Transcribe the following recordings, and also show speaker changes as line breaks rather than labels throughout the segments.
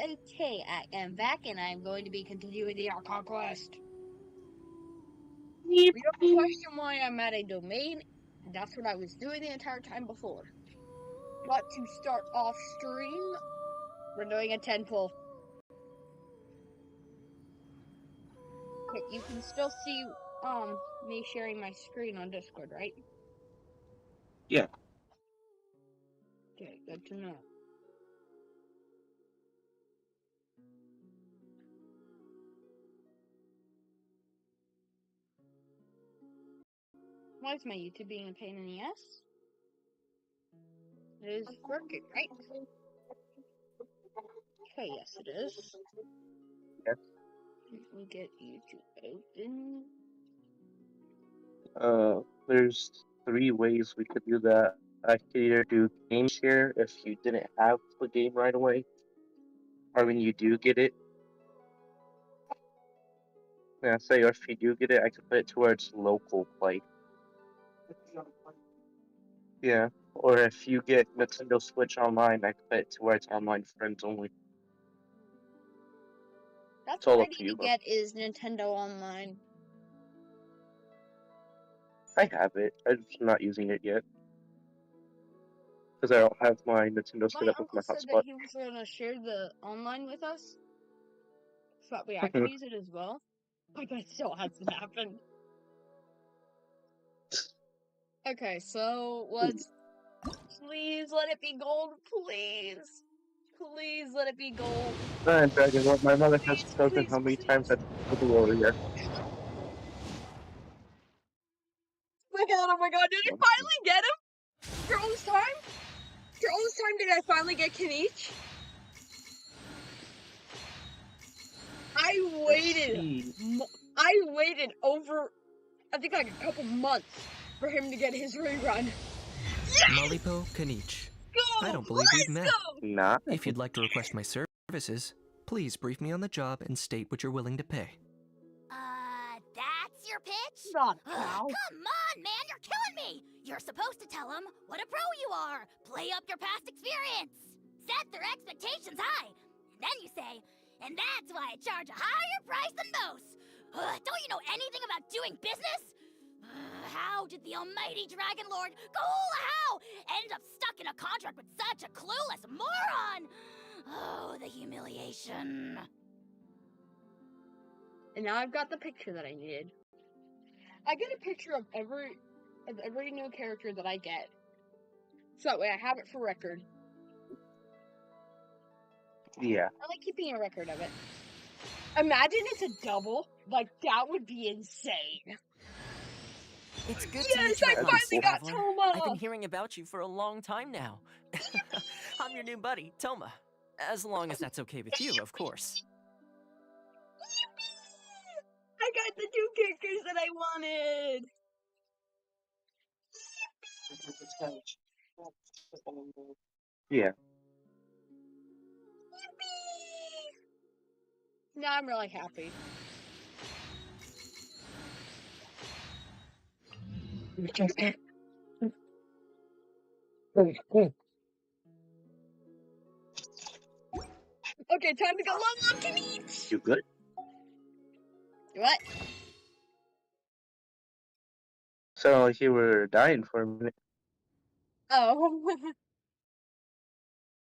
Okay, I am back and I'm going to be continuing the Archon quest. You don't question why I'm at a domain. That's what I was doing the entire time before. But to start off stream, we're doing a 10 pull. Okay, you can still see me sharing my screen on Discord, right?
Yeah.
Okay, good to know. Why is my YouTube being a pain in the ass? It is working, right? Okay, yes it is.
Yes.
Let me get YouTube open.
There's 3 ways we could do that. I could either do game share if you didn't have the game right away, or when you do get it. Yeah, say if you do get it, I could put it towards local play. Yeah, or if you get Nintendo Switch Online, I could put it towards online friends only.
That's
It's
what
all
I
up to
need
you,
to
though.
get is Nintendo Online.
I have it. I'm just not using it yet. Because I don't have my Nintendo
My
set up with
uncle
my
said that
hotspot.
he was going to share the online with us, so that way I can use it as well. But that still hasn't happened. Okay, so let's... Please let it be gold, please. Please let it be gold.
Dragon Lord, my mother has
Please,
spoken
please,
how many
please.
times I've trouble over here.
Oh my god, did I finally get him? After all this time? After all this time, did I finally get Kanich? I waited over, I think like a couple months for him to get his rerun. Yes!
Malipo Kanich.
Go!
I don't believe we've met.
Go!
Nah.
If you'd like to request my services, please brief me on the job and state what you're willing to pay.
That's your pitch?
Not now.
Come on, man, you're killing me! You're supposed to tell them what a pro you are, play up your past experience, set their expectations high, and then you say, and that's why I charge a higher price than most. Don't you know anything about doing business? How did the almighty Dragon Lord How end up stuck in a contract with such a clueless moron? Oh, the humiliation.
And now I've got the picture that I needed. I get a picture of every new character that I get. So that way I have it for record.
Yeah.
I like keeping a record of it. Imagine it's a double. Like, that would be insane.
It's good
Yes,
to meet you
I
at
finally
last,
got
Traveler.
Toma!
I've been hearing about you for a long time now. I'm your new buddy, Toma. As long as that's okay with you, of course.
I got the 2 characters that I wanted!
Yeah.
Yippee! Now I'm really happy. Okay, time to go level up to meet!
You good?
What?
Sounded like you were dying for a minute.
Oh.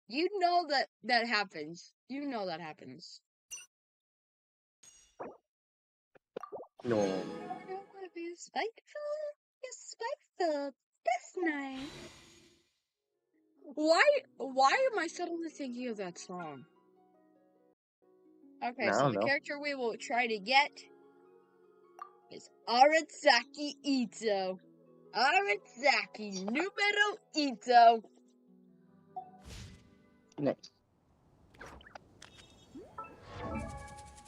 You know that happens. You know that happens.
No.
I don't want to be spiteful. You're spiteful. That's nice. Why am I suddenly thinking of that song? Okay,
I
so
don't
the
know.
character we will try to get is Aritsaki Ito. Aritsaki numero Ito.
Nice.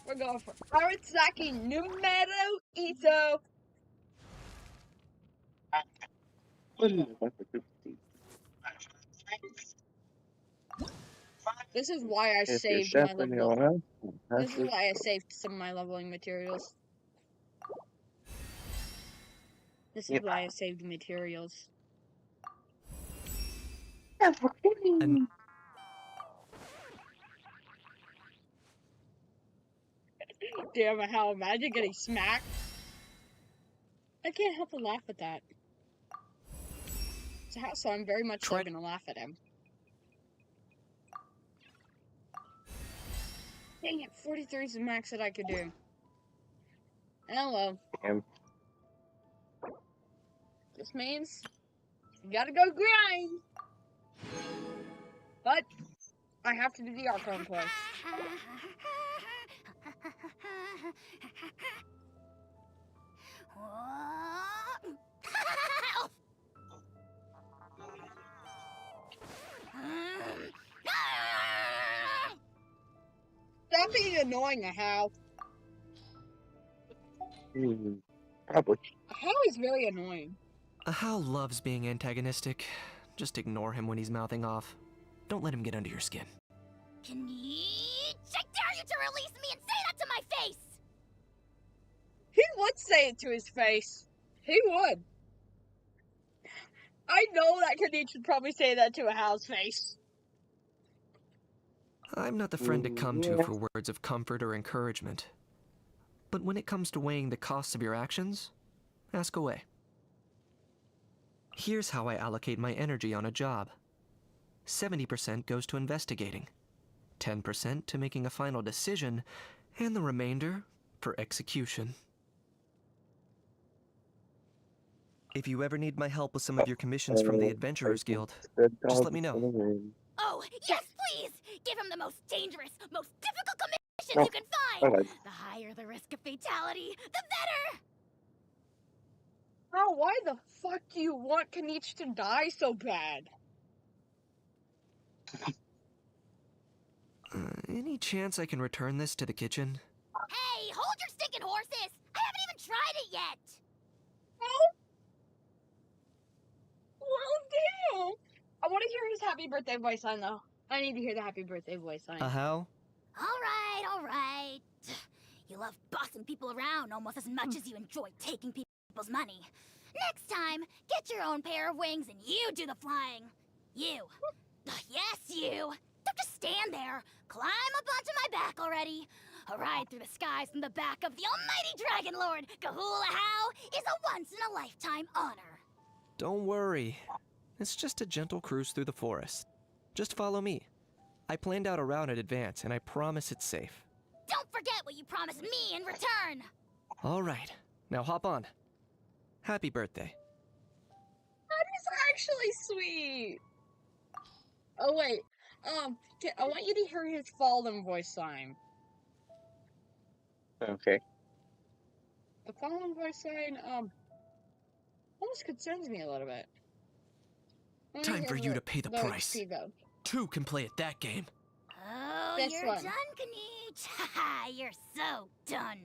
We're going for Aritsaki numero Ito. This is why I
If you're
saved my
chef in
level.
your house,
This is why I saved some of my leveling materials. This is why I saved materials.
And
damn it, how imagine getting smacked. I can't help but laugh at that. So I'm very much so gonna laugh at him. Dang it, 43 is the max that I could do. Oh well.
Damn.
This means you gotta go grind. But I have to do the Archon quest. Stop being annoying, How.
Probably.
How is very annoying.
Hal loves being antagonistic. Just ignore him when he's mouthing off. Don't let him get under your skin.
Can you? I dare you to release me and say that to my face!
He would say it to his face. He would. I know that Kanichi would probably say that to a Hal's face.
I'm not the friend to come to for words of comfort or encouragement. But when it comes to weighing the costs of your actions, ask away. Here's how I allocate my energy on a job. 70% goes to investigating, 10% to making a final decision, and the remainder for execution. If you ever need my help with some of your commissions from the Adventurers Guild, just let me know.
Oh, yes, please! Give him the most dangerous, most difficult commissions you can find! The higher the risk of fatality, the better!
How? Why the fuck do you want Kanichi to die so bad?
Any chance I can return this to the kitchen?
Hey, hold your stinking horses! I haven't even tried it yet!
Oh? Well, damn! I want to hear his happy birthday voice line, though. I need to hear the happy birthday voice line.
How?
Alright. You love bossing people around almost as much as you enjoy taking people's money. Next time, get your own pair of wings and you do the flying. You. Yes, you. Don't just stand there. Climb up onto my back already. A ride through the skies from the back of the almighty Dragon Lord, Kahula How, is a once-in-a-lifetime honor.
Don't worry. It's just a gentle cruise through the forest. Just follow me. I planned out a route in advance, and I promise it's safe.
Don't forget what you promised me in return!
All right. Now hop on. Happy birthday.
That is actually sweet. Oh, wait. I want you to hear his fallen voice line.
Okay.
The fallen voice line, almost concerns me a little bit.
Time for you to pay the price.
HP, though.
Two can play at that game.
Oh,
This
you're
one.
done, Kanich. Haha, you're so done.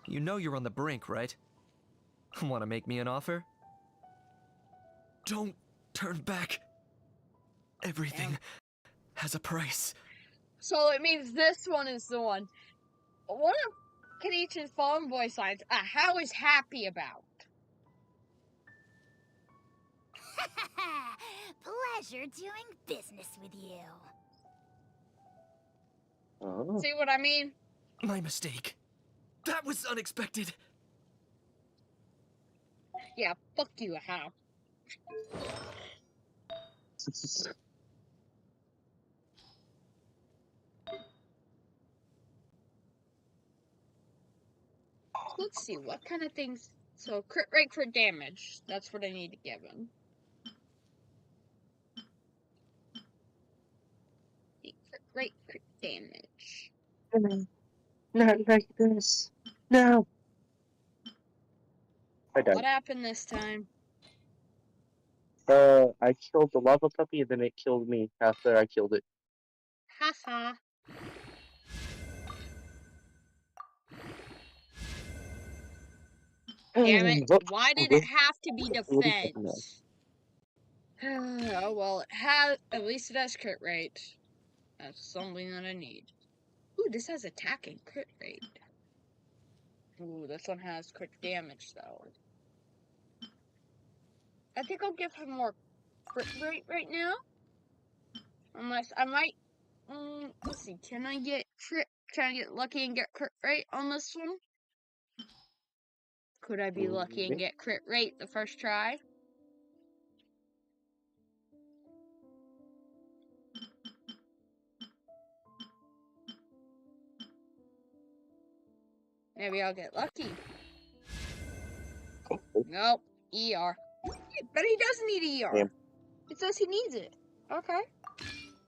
You know you're on the brink, right? Want to make me an offer? Don't turn back. Everything has a price.
So it means this one is the one. One of Kanichi's fallen voice lines, How is happy about.
Pleasure doing business with you.
Oh.
See what I mean?
My mistake. That was unexpected.
Yeah, fuck you, How. Let's see, what kind of things... So, crit rate for damage. That's what I need to give him. Crit rate for damage.
Not like this. No. I died.
What happened this time?
I killed the lava puppy and then it killed me after I killed it.
Haha. Damn it. Why did it have to be defense? Oh, well, it has... At least it has crit rate. That's something that I need. Ooh, this has attack and crit rate. Ooh, this one has crit damage, though. I think I'll give him more crit rate right now. Unless, I might Let's see. Can I get lucky and get crit rate on this one? Could I be lucky and get crit rate the first try? Maybe I'll get lucky. Nope. ER. But he does need ER.
Yeah.
It says he needs it. Okay.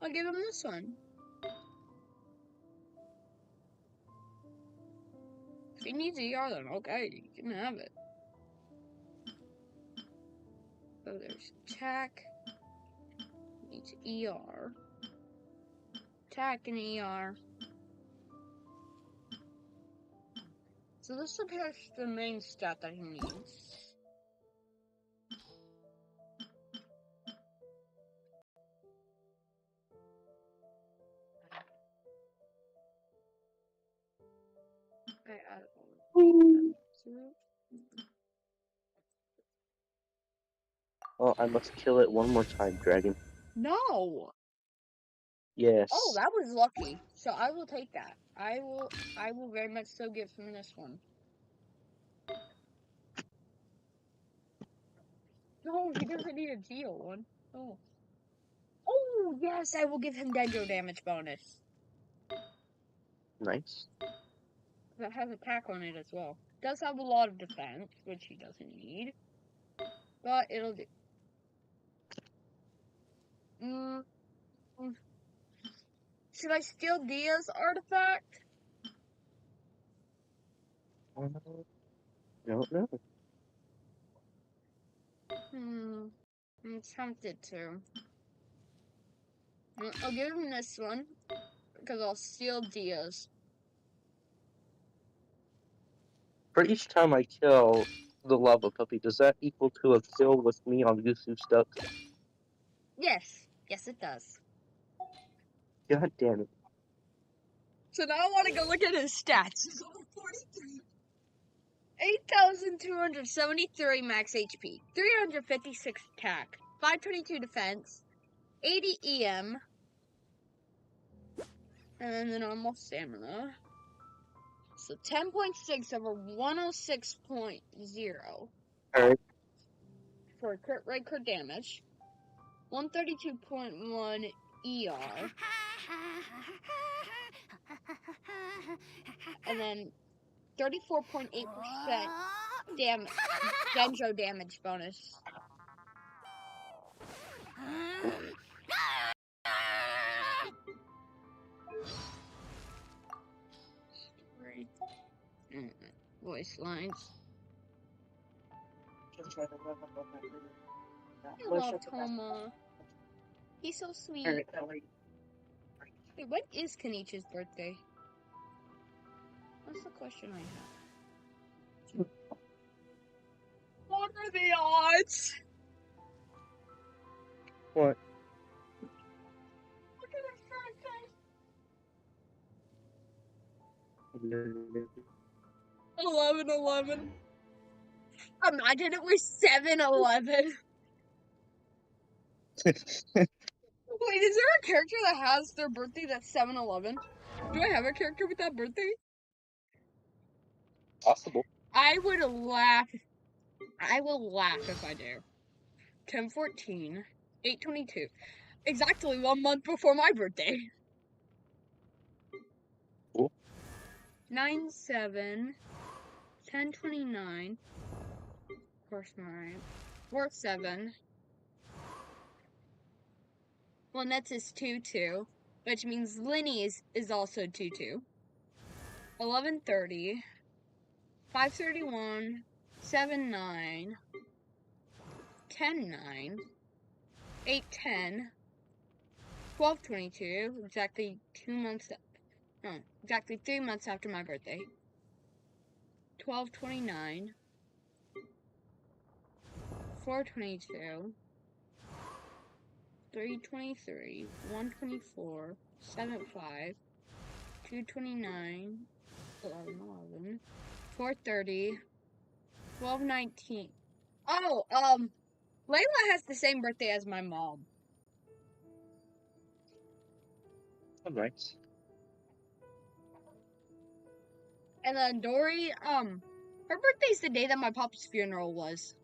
I'll give him this one. If he needs ER, then okay, you can have it. So there's attack. Needs ER. Attack and ER. So this appears the main stat that he needs.
Oh, I must kill it one more time, dragon.
No!
Yes.
Oh, that was lucky. So I will take that. I will very much so give him this one. No, he doesn't need a Geo one. Oh. Oh, yes, I will give him Dendro damage bonus.
Nice.
That has attack on it as well. Does have a lot of defense, which he doesn't need. But it'll do. Should I steal Dia's artifact?
No.
I'm tempted to. I'll give him this one, because I'll steal Dia's.
For each time I kill the lava puppy, does that equal to a kill with me on Yusu stuck?
Yes. Yes, it does.
God damn it.
So now I want to go look at his stats. 8,273 max HP, 356 attack, 522 defense, 80 EM, and then the normal stamina. So 10.6 over 106.0
Alright.
for crit rate, crit damage, 132.1 ER, and then 34.8% Dendro damage bonus. Voice lines. I love Toma. He's so sweet. Wait, when is Kenichi's birthday? That's the question I have. What are the odds?
What?
Look at his birthday. 11/11. Imagine it was 7/11. Wait, is there a character that has their birthday that's 7/11? Do I have a character with that birthday?
Possible.
I would laugh. I will laugh if I do. 10/14, 8/22. Exactly 1 month before my birthday.
Cool.
9/7, 10/29. Of course, 9. 4/7. Well, that's is 2/2, which means Linny is also 2/2. 11/30, 5/31, 7/9, 10/9, 8/10, 12/22, exactly 2 months. No, exactly 3 months after my birthday. 12/29, 4/22, 3/23, 1/24, 7/5, 2/29, 11/11, 4/30, 12/19. Oh, Layla has the same birthday as my mom.
Oh, nice.
And then Dory, her birthday's the day that my pop's funeral was.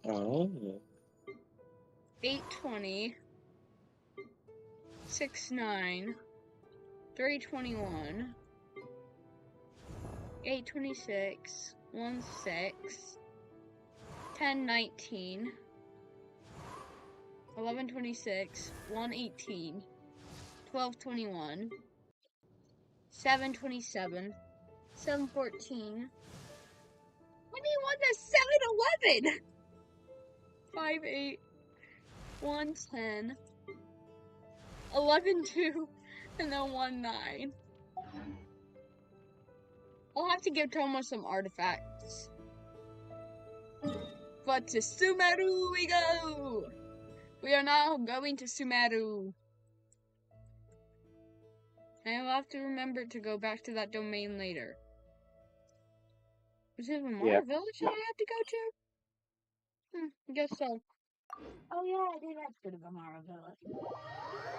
Oh.
8/20, 6/9, 3/21, 8/26, 1/6, 10/19, 11/26, 1/18, 12/21, 7/27, 7/14, 21/7/11, 5/8, 1/10, 11/2, and then 1/9. I'll have to give Toma some artifacts. But to Sumeru we go! We are now going to Sumeru. I'll have to remember to go back to that domain later. Was it Vamara Village that I had to go to? I guess so. Oh yeah, I did have to go to Vamara Village.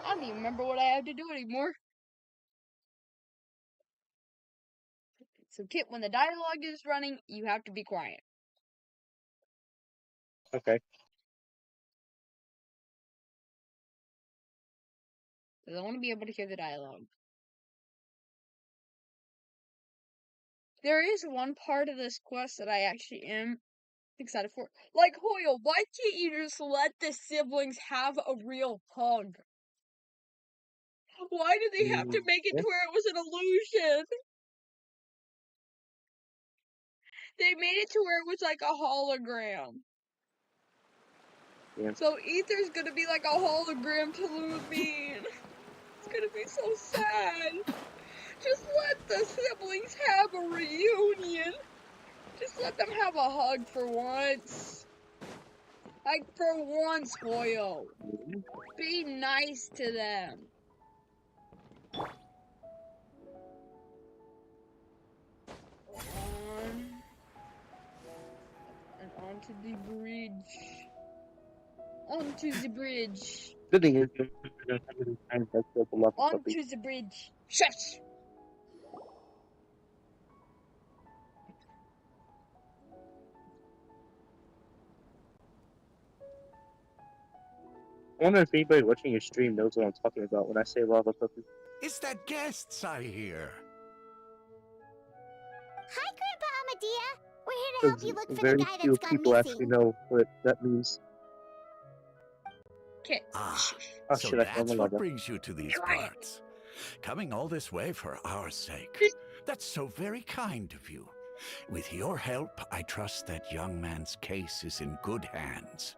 I don't even remember what I had to do anymore. So Kit, when the dialogue is running, you have to be quiet.
Okay.
Because I want to be able to hear the dialogue. There is one part of this quest that I actually am excited for. Like, Hoyle, why can't you just let the siblings have a real hug? Why did they have to make it to where it was an illusion? They made it to where it was like a hologram.
Yeah.
So Ether's gonna be like a hologram to Lumine. It's gonna be so sad. Just let the siblings have a reunion. Just let them have a hug for once. Like, for once, Hoyle. Be nice to them. On. And onto the bridge. Onto the bridge.
Good thing is, you're time to up a lot of
Onto
puppies.
the bridge. Shush!
I wonder if anybody watching your stream knows what I'm talking about when I say lava puppy.
Is that guests I hear?
Hi, Grandpa Amadea. We're here to help
Because
you look for the
very
guy
few
that's gone
people actually
missing.
know what that means.
Okay.
Ah,
Oh
so
shit, I found
that's
the
what
lava.
brings you to these
Quiet.
parts. Coming all this way for our sake. That's so very kind of you. With your help, I trust that young man's case is in good hands.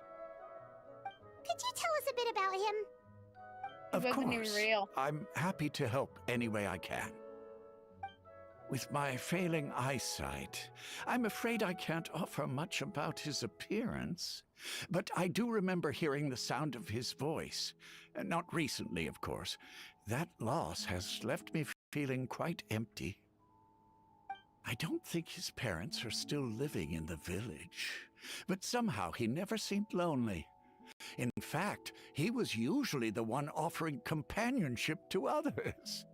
Could you tell us a bit about him?
Of
wasn't even
course,
real.
I'm happy to help any way I can. With my failing eyesight, I'm afraid I can't offer much about his appearance. But I do remember hearing the sound of his voice. Not recently, of course. That loss has left me feeling quite empty. I don't think his parents are still living in the village, but somehow he never seemed lonely. In fact, he was usually the one offering companionship to others.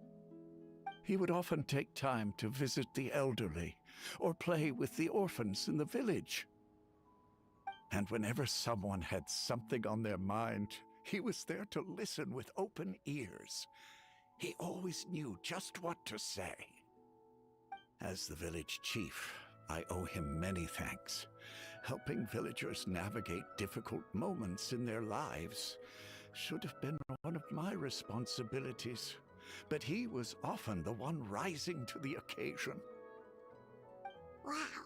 He would often take time to visit the elderly or play with the orphans in the village. And whenever someone had something on their mind, he was there to listen with open ears. He always knew just what to say. As the village chief, I owe him many thanks. Helping villagers navigate difficult moments in their lives should have been one of my responsibilities. But he was often the one rising to the occasion.
Wow.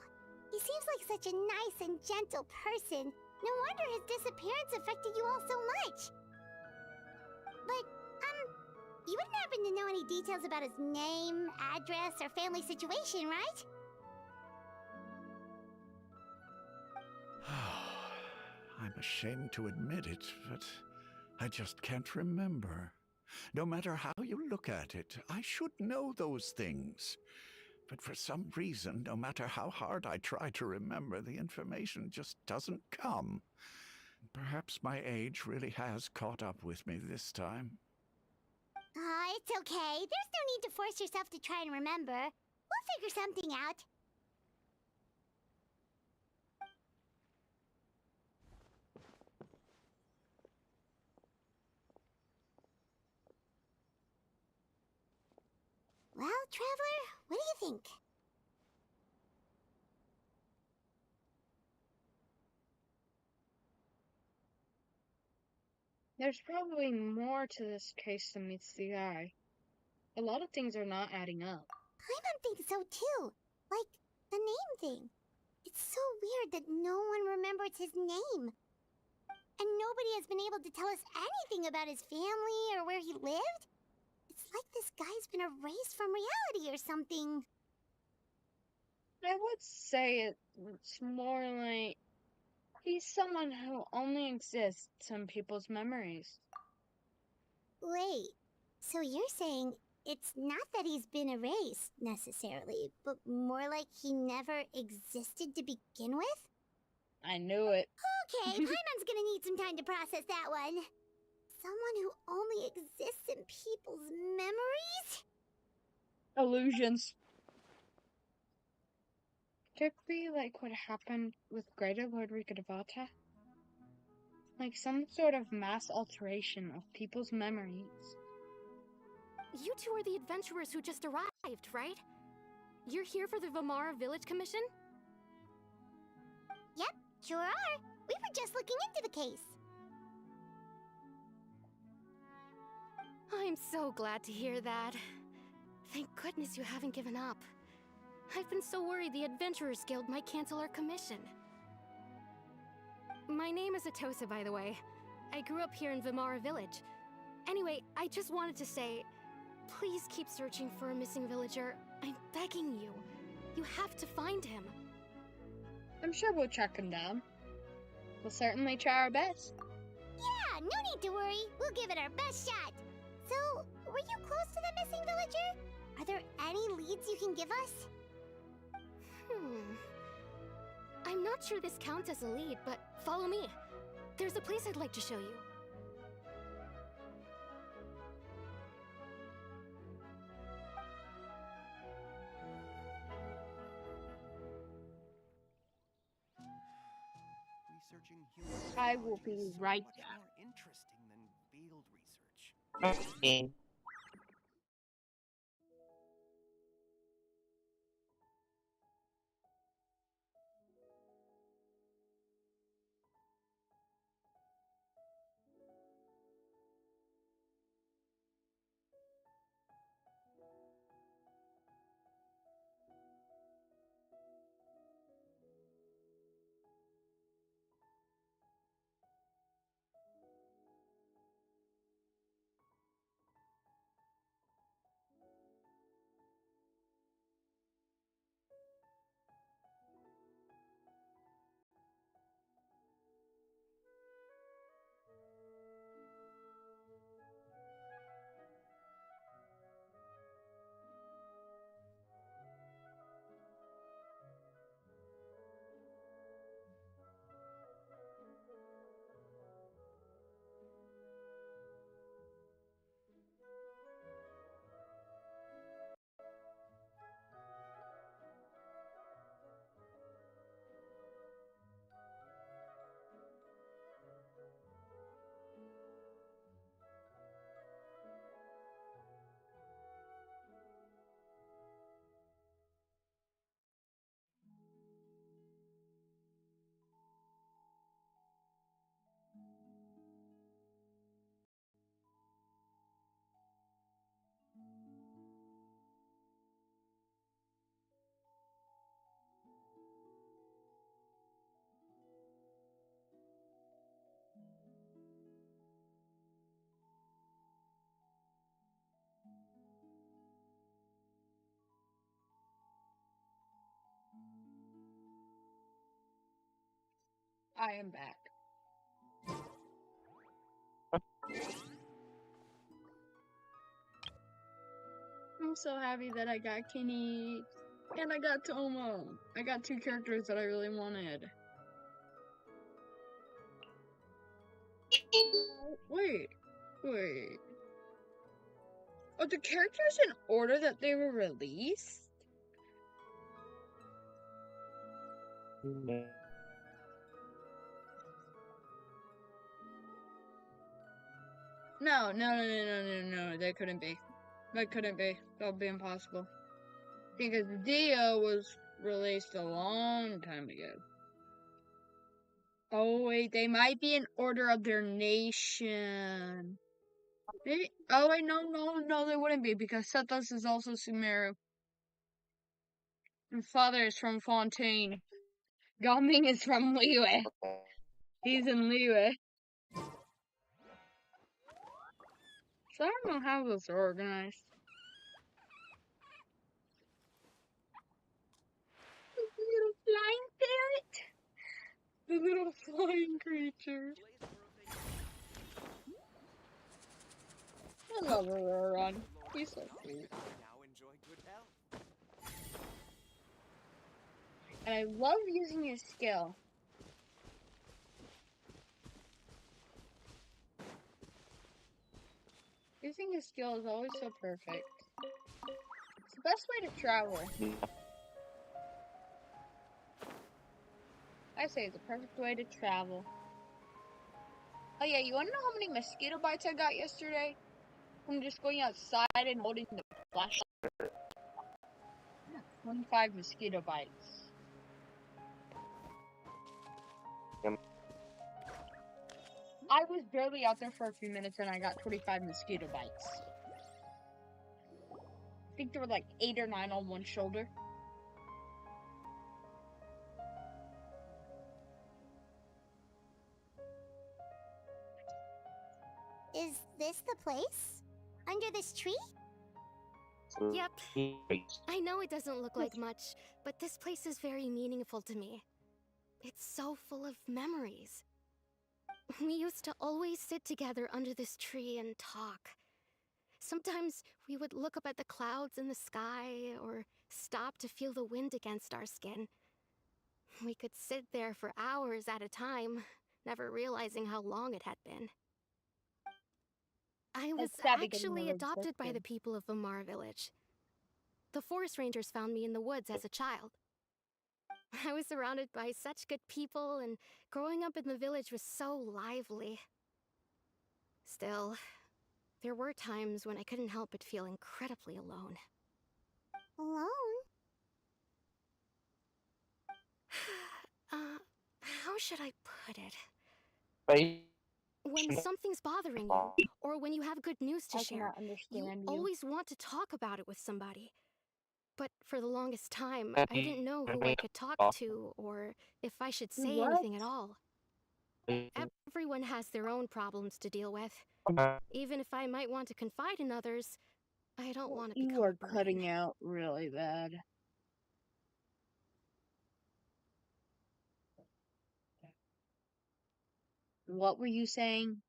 He seems like such a nice and gentle person. No wonder his disappearance affected you all so much. But, you wouldn't happen to know any details about his name, address, or family situation, right?
I'm ashamed to admit it, but I just can't remember. No matter how you look at it, I should know those things. But for some reason, no matter how hard I try to remember, the information just doesn't come. Perhaps my age really has caught up with me this time.
It's okay. There's no need to force yourself to try and remember. We'll figure something out. Well, Traveler, what do you think?
There's probably more to this case than meets the eye. A lot of things are not adding up.
Paimon thinks so too. Like, the name thing. It's so weird that no one remembers his name. And nobody has been able to tell us anything about his family or where he lived. It's like this guy's been erased from reality or something.
I would say it's more like he's someone who only exists in people's memories.
Wait, so you're saying it's not that he's been erased, necessarily, but more like he never existed to begin with?
I knew it.
Okay, Paimon's gonna need some time to process that one. Someone who only exists in people's memories?
Illusions. Could it be like what happened with Greater Lord Rikadavata? Like some sort of mass alteration of people's memories.
You two are the adventurers who just arrived, right? You're here for the Vamara Village Commission?
Yep, sure are. We were just looking into the case.
I'm so glad to hear that. Thank goodness you haven't given up. I've been so worried the Adventurers Guild might cancel our commission. My name is Atosa, by the way. I grew up here in Vamara Village. Anyway, I just wanted to say, please keep searching for a missing villager. I'm begging you. You have to find him.
I'm sure we'll track him down. We'll certainly try our best.
Yeah, no need to worry. We'll give it our best shot. So, were you close to the missing villager? Are there any leads you can give us?
I'm not sure this counts as a lead, but follow me. There's a place I'd like to show you.
Researching human
I will be
biology is so
right
much
back.
more interesting than field research.
Okay.
I am back. I'm so happy that I got Kenny and I got Tomo. I got two characters that I really wanted. Wait. Are the characters in order that they were released? No, that couldn't be. That couldn't be. That would be impossible. Because Dio was released a long time ago. Oh wait, they might be in order of their nation. Maybe, oh wait, no, they wouldn't be, because Sethos is also Sumeru. And father is from Fontaine. Gaming is from Liyue. He's in Liyue. So I don't know how those are organized. The little flying parrot. The little flying creature. I love Auroron. He's so cute.
Now enjoy good health.
And I love using his skill. Using his skill is always so perfect. It's the best way to travel. I say it's the perfect way to travel. Oh yeah, you wanna know how many mosquito bites I got yesterday? From just going outside and holding the flashlight? Yeah, 25 mosquito bites. I was barely out there for a few minutes and I got 25 mosquito bites. I think there were like 8 or 9 on one shoulder.
Is this the place? Under this tree?
Yep. I know it doesn't look like much, but this place is very meaningful to me. It's so full of memories. We used to always sit together under this tree and talk. Sometimes we would look up at the clouds in the sky or stop to feel the wind against our skin. We could sit there for hours at a time, never realizing how long it had been. I was actually adopted by the people of Vamar Village. The forest rangers found me in the woods as a child. I was surrounded by such good people, and growing up in the village was so lively. Still, there were times when I couldn't help but feel incredibly alone.
Alone?
How should I put it?
Right?
When something's bothering you, or when you have good news to share, you always want to talk about it with somebody. But for the longest time, I didn't know who I could talk to, or if I should say anything at all. Everyone has their own problems to deal with. Even if I might want to confide in others, I don't want to become
You are
a burden.
cutting out really bad. What were you saying?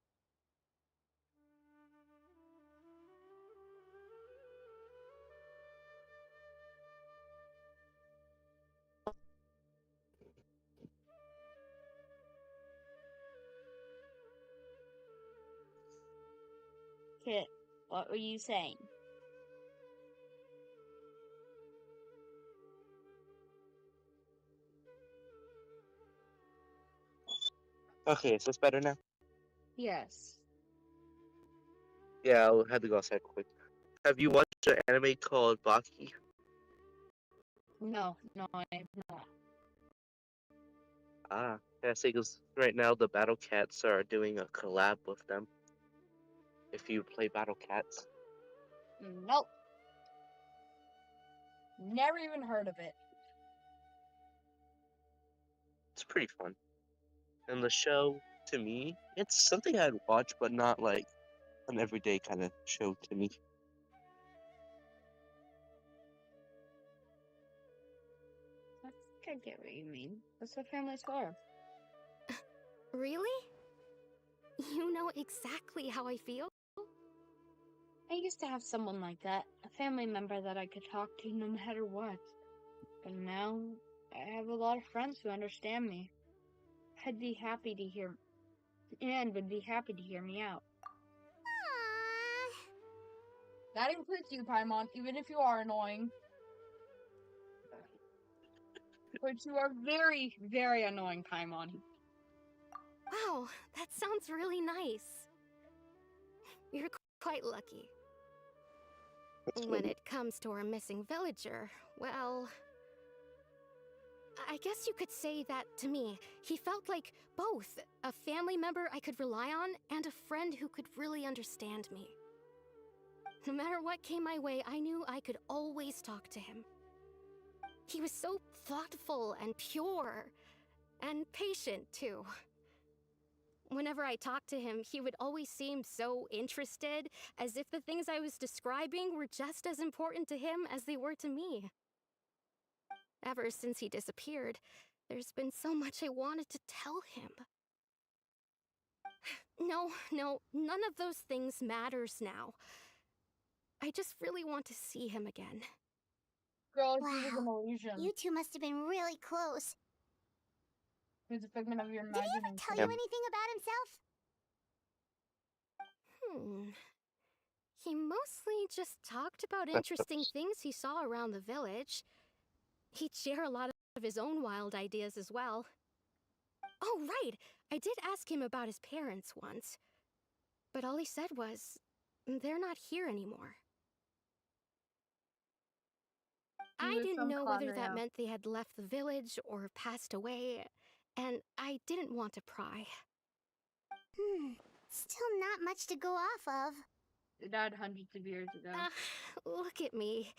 Kit, what were you saying?
Okay, is this better now?
Yes.
Yeah, I had to go outside quick. Have you watched an anime called Baki?
No, I'm not.
Ah, yeah, see, because right now the Battle Cats are doing a collab with them. If you play Battle Cats.
Nope. Never even heard of it.
It's pretty fun. And the show, to me, it's something I'd watch, but not like an everyday kind of show to me.
I get what you mean. That's what families are.
Really? You know exactly how I feel?
I used to have someone like that, a family member that I could talk to no matter what. But now, I have a lot of friends who understand me. I'd be happy to hear, and would be happy to hear me out.
Aww.
That includes you, Paimon, even if you are annoying. But you are very, very annoying, Paimon.
Wow, that sounds really nice. You're quite lucky. When it comes to our missing villager, well, I guess you could say that to me. He felt like both a family member I could rely on and a friend who could really understand me. No matter what came my way, I knew I could always talk to him. He was so thoughtful and pure, and patient too. Whenever I talked to him, he would always seem so interested, as if the things I was describing were just as important to him as they were to me. Ever since he disappeared, there's been so much I wanted to tell him. No, none of those things matters now. I just really want to see him again.
Girl, he was an
Wow,
illusion.
you two must have been really close.
He was a figment of your
Did he ever
imagination.
tell you anything about himself?
He mostly just talked about interesting things he saw around the village. He'd share a lot of his own wild ideas as well. Oh, right! I did ask him about his parents once. But all he said was, they're not here anymore. I didn't know whether that meant they had left the village or passed away, and I didn't want to pry.
Still not much to go off of.
They died hundreds of years ago.
Look at me.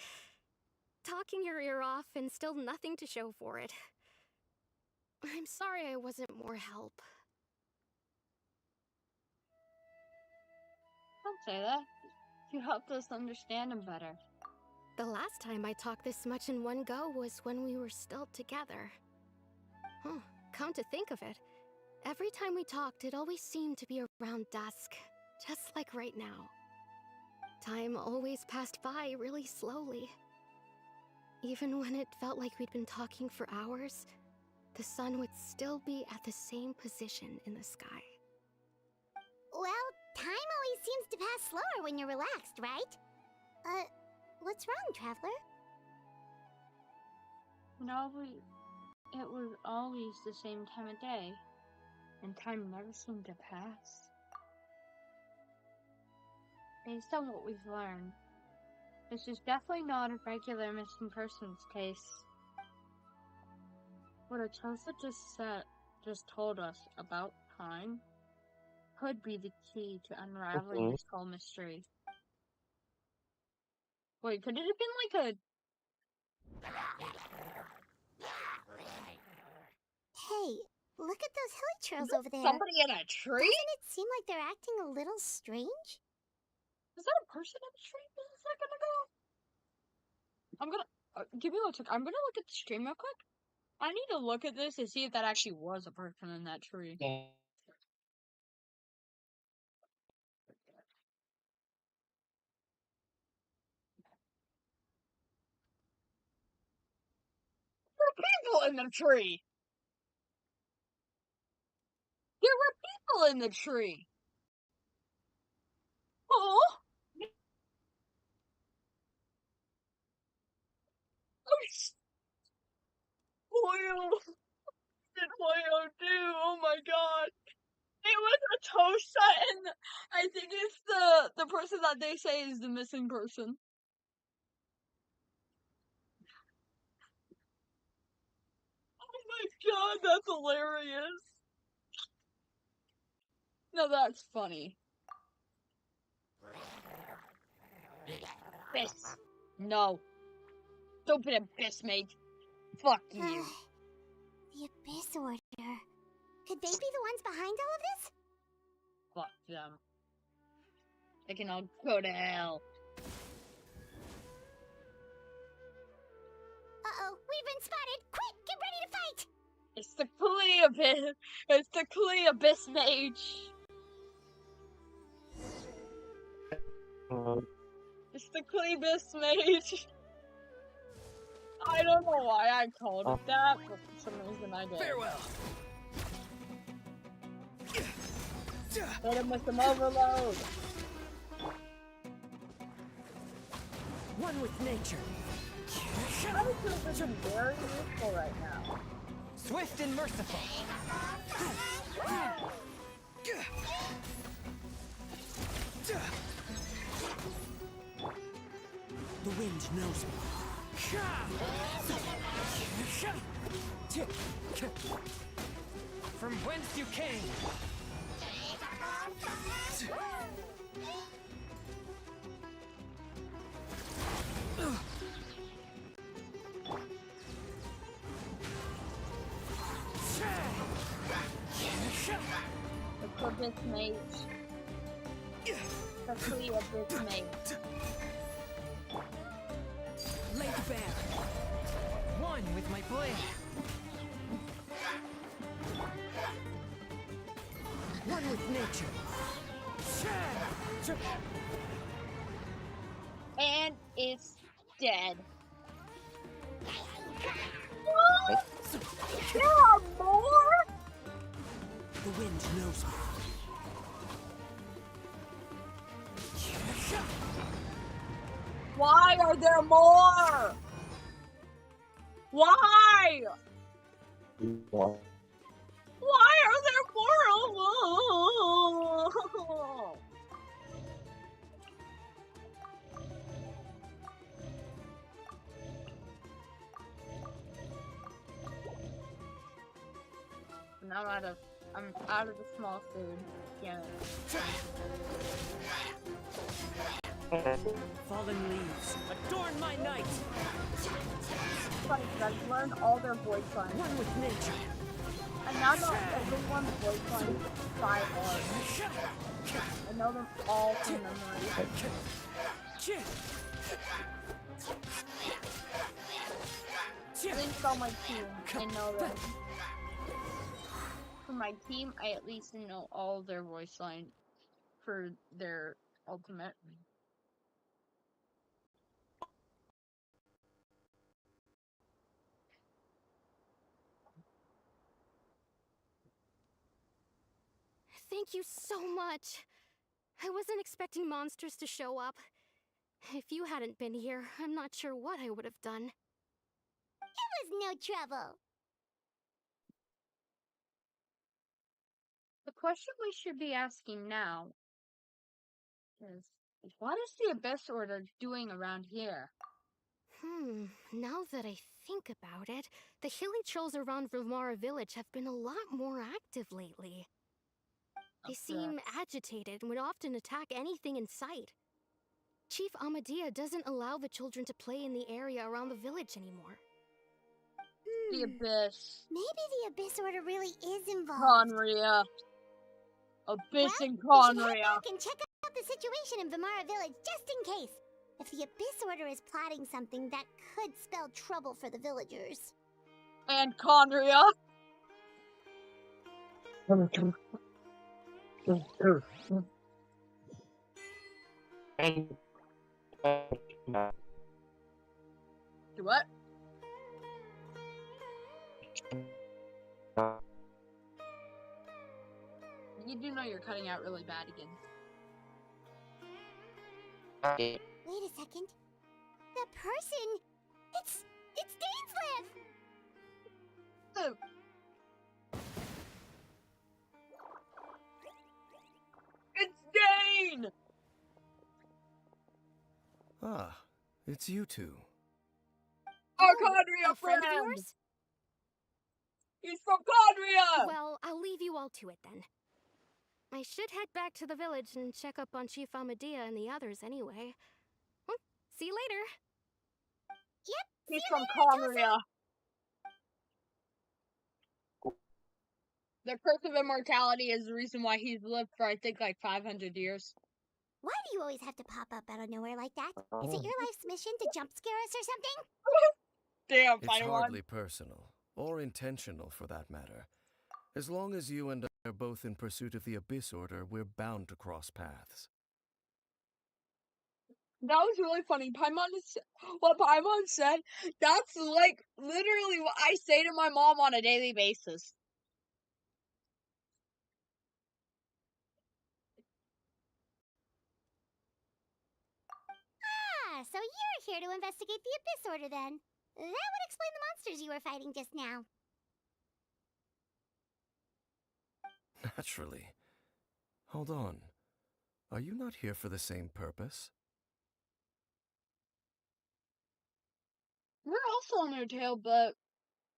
Talking your ear off and still nothing to show for it. I'm sorry I wasn't more help.
Don't say that. You helped us understand him better.
The last time I talked this much in one go was when we were still together. Come to think of it, every time we talked, it always seemed to be around dusk, just like right now. Time always passed by really slowly. Even when it felt like we'd been talking for hours, the sun would still be at the same position in the sky.
Well, time always seems to pass slower when you're relaxed, right? What's wrong, Traveler?
It was always the same time of day, and time never seemed to pass. Based on what we've learned, this is definitely not a regular missing persons case. What Atosa just told us about time could be the key to unraveling this whole mystery. Wait, could it have been like a...
Hey, look at those hilly trails over there.
Somebody in a tree?
Doesn't it seem like they're acting a little strange?
Is that a person in the tree a second ago? I'm gonna... give me 1 second. I'm gonna look at the stream real quick. I need to look at this and see if that actually was a person in that tree. There were people in the tree! There were people in the tree! Oh! What did Hoyo do? Oh my god. It was Atosa, and I think it's the person that they say is the missing person. Oh my god, that's hilarious. No, that's funny. Abyss. No. Stupid Abyss, mate. Fuck you.
The Abyss Order. Could they be the ones behind all of this?
Fuck them. They can all go to hell.
Uh-oh, we've been spotted! Quick, get ready to fight!
It's the Klee Abyss. It's the Klee Abyss Mage. It's the Klee Abyss Mage. I don't know why I called it that, but for some reason I did.
Farewell.
Hit him with some overload.
One with nature.
This is very useful right now.
Swift and merciful. The wind knows me. From whence you came.
The Abyss Mage. Especially Abyss Mage.
Laid bare. One with my blade. One with nature.
And it's dead.
What?
There are more?
The wind knows me.
Why are there more? Why?
What?
Why are there more? Now I'm out of the small food. Yeah.
Fallen leaves, adorn my night.
Funny, 'cause I've learned all their voice lines.
One with nature.
And now know everyone's voice lines by heart. I know them all from memory. At least on my team, I know them. For my team, I at least know all their voice lines for their ultimate.
Thank you so much. I wasn't expecting monsters to show up. If you hadn't been here, I'm not sure what I would have done.
It was no trouble.
The question we should be asking now is, what is the Abyss Order doing around here?
Now that I think about it, the hilly trolls around Vilmara village have been a lot more active lately. They seem agitated and would often attack anything in sight. Chief Amadea doesn't allow the children to play in the area around the village anymore.
The Abyss.
Maybe the Abyss Order really is involved.
Conria. Abyss and
We should head
Conria.
back and check out the situation in Vimara village just in case. If the Abyss Order is plotting something that could spell trouble for the villagers.
And Conria. Do what? You do know you're cutting out really bad again.
Wait a second. The person! It's Dainsleif!
Oh. It's Dane!
Ah, it's you two.
Our Conria
A friend of
friend!
yours?
He's from Conria!
Well, I'll leave you all to it then. I should head back to the village and check up on Chief Amadea and the others anyway. Well, see you later.
Yep,
He's from Conria. The curse of immortality is the reason why he's lived for, I think, like 500 years.
Why do you always have to pop up out of nowhere like that? Is it your life's mission to jump scare us or something?
Damn,
It's
Fighter
hardly personal, or intentional for that matter. As long as you and I are both in pursuit of the Abyss Order, we're bound to cross paths.
That was really funny. What Paimon said, that's like literally what I say to my mom on a daily basis.
Ah, so you're here to investigate the Abyss Order then. That would explain the monsters you were fighting just now.
Naturally. Hold on. Are you not here for the same purpose?
We're also on their tail, but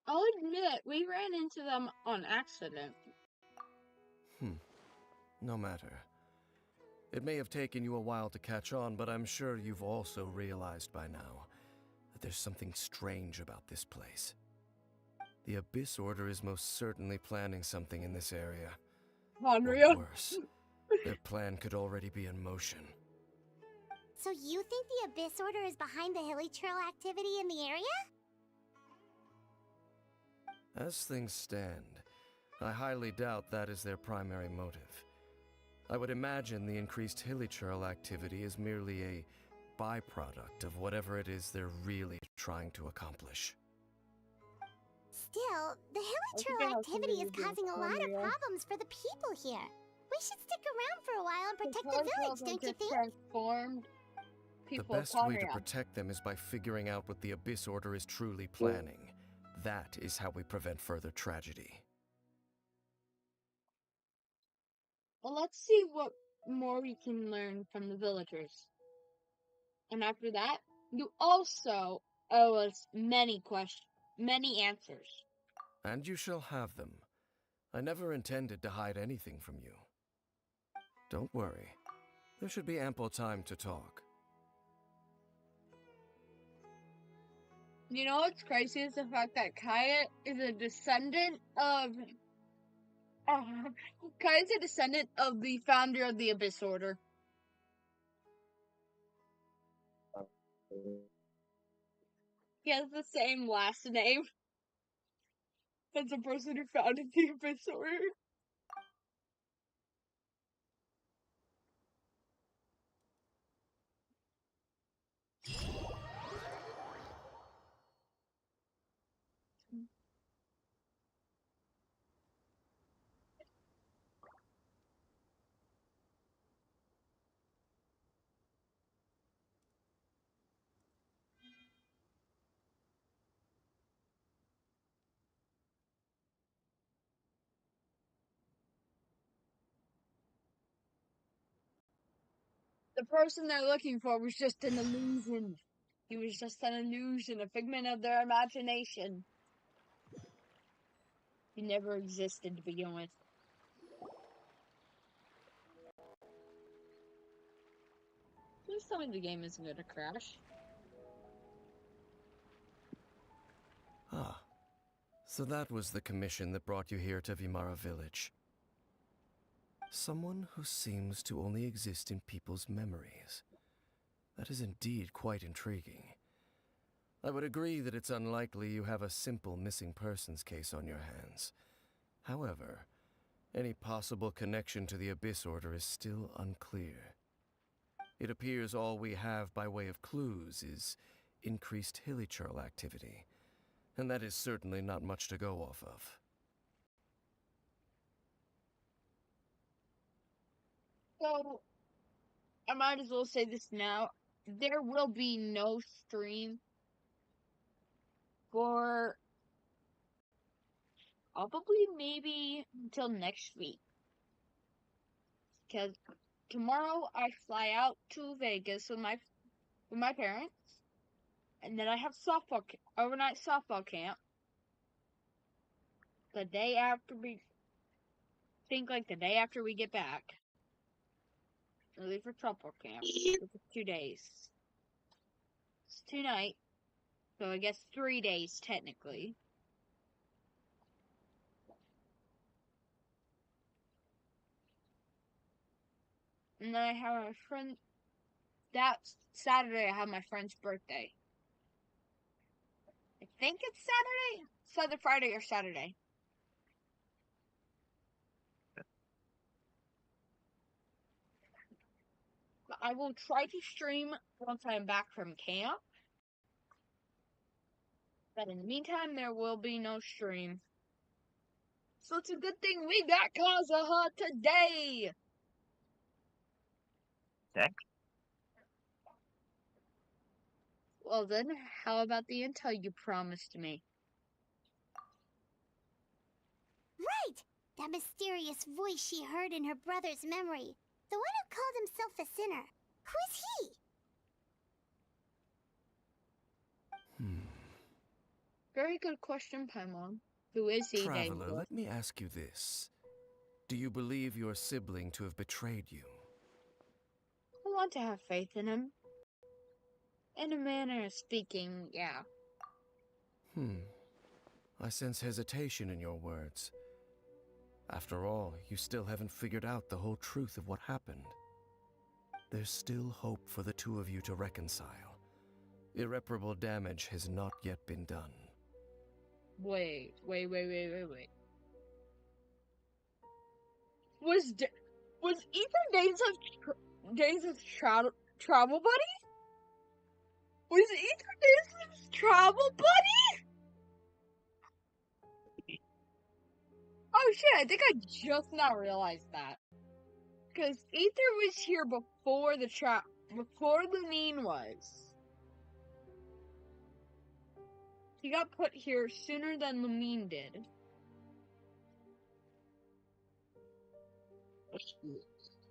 I'll admit, we ran into them on accident.
No matter. It may have taken you a while to catch on, but I'm sure you've also realized by now that there's something strange about this place. The Abyss Order is most certainly planning something in this area.
Andrea.
Or worse, their plan could already be in motion.
So you think the Abyss Order is behind the hilly trail activity in the area?
As things stand, I highly doubt that is their primary motive. I would imagine the increased hilly trail activity is merely a byproduct of whatever it is they're really trying to accomplish.
Still, the hilly
I think
trail
it has
activity
something
is
to do with
causing a lot of
Andrea.
problems for the people here. We should stick around for a while and protect the
Because
village,
of
don't you
the
think?
transformed
The
people of
best way to
Conria.
protect them is by figuring out what the Abyss Order is truly planning. That is how we prevent further tragedy.
Well, let's see what more we can learn from the villagers. And after that, you also owe us many answers.
And you shall have them. I never intended to hide anything from you. Don't worry. There should be ample time to talk.
You know what's crazy is the fact that Kaya is a descendant of... Kaya's a descendant of the founder of the Abyss Order. He has the same last name as the person who founded the Abyss Order. The person they're looking for was just an illusion. He was just an illusion, a figment of their imagination. He never existed to begin with. Please tell me the game isn't gonna crash.
Ah, so that was the commission that brought you here to Vimara Village. Someone who seems to only exist in people's memories. That is indeed quite intriguing. I would agree that it's unlikely you have a simple missing persons case on your hands. However, any possible connection to the Abyss Order is still unclear. It appears all we have by way of clues is increased hilly trail activity, and that is certainly not much to go off of.
So, I might as well say this now. There will be no stream for probably maybe until next week. Because tomorrow I fly out to Vegas with my parents. And then I have overnight softball camp. The day after the day after we get back. I leave for softball camp. For 2 days. It's 2 nights. So I guess 3 days technically. And then I have my friend. That Saturday I have my friend's birthday. I think it's Saturday. It's either Friday or Saturday. But I will try to stream once I'm back from camp. But in the meantime, there will be no stream. So it's a good thing we got Kazuha today!
Deck?
Well then, how about the intel you promised me?
Right! That mysterious voice she heard in her brother's memory. The one who called himself a sinner. Who is he?
Very good question, Paimon. Who is he,
Traveler,
Danger?
let me ask you this. Do you believe your sibling to have betrayed you?
I want to have faith in him. In a manner of speaking, yeah.
I sense hesitation in your words. After all, you still haven't figured out the whole truth of what happened. There's still hope for the two of you to reconcile. Irreparable damage has not yet been done.
Wait. Was Ether Dane's travel buddy? Was Ether Dane's travel buddy? Oh shit, I think I just now realized that. Because Ether was here before before Lumine was. He got put here sooner than Lumine did.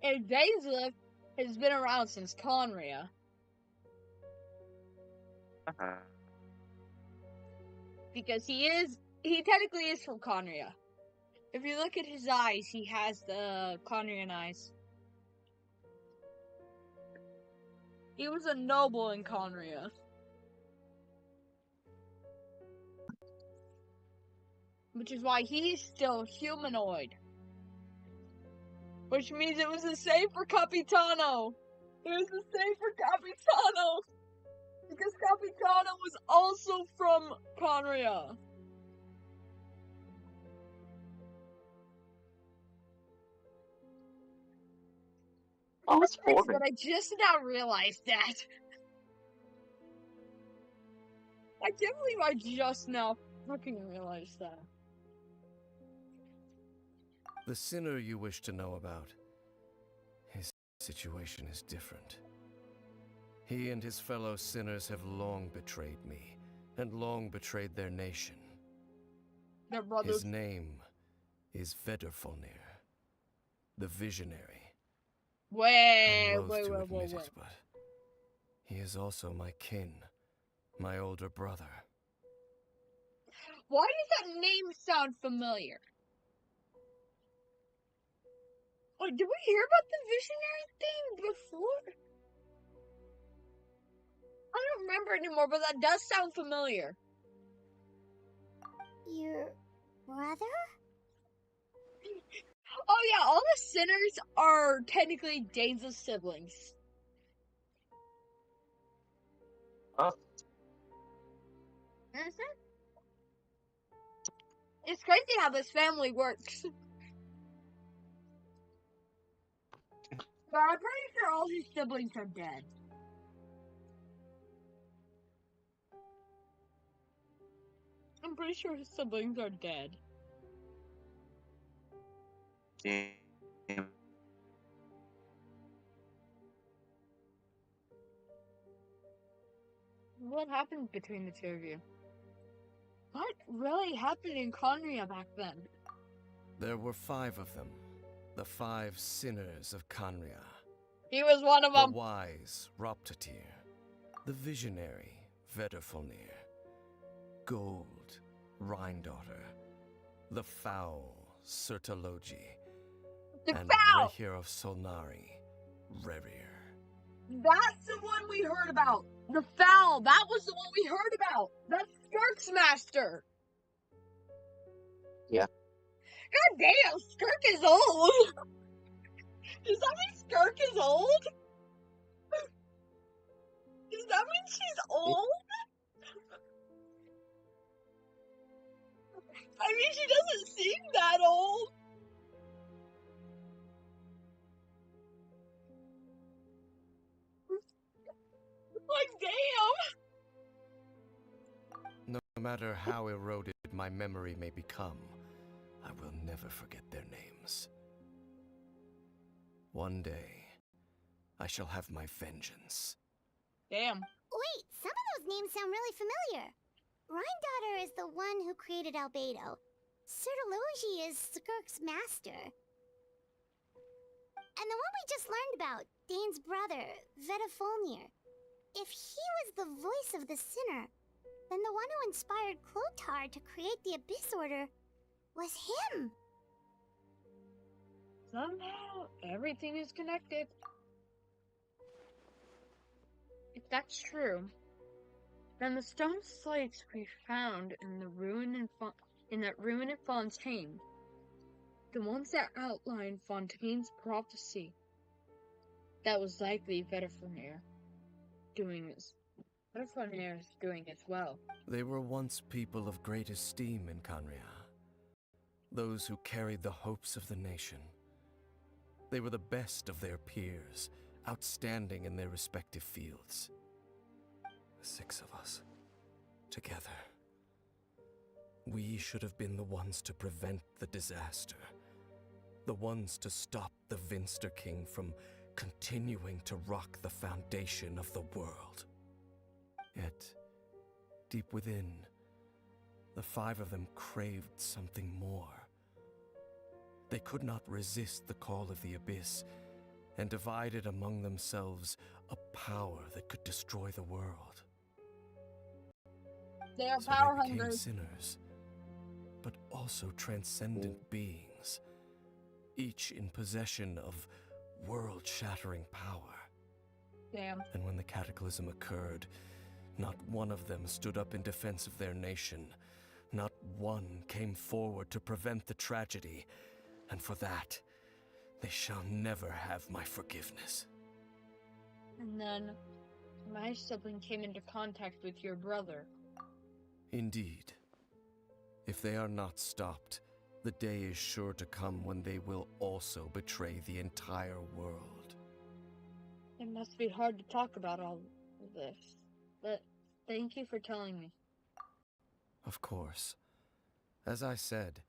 And Dainslift has been around since Conria. Because he technically is from Conria. If you look at his eyes, he has the Conrian eyes. He was a noble in Conria. Which is why he's still humanoid. Which means it was the same for Capitano. It was the same for Capitano. Because Capitano was also from Conria.
Oh, it's boring.
But I just now realized that. I can't believe I just now fucking realized that.
The sinner you wish to know about, his situation is different. He and his fellow sinners have long betrayed me, and long betrayed their nation.
Their brothers.
His name is Vedderfolnir, the Visionary. I'm loath to admit it, but he is also my kin, my older brother.
Why does that name sound familiar? Wait, did we hear about the Visionary thing before? I don't remember anymore, but that does sound familiar.
Your brother?
Oh yeah, all the sinners are technically Dane's siblings.
Huh?
It's crazy how this family works. But I'm pretty sure all his siblings are dead. I'm pretty sure his siblings are dead.
Damn.
What happened between the two of you? What really happened in Conria back then?
There were 5 of them, the 5 sinners of Conria.
He was one of
The
them.
wise Roptatir, the visionary Vedderfolnir, Gold Rhindaughter, the foul Sertologi,
The
and
foul!
Rehir of Solnari, Rerir.
That's the one we heard about. The foul. That was the one we heard about. That's Skirk's master.
Yeah.
God damn, Skirk is old. Does that mean Skirk is old? Does that mean she's old? I mean, she doesn't seem that old. Like, damn.
No matter how eroded my memory may become, I will never forget their names. One day, I shall have my vengeance.
Damn.
Wait, some of Albedo's names sound really familiar. Rhine is the one who created Albedo. Sertology is Skirk's master. And the one we just learned about, Dane's brother, Vetafolnir. If he was the voice of the sinner, then the one who inspired Clothar to create the Abyss Order was him.
Somehow, everything is connected. If that's true, then the stone slates we found in the ruin in that ruin at Fontaine, the ones that outline Fontaine's prophecy, that was likely Vetafolnir doing as well.
They were once people of great esteem in Canria, those who carried the hopes of the nation. They were the best of their peers, outstanding in their respective fields. The 6 of us, together. We should have been the ones to prevent the disaster. The ones to stop the Vinster King from continuing to rock the foundation of the world. Yet, deep within, the 5 of them craved something more. They could not resist the call of the Abyss, and divided among themselves a power that could destroy the world.
They are
So
power
they became
hungry.
sinners, but also transcendent beings, each in possession of world-shattering power.
Damn.
And when the cataclysm occurred, not one of them stood up in defense of their nation. Not one came forward to prevent the tragedy. And for that, they shall never have my forgiveness.
And then, my sibling came into contact with your brother.
Indeed. If they are not stopped, the day is sure to come when they will also betray the entire world.
It must be hard to talk about all of this, but thank you for telling me.
Of course. As I said,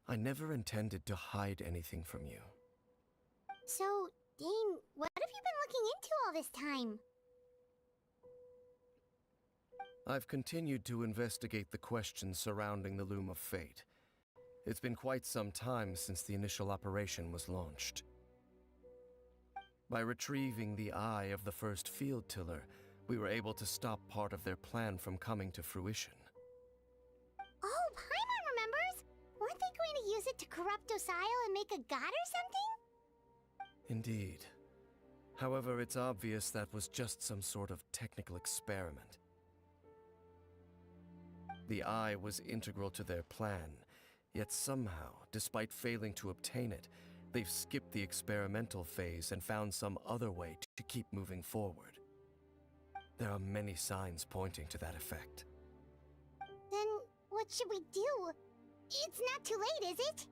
I never intended to hide anything from you.
So, Dane, what have you been looking into all this time?
I've continued to investigate the questions surrounding the Loom of Fate. It's been quite some time since the initial operation was launched. By retrieving the eye of the first field tiller, we were able to stop part of their plan from coming to fruition.
Oh, Paimon remembers! Weren't they going to use it to corrupt Dosile and make a god or something?
Indeed. However, it's obvious that was just some sort of technical experiment. The eye was integral to their plan, yet somehow, despite failing to obtain it, they've skipped the experimental phase and found some other way to keep moving forward. There are many signs pointing to that effect.
Then, what should we do? It's not too late, is it?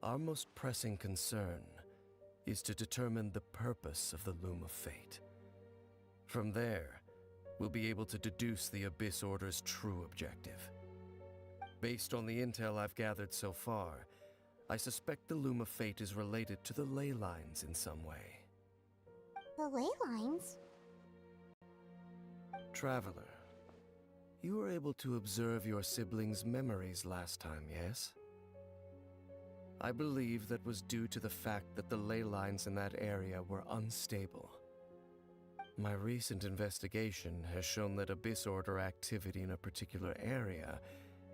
Our most pressing concern is to determine the purpose of the Loom of Fate. From there, we'll be able to deduce the Abyss Order's true objective. Based on the intel I've gathered so far, I suspect the Loom of Fate is related to the ley lines in some way.
The ley lines?
Traveler, you were able to observe your siblings' memories last time, yes? I believe that was due to the fact that the ley lines in that area were unstable. My recent investigation has shown that Abyss Order activity in a particular area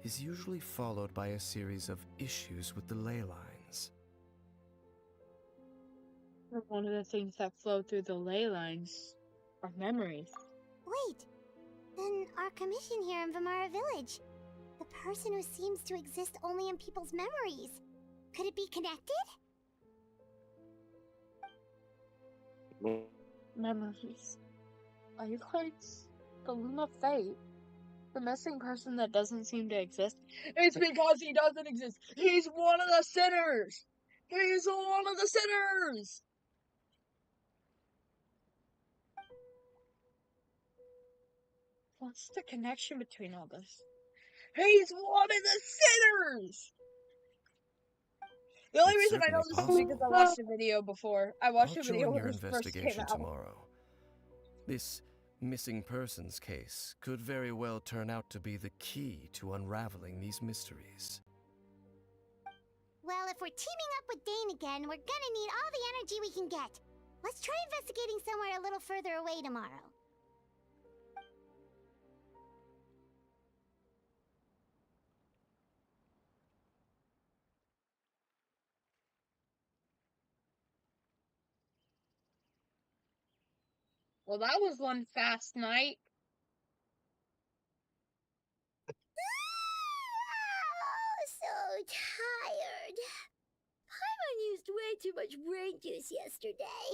is usually followed by a series of issues with the ley lines.
One of the things that flow through the ley lines are memories.
Wait, then our commission here in Vimara Village, the person who seems to exist only in people's memories, could it be connected?
Memories. Leylights. The Loom of Fate. The missing person that doesn't seem to exist. It's because he doesn't exist. He's one of the sinners. He's one of the sinners. What's the connection between all this? He's one of the sinners. The only
It's
reason I know
certainly
this is because I watched a video before. I watched
I'll
a video
join
when
your
this first came
investigation
out.
tomorrow. This missing persons case could very well turn out to be the key to unraveling these mysteries.
Well, if we're teaming up with Dane again, we're gonna need all the energy we can get. Let's try investigating somewhere a little further away tomorrow.
Well, that was one fast night.
Oh, so tired. Paimon used way too much brain juice yesterday.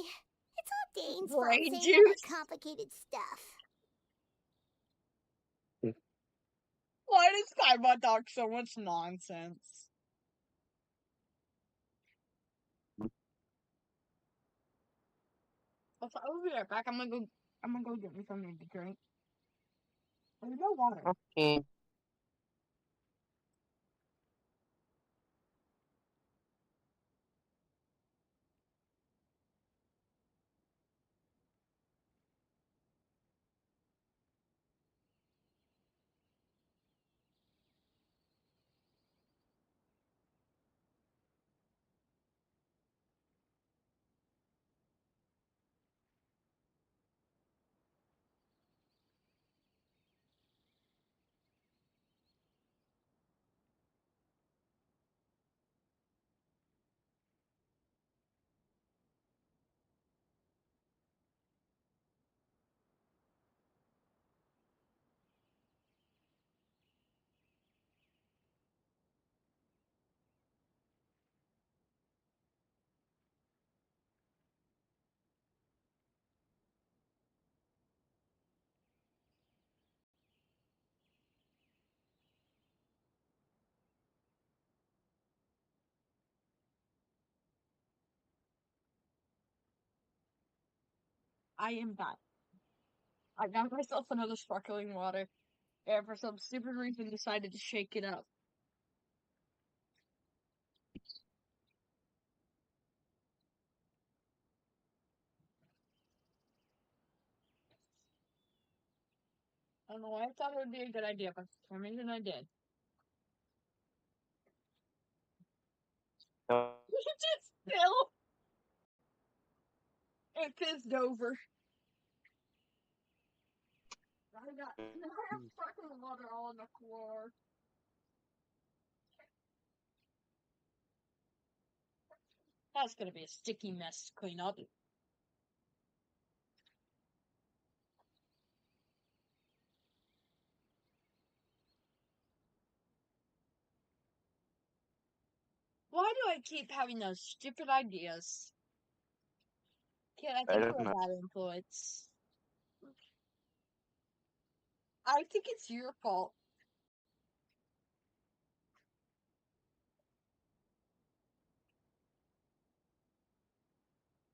It's all Dane's fault
Brain
saying
juice?
about complicated stuff.
Why does Paimon talk so much nonsense? I'll be right back. I'm gonna go get me something to drink. There's no water.
Okay.
I am back. I got myself another sparkling water, and for some stupid reason decided to shake it up. I don't know why I thought it would be a good idea, but for some reason I did. Just still. It fizzed over. Now I have sparkling water all on the floor. That's gonna be a sticky mess to clean up. Why do I keep having those stupid ideas? Kid, I
I
think
don't
you're a
know.
bad influence. I think it's your fault.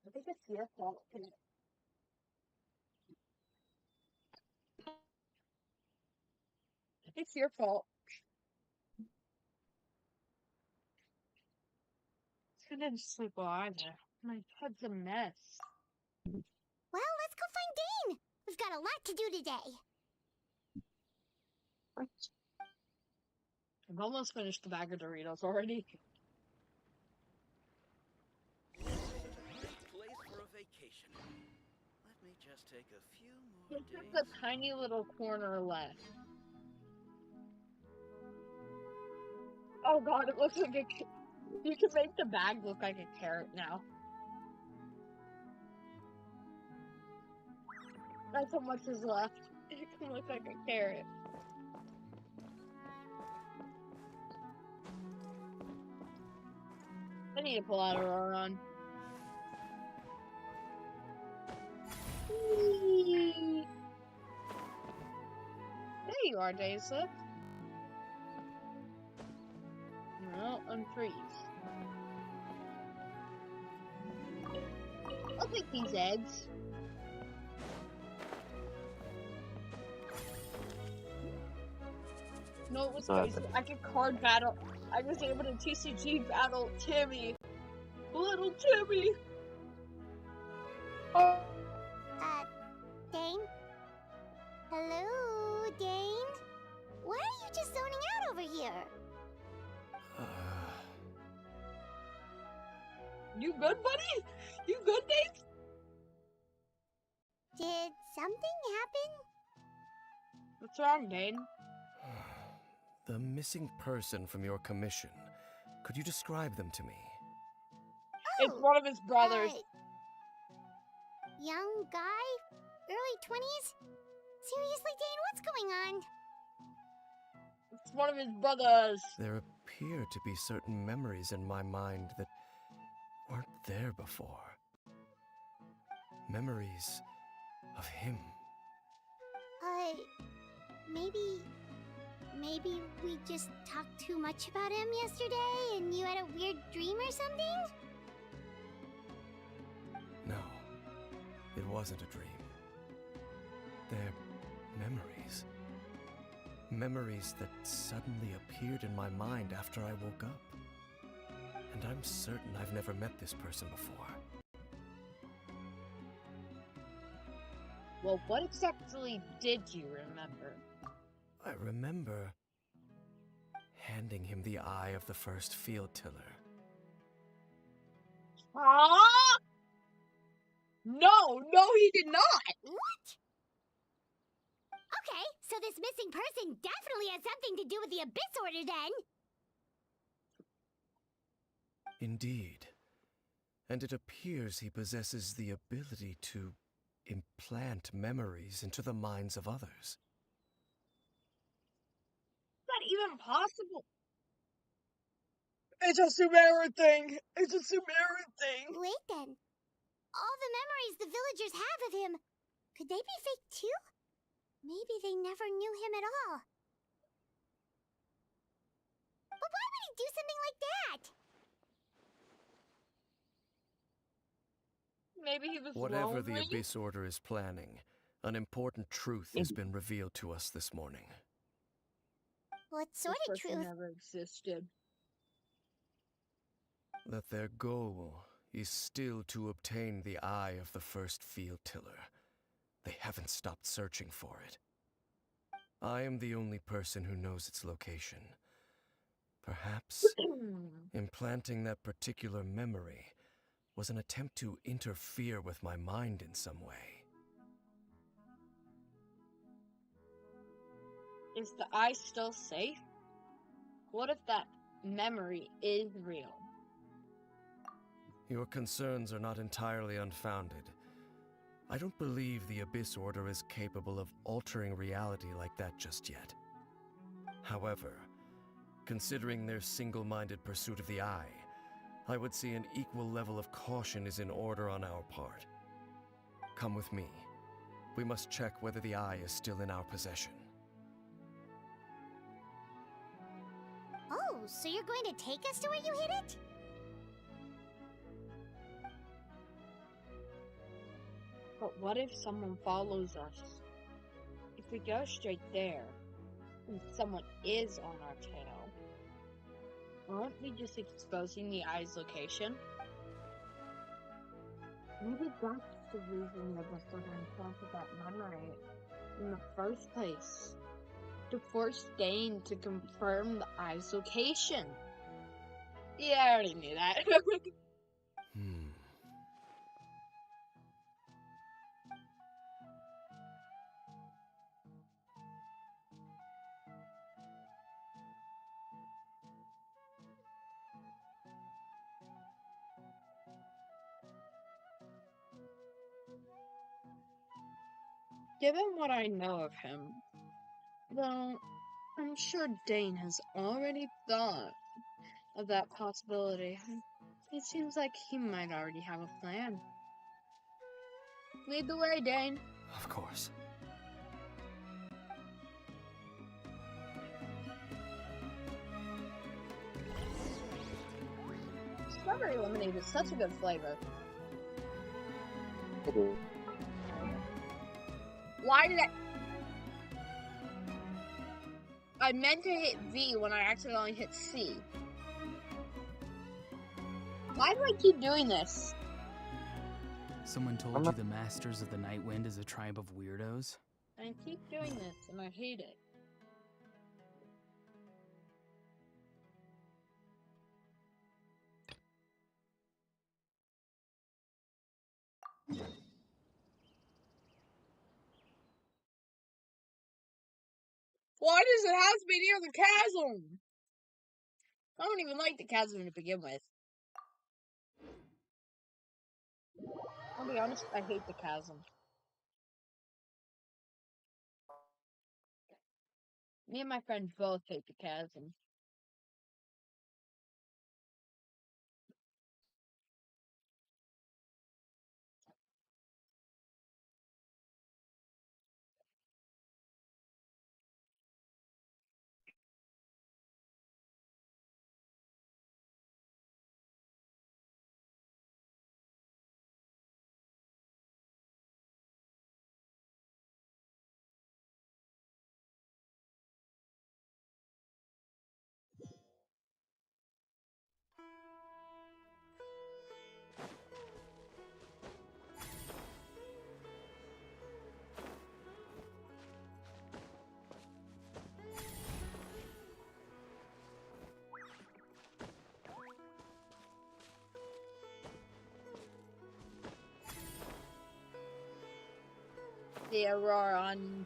I think it's your fault. It's your fault. I didn't sleep well either. My head's a mess.
Well, let's go find Dane. We've got a lot to do today.
I've almost finished the bag of Doritos already.
Place for a vacation. Let me just take a few more
It's just
days.
a tiny little corner left. Oh god, it looks like you can make the bag look like a carrot now. That's how much is left. It can look like a carrot. I need to pull out a Archon. There you are, Daisy. No, unfreeze. I'll take these eggs. No, it was crazy. I could card battle. I was able to TCG battle Timmy. Little Timmy!
Dane? Hello, Dane? Why are you just zoning out over here?
You good, buddy? You good, Dave?
Did something happen?
What's wrong, Dane?
The missing person from your commission. Could you describe them to me?
It's one of his brothers.
Young guy? Early 20s? Seriously, Dane, what's going on?
It's one of his brothers.
There appear to be certain memories in my mind that weren't there before. Memories of him.
Maybe we just talked too much about him yesterday and you had a weird dream or something?
No, it wasn't a dream. They're memories. Memories that suddenly appeared in my mind after I woke up. And I'm certain I've never met this person before.
Well, what exactly did you remember?
I remember handing him the eye of the first field tiller.
Huh? No, he did not.
What? Okay, so this missing person definitely has something to do with the Abyss Order then.
Indeed. And it appears he possesses the ability to implant memories into the minds of others.
Not even possible. It's a Sumeru thing. It's a Sumeru thing.
Wait then. All the memories the villagers have of him, could they be fake too? Maybe they never knew him at all. But why would he do something like that?
Maybe he was
Whatever the
lonely?
Abyss Order is planning, an important truth has been revealed to us this morning.
What sort of
This person
truth?
never existed.
That their goal is still to obtain the eye of the first field tiller. They haven't stopped searching for it. I am the only person who knows its location. Perhaps implanting that particular memory was an attempt to interfere with my mind in some way.
Is the eye still safe? What if that memory is real?
Your concerns are not entirely unfounded. I don't believe the Abyss Order is capable of altering reality like that just yet. However, considering their single-minded pursuit of the eye, I would say an equal level of caution is in order on our part. Come with me. We must check whether the eye is still in our possession.
Oh, so you're going to take us to where you hid it?
But what if someone follows us? If we go straight there, and someone is on our tail, aren't we just exposing the eye's location? Maybe that's the reason the Abyss Order implanted that memory in the first place. To force Dane to confirm the eye's location. Yeah, I already knew that. Given what I know of him, though, I'm sure Dane has already thought of that possibility. It seems like he might already have a plan. Lead the way, Dane.
Of course.
Strawberry lemonade is such a good flavor. Why did I meant to hit V when I accidentally hit C. Why do I keep doing this?
Someone told you the Masters of the Night Wind is a tribe of weirdos?
I keep doing this, and I hate it. Why does it have to be near the chasm? I don't even like the chasm to begin with. I'll be honest, I hate the chasm. Me and my friend both hate the chasm. The Auroron.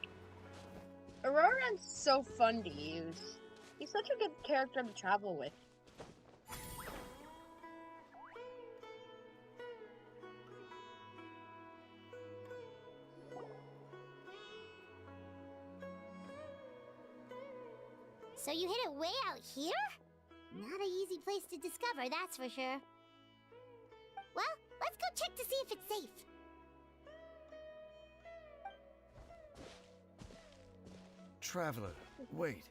Auroron's so fun to use. He's such a good character to travel with.
So you hid it way out here? Not an easy place to discover, that's for sure. Well, let's go check to see if it's safe.
Traveler, wait.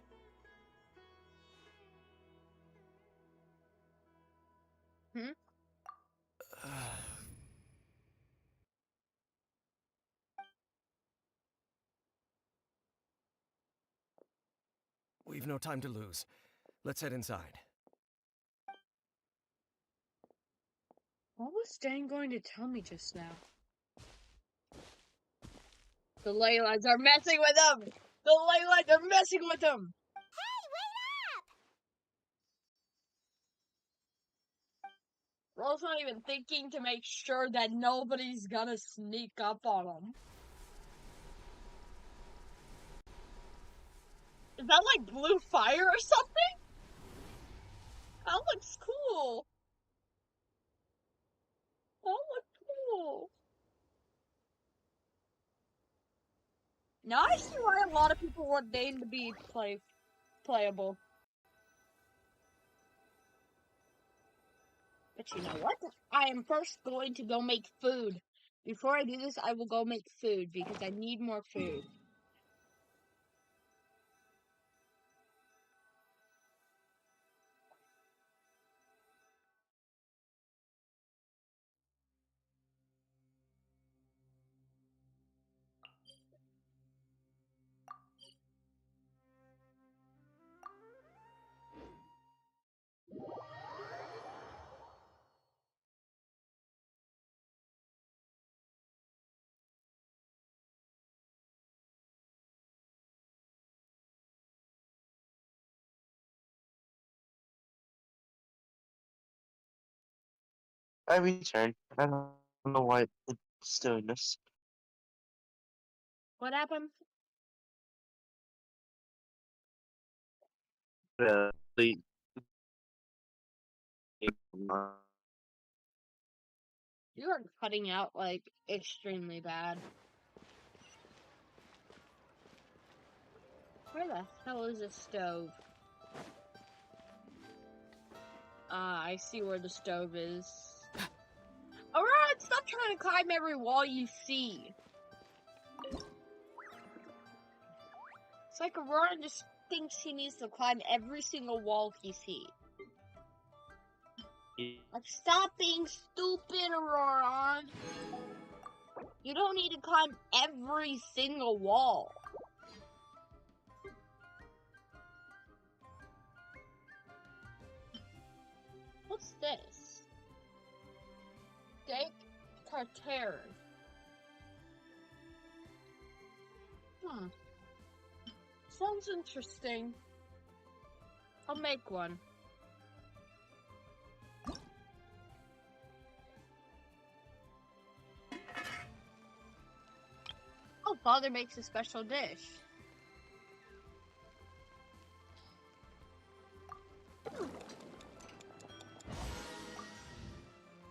Hmm?
We've no time to lose. Let's head inside.
What was Dan going to tell me just now? The Leylands are messing with him! The Leylands are messing with him!
Hey, wait up!
Roll's not even thinking to make sure that nobody's gonna sneak up on him. Is that like blue fire or something? That looks cool. That looks cool. Now I see why a lot of people want Dane to be playable. But you know what? I am first going to go make food. Before I do this, I will go make food because I need more food.
I returned. I don't know why it's doing this.
What happened?
The
You are cutting out like extremely bad. Where the hell is this stove? Ah, I see where the stove is. Alright, stop trying to climb every wall you see. It's like Aurora just thinks he needs to climb every single wall he sees. Like, stop being stupid, Aurora. You don't need to climb every single wall. What's this? Steak tartare. Hmm. Sounds interesting. I'll make one. Oh, Father makes a special dish.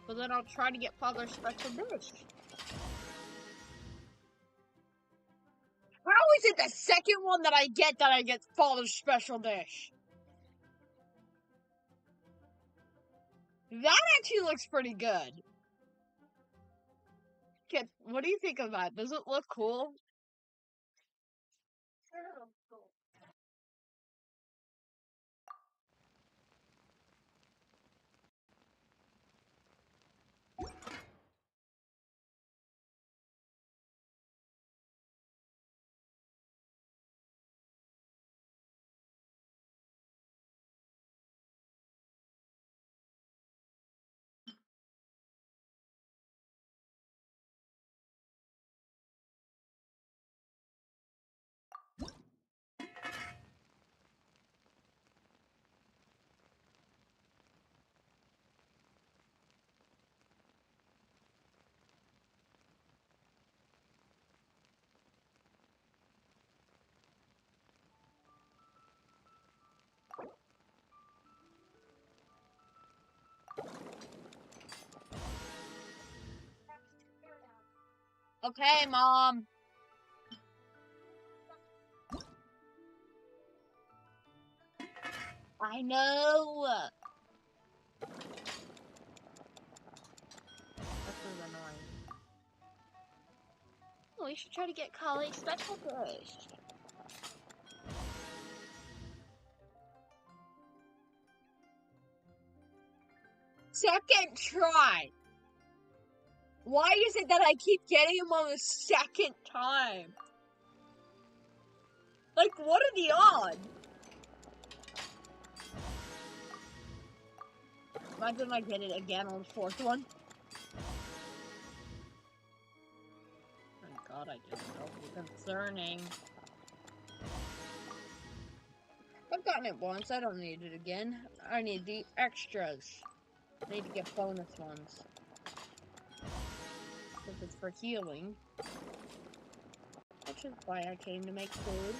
Well, then I'll try to get Father's special dish. How is it the second one that I get Father's special dish? That actually looks pretty good. Kid, what do you think of that? Does it look cool? Okay, Mom. I know. This is annoying. Oh, we should try to get Kali special dish. Second try. Why is it that I keep getting him on the second time? Like, what are the odds? Imagine I get it again on the fourth one. Thank God I didn't. That would be concerning. I've gotten it once. I don't need it again. I need the extras. I need to get bonus ones. Because it's for healing. Which is why I came to make food.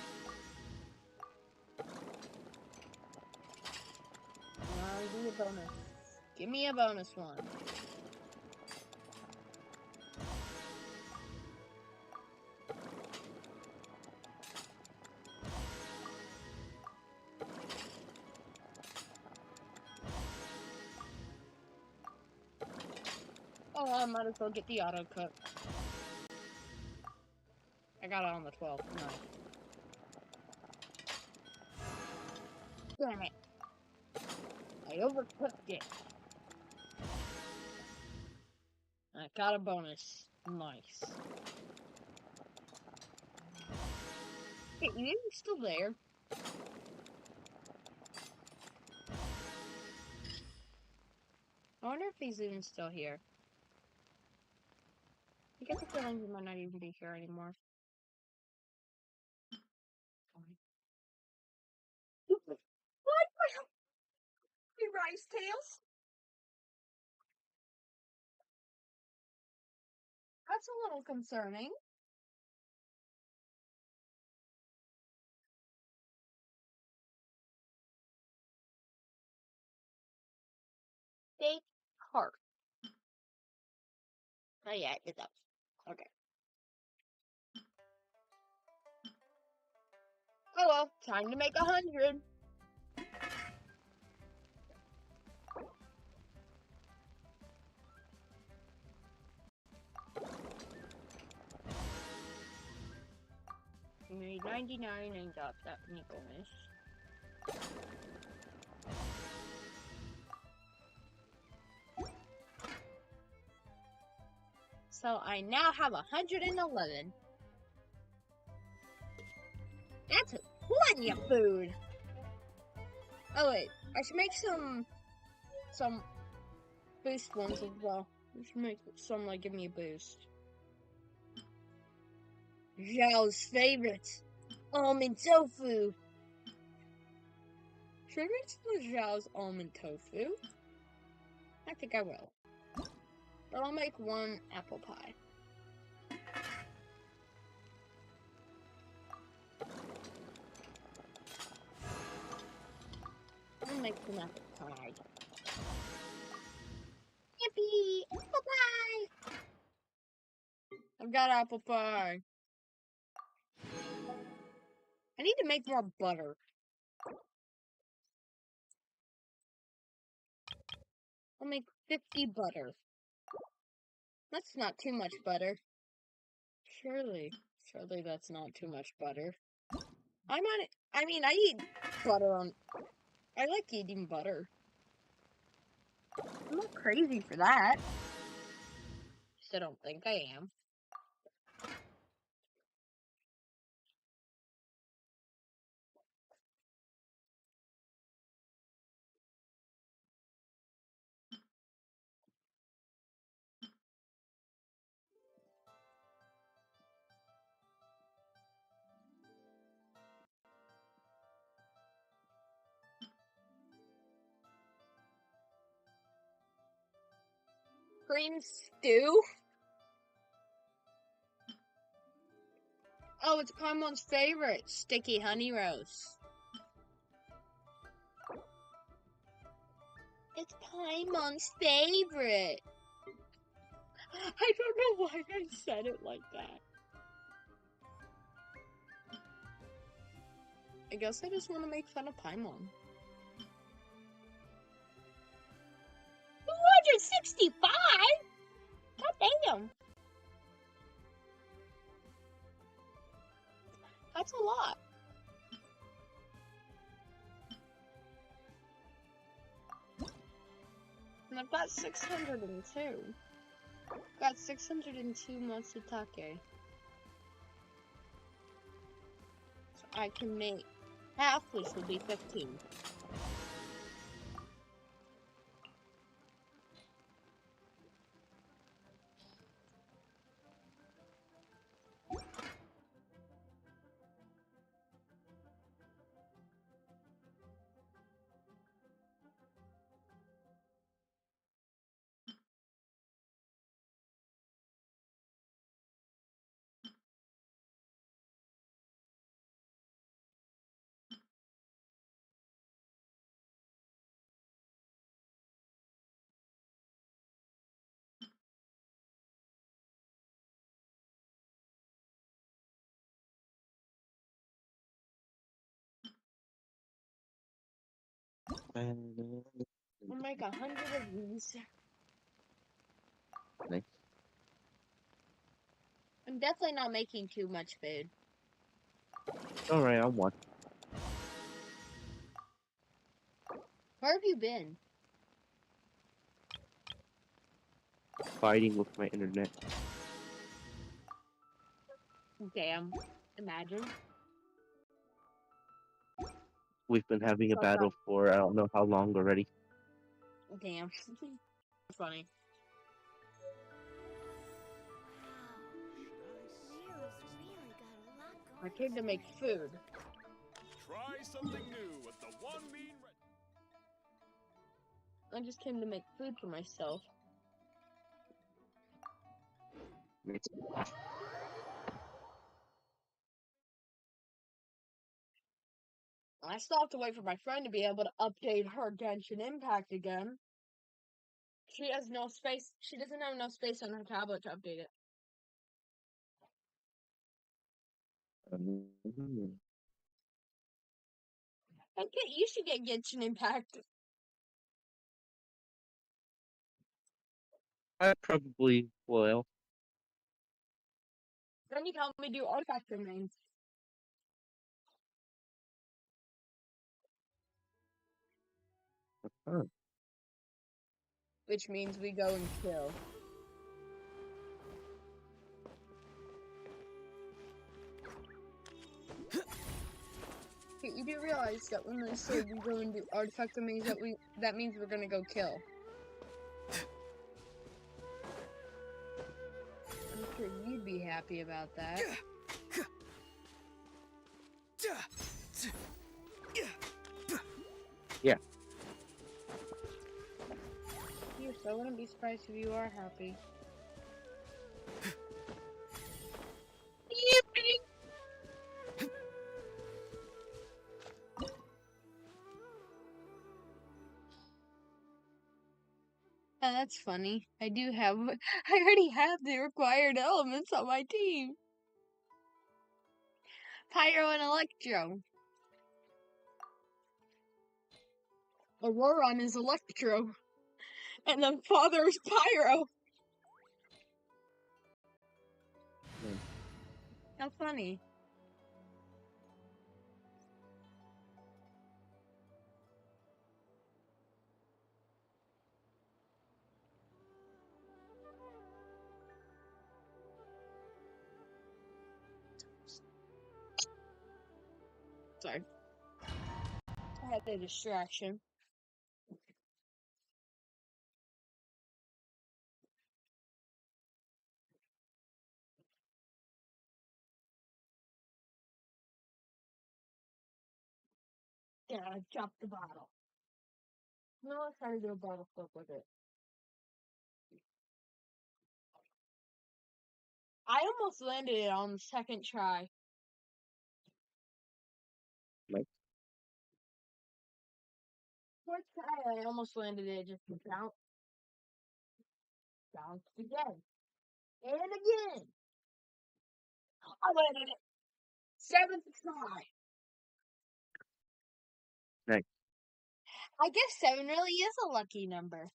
I'll do a bonus. Give me a bonus one. Oh, I might as well get the auto cook. I got it on the 12th. No. Damn it. I overcooked it. I got a bonus. Nice. Hey, you still there? I wonder if he's even still here. I get the feeling he might not even be here anymore. What? You rice tails? That's a little concerning. Descartes. Oh yeah, it's up. Okay. Oh well, time to make 100. We made 99 and got that mini bonus. So I now have 111. That's plenty of food. Oh wait, I should make some boost ones as well. I should make some like give me a boost. Zhao's favorite. Almond tofu. Should I make some of Zhao's almond tofu? I think I will. But I'll make one apple pie. I'll make some apple pie. Yippee! Apple pie! I've got apple pie. I need to make more butter. I'll make 50 butter. That's not too much butter. Surely that's not too much butter. I eat butter on... I like eating butter. I'm not crazy for that. Just I don't think I am. Green stew? Oh, it's Paimon's favorite. Sticky honey roast. It's Paimon's favorite. I don't know why I said it like that. I guess I just want to make fun of Paimon. 265? God damn. That's a lot. And I've got 602. Got 602 Matsutake. So I can make half, which will be 15. I'll make 100 of these.
Nice.
I'm definitely not making too much food.
Alright, I'll watch.
Where have you been?
Fighting with my internet.
Damn. Imagine.
We've been having a battle for I don't know how long already.
Damn. Funny. I came to make food.
Try something new with the one mean
I just came to make food for myself. I still have to wait for my friend to be able to update her Genshin Impact again. She has no space. She doesn't have enough space on her tablet to update it. You should get Genshin Impact.
I probably will.
Then you can help me do artifact remains.
Huh.
Which means we go and kill. You do realize that when they say we go and do artifact remains, that means we're gonna go kill. I'm sure you'd be happy about that.
Yeah.
So I wouldn't be surprised if you are happy. And that's funny. I already have the required elements on my team. Pyro and Electro. Auroron is Electro. And the father is Pyro. How funny. Sorry. I had a distraction. Yeah, I dropped the bottle. No, let's try to do a bottle flip with it. I almost landed it on the second try.
Like,
Fourth try, I almost landed it. Just bounced again. And again. I landed it. Seventh try.
nice.
I guess 7 really is a lucky number.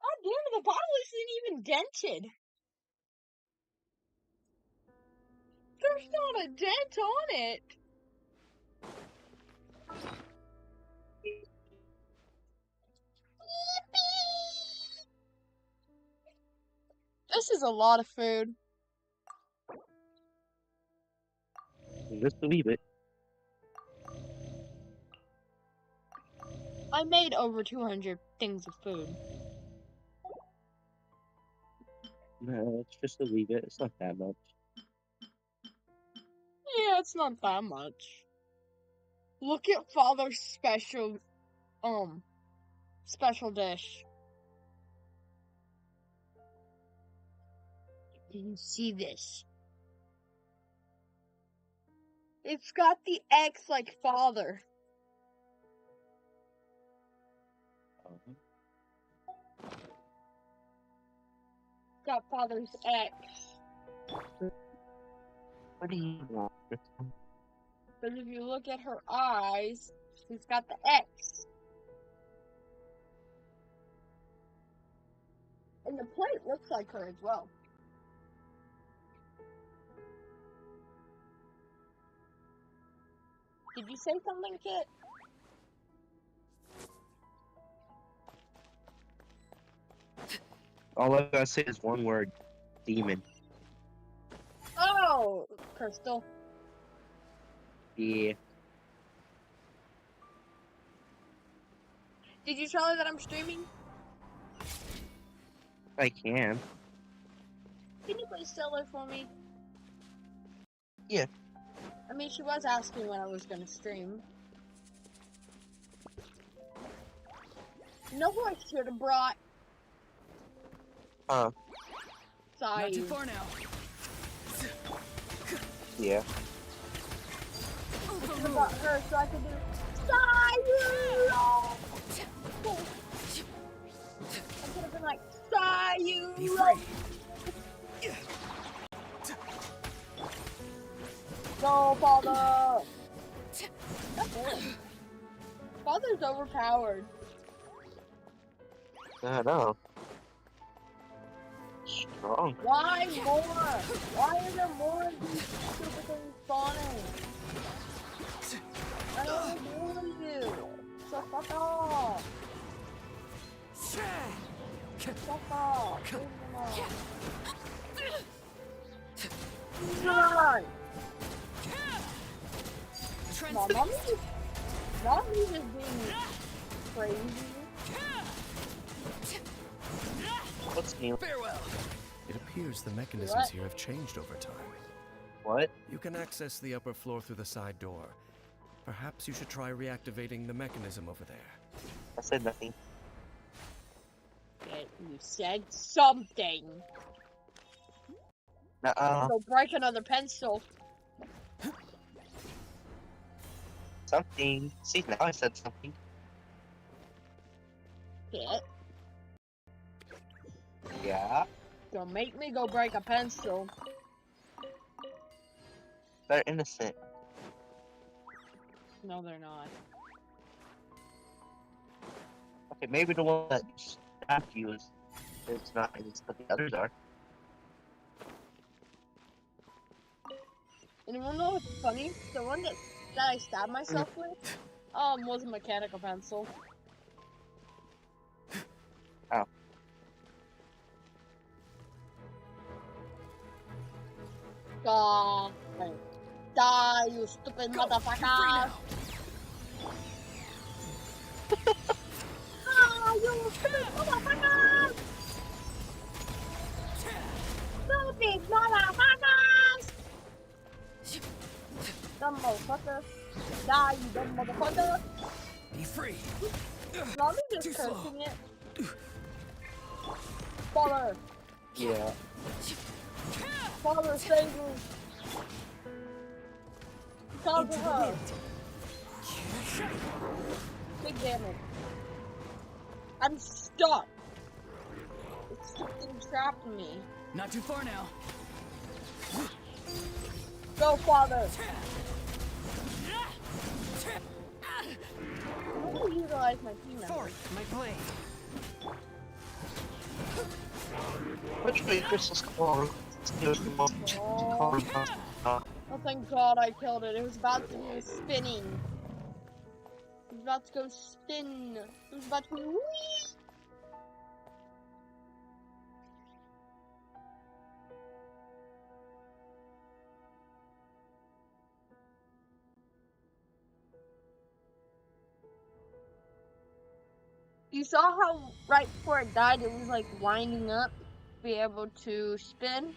Oh damn it, the bottle isn't even dented. There's not a dent on it. This is a lot of food.
Just believe it.
I made over 200 things of food.
No, it's just believe it. It's not that much.
Yeah, it's not that much. Look at Father's special dish. Do you see this? It's got the X like Father. Got Father's X.
What do you want?
But if you look at her eyes, she's got the X. And the plate looks like her as well. Did you say something, Kit?
All I gotta say is one word. Demon.
Oh, Crystal.
Yeah.
Did you tell her that I'm streaming?
I can.
Can you please tell her for me?
Yeah.
I mean, she was asking when I was gonna stream. You know who I should have brought? Sorry.
Not too far now.
Yeah.
I should have brought her so I could do Sayuro! I could have been like, Sayuro!
Be free.
Go, Father! That's it. Father's overpowered.
I know. Strong.
Why more? Why are there more of these stupid things spawning? I don't want to do. So fuck off. Fuck off. Come on. Mommy's just being crazy.
me.
Farewell.
It appears the mechanisms here have changed over time.
What?
You can access the upper floor through the side door. Perhaps you should try reactivating the mechanism over there.
I said nothing.
You said something. Go break another pencil.
Something. See, now I said something.
Kit,
Yeah.
don't make me go break a pencil.
They're innocent.
No, they're not.
Okay, maybe the one that stabbed you is not innocent, but the others are.
And you wanna know what's funny? The one that I stabbed myself with, was a mechanical pencil.
Oh.
Die. Die, you stupid motherfucker! Ah, you stupid motherfucker! Stupid motherfuckers! Dumb motherfucker. Die, you dumb motherfucker!
Be free.
Not me just cursing it. Father!
Yeah.
Father, save me! Cover her! Big damage. I'm stuck! It's something trapped me.
Not too far now.
Go, Father! I'm gonna utilize my team members.
Forth, my blade.
Which way Crystal's called?
Oh, thank God I killed it. It was about to go spinning. It was about to go spin. It was about to go whee! You saw how right before it died, it was like winding up to be able to spin?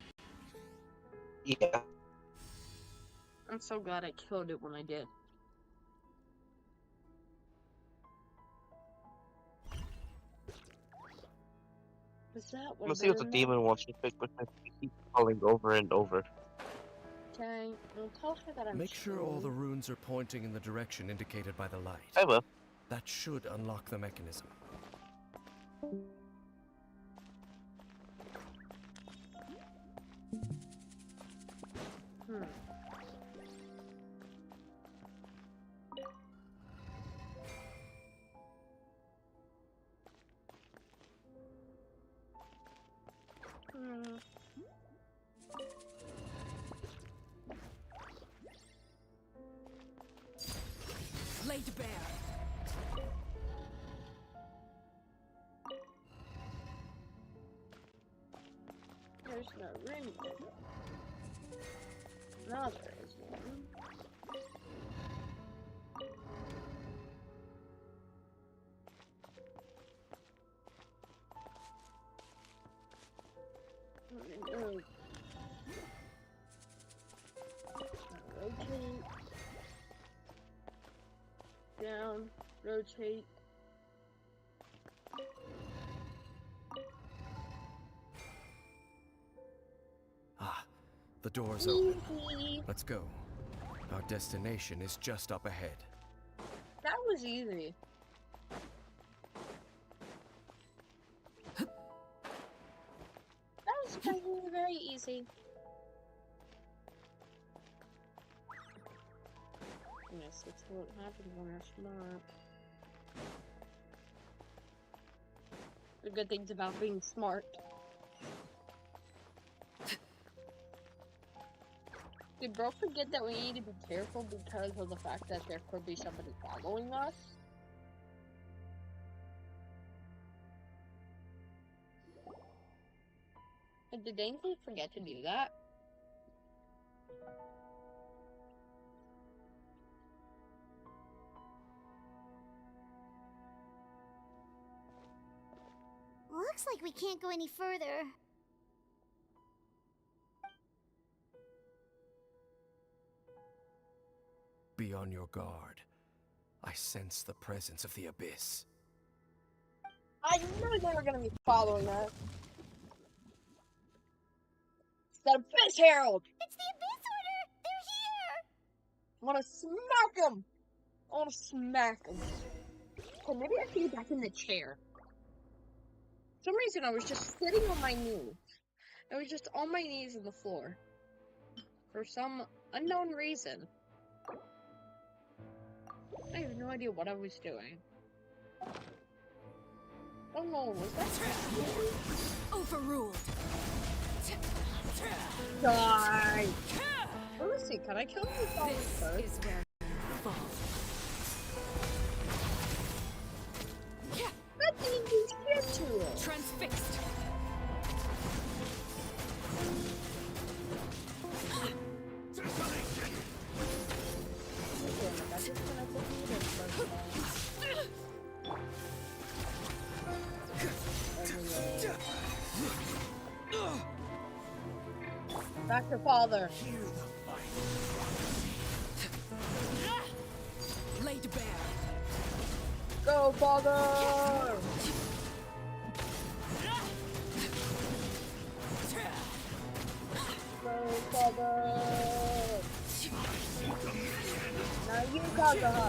Yeah.
I'm so glad I killed it when I did. Is that one?
Let's see what the demon wants you to pick, but he keeps calling over and over.
Okay, well, tell her that I'm
Make sure all the
strong.
runes are pointing in the direction indicated by the light.
I will.
That should unlock the mechanism.
Lay to bear.
There's no ring there. Now there is one. Rotate. Down. Rotate.
Ah, the door's open.
Easy.
Let's go. Our destination is just up ahead.
That was easy. That was surprisingly very easy. Yes, that's what happens when you're smart. The good things about being smart. Did bro forget that we need to be careful because of the fact that there could be somebody following us? Like, did Ainsley forget to do that?
Looks like we can't go any further.
Be on your guard. I sense the presence of the Abyss.
I knew they were gonna be following us. It's the Abyss Herald!
It's the Abyss Order! They're here!
I wanna smack him! I wanna smack him. Okay, maybe I should get back in the chair. For some reason, I was just sitting on my knees. I was just on my knees on the floor. For some unknown reason. I have no idea what I was doing. Oh no, was that
Overruled.
die? Let me see, can I kill him with all
This
first?
is where you fall.
That didn't do shit to him.
Transfixed.
Okay, I just connected to this first. Back to father.
Laid bare.
Go, father! Go, father! Now you, Kazuha!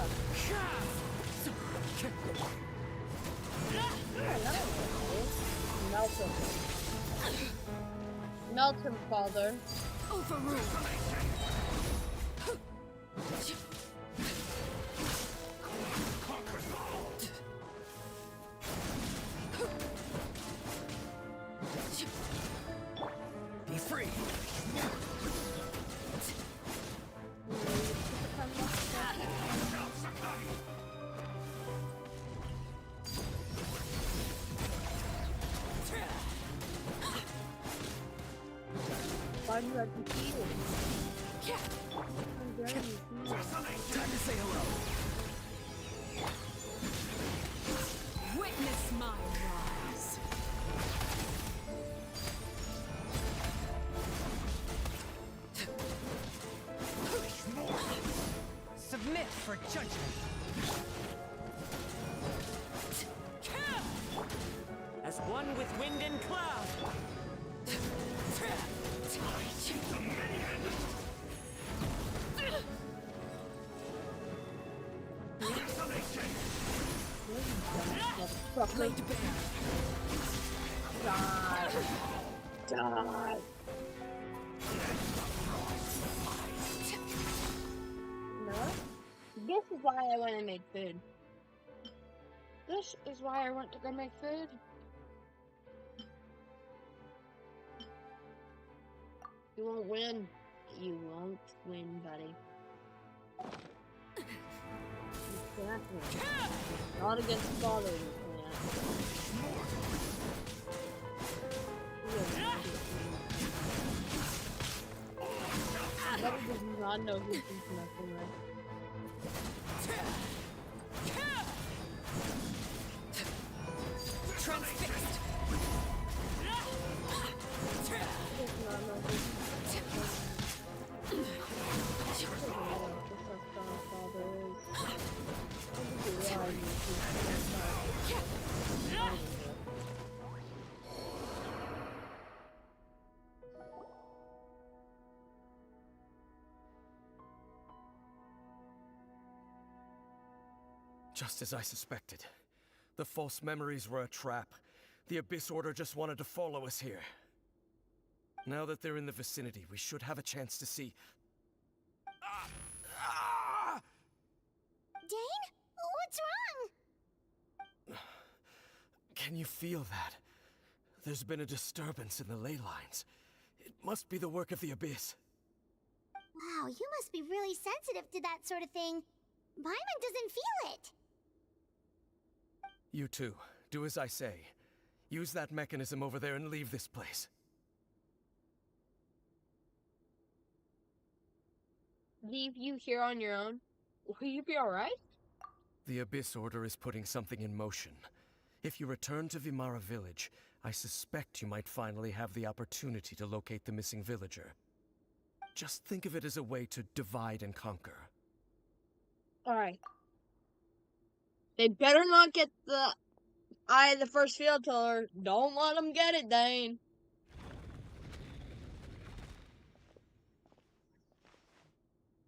Melt him. Melt him, father.
Overruled.
Be free.
Why do you have to heal?
Time to say hello.
Witness my rise.
Submit for judgment. As one with wind and cloud.
Laid bare.
Die. Die. No? This is why I want to make food. This is why I want to go make food. You won't win. You won't win, buddy. You can't win. Not against father, you can't. Buddy does not know who he's messing with.
Transfixed.
He does not know who he's messing with. He doesn't know who such strong father is. I think he realizes he's not.
Just as I suspected. The false memories were a trap. The Abyss Order just wanted to follow us here. Now that they're in the vicinity, we should have a chance to see...
Dane? What's wrong?
Can you feel that? There's been a disturbance in the ley lines. It must be the work of the Abyss.
Wow, you must be really sensitive to that sort of thing. Paimon doesn't feel it.
You too. Do as I say. Use that mechanism over there and leave this place.
Leave you here on your own? Will you be alright?
The Abyss Order is putting something in motion. If you return to Vimara Village, I suspect you might finally have the opportunity to locate the missing villager. Just think of it as a way to divide and conquer.
Alright. They better not get the eye of the first field tiller. Don't let them get it, Dane.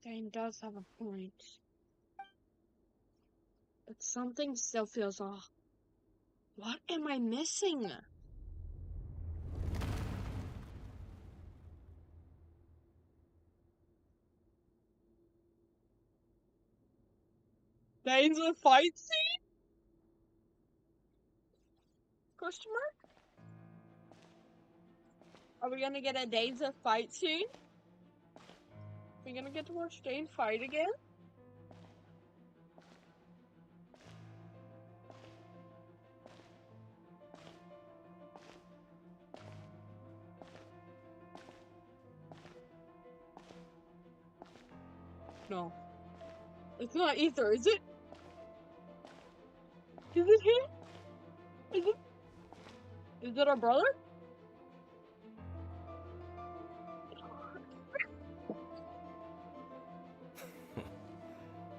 Dane does have a point. But something still feels off. What am I missing? Dane's a fight scene? Question mark? Are we gonna get a Dane's a fight scene? Are we gonna get to watch Dane fight again? No. It's not Ether, is it? Is it him? Is it our brother?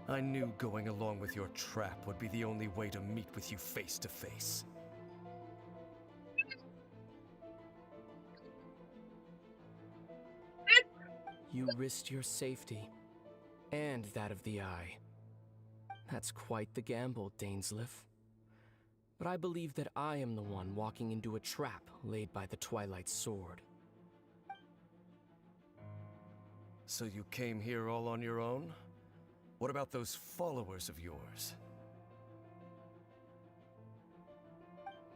I knew going along with your trap would be the only way to meet with you face to face.
You risked your safety, and that of the Eye. That's quite the gamble, Dainsleif. But I believe that I am the one walking into a trap laid by the Twilight Sword.
So you came here all on your own? What about those followers of yours?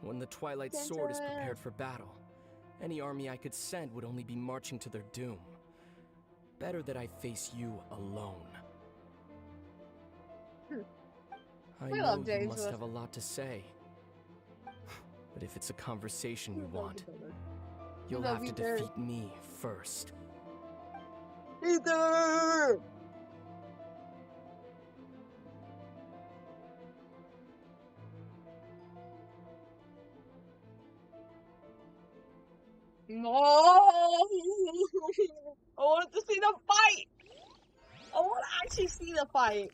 When the Twilight Sword is prepared for battle, any army I could send would only be marching to their doom. Better that I face you alone. I know you must have a lot to say. But if it's a conversation you want, you'll have to defeat me first.
Ether! No! I want to see the fight! I want to actually see the fight.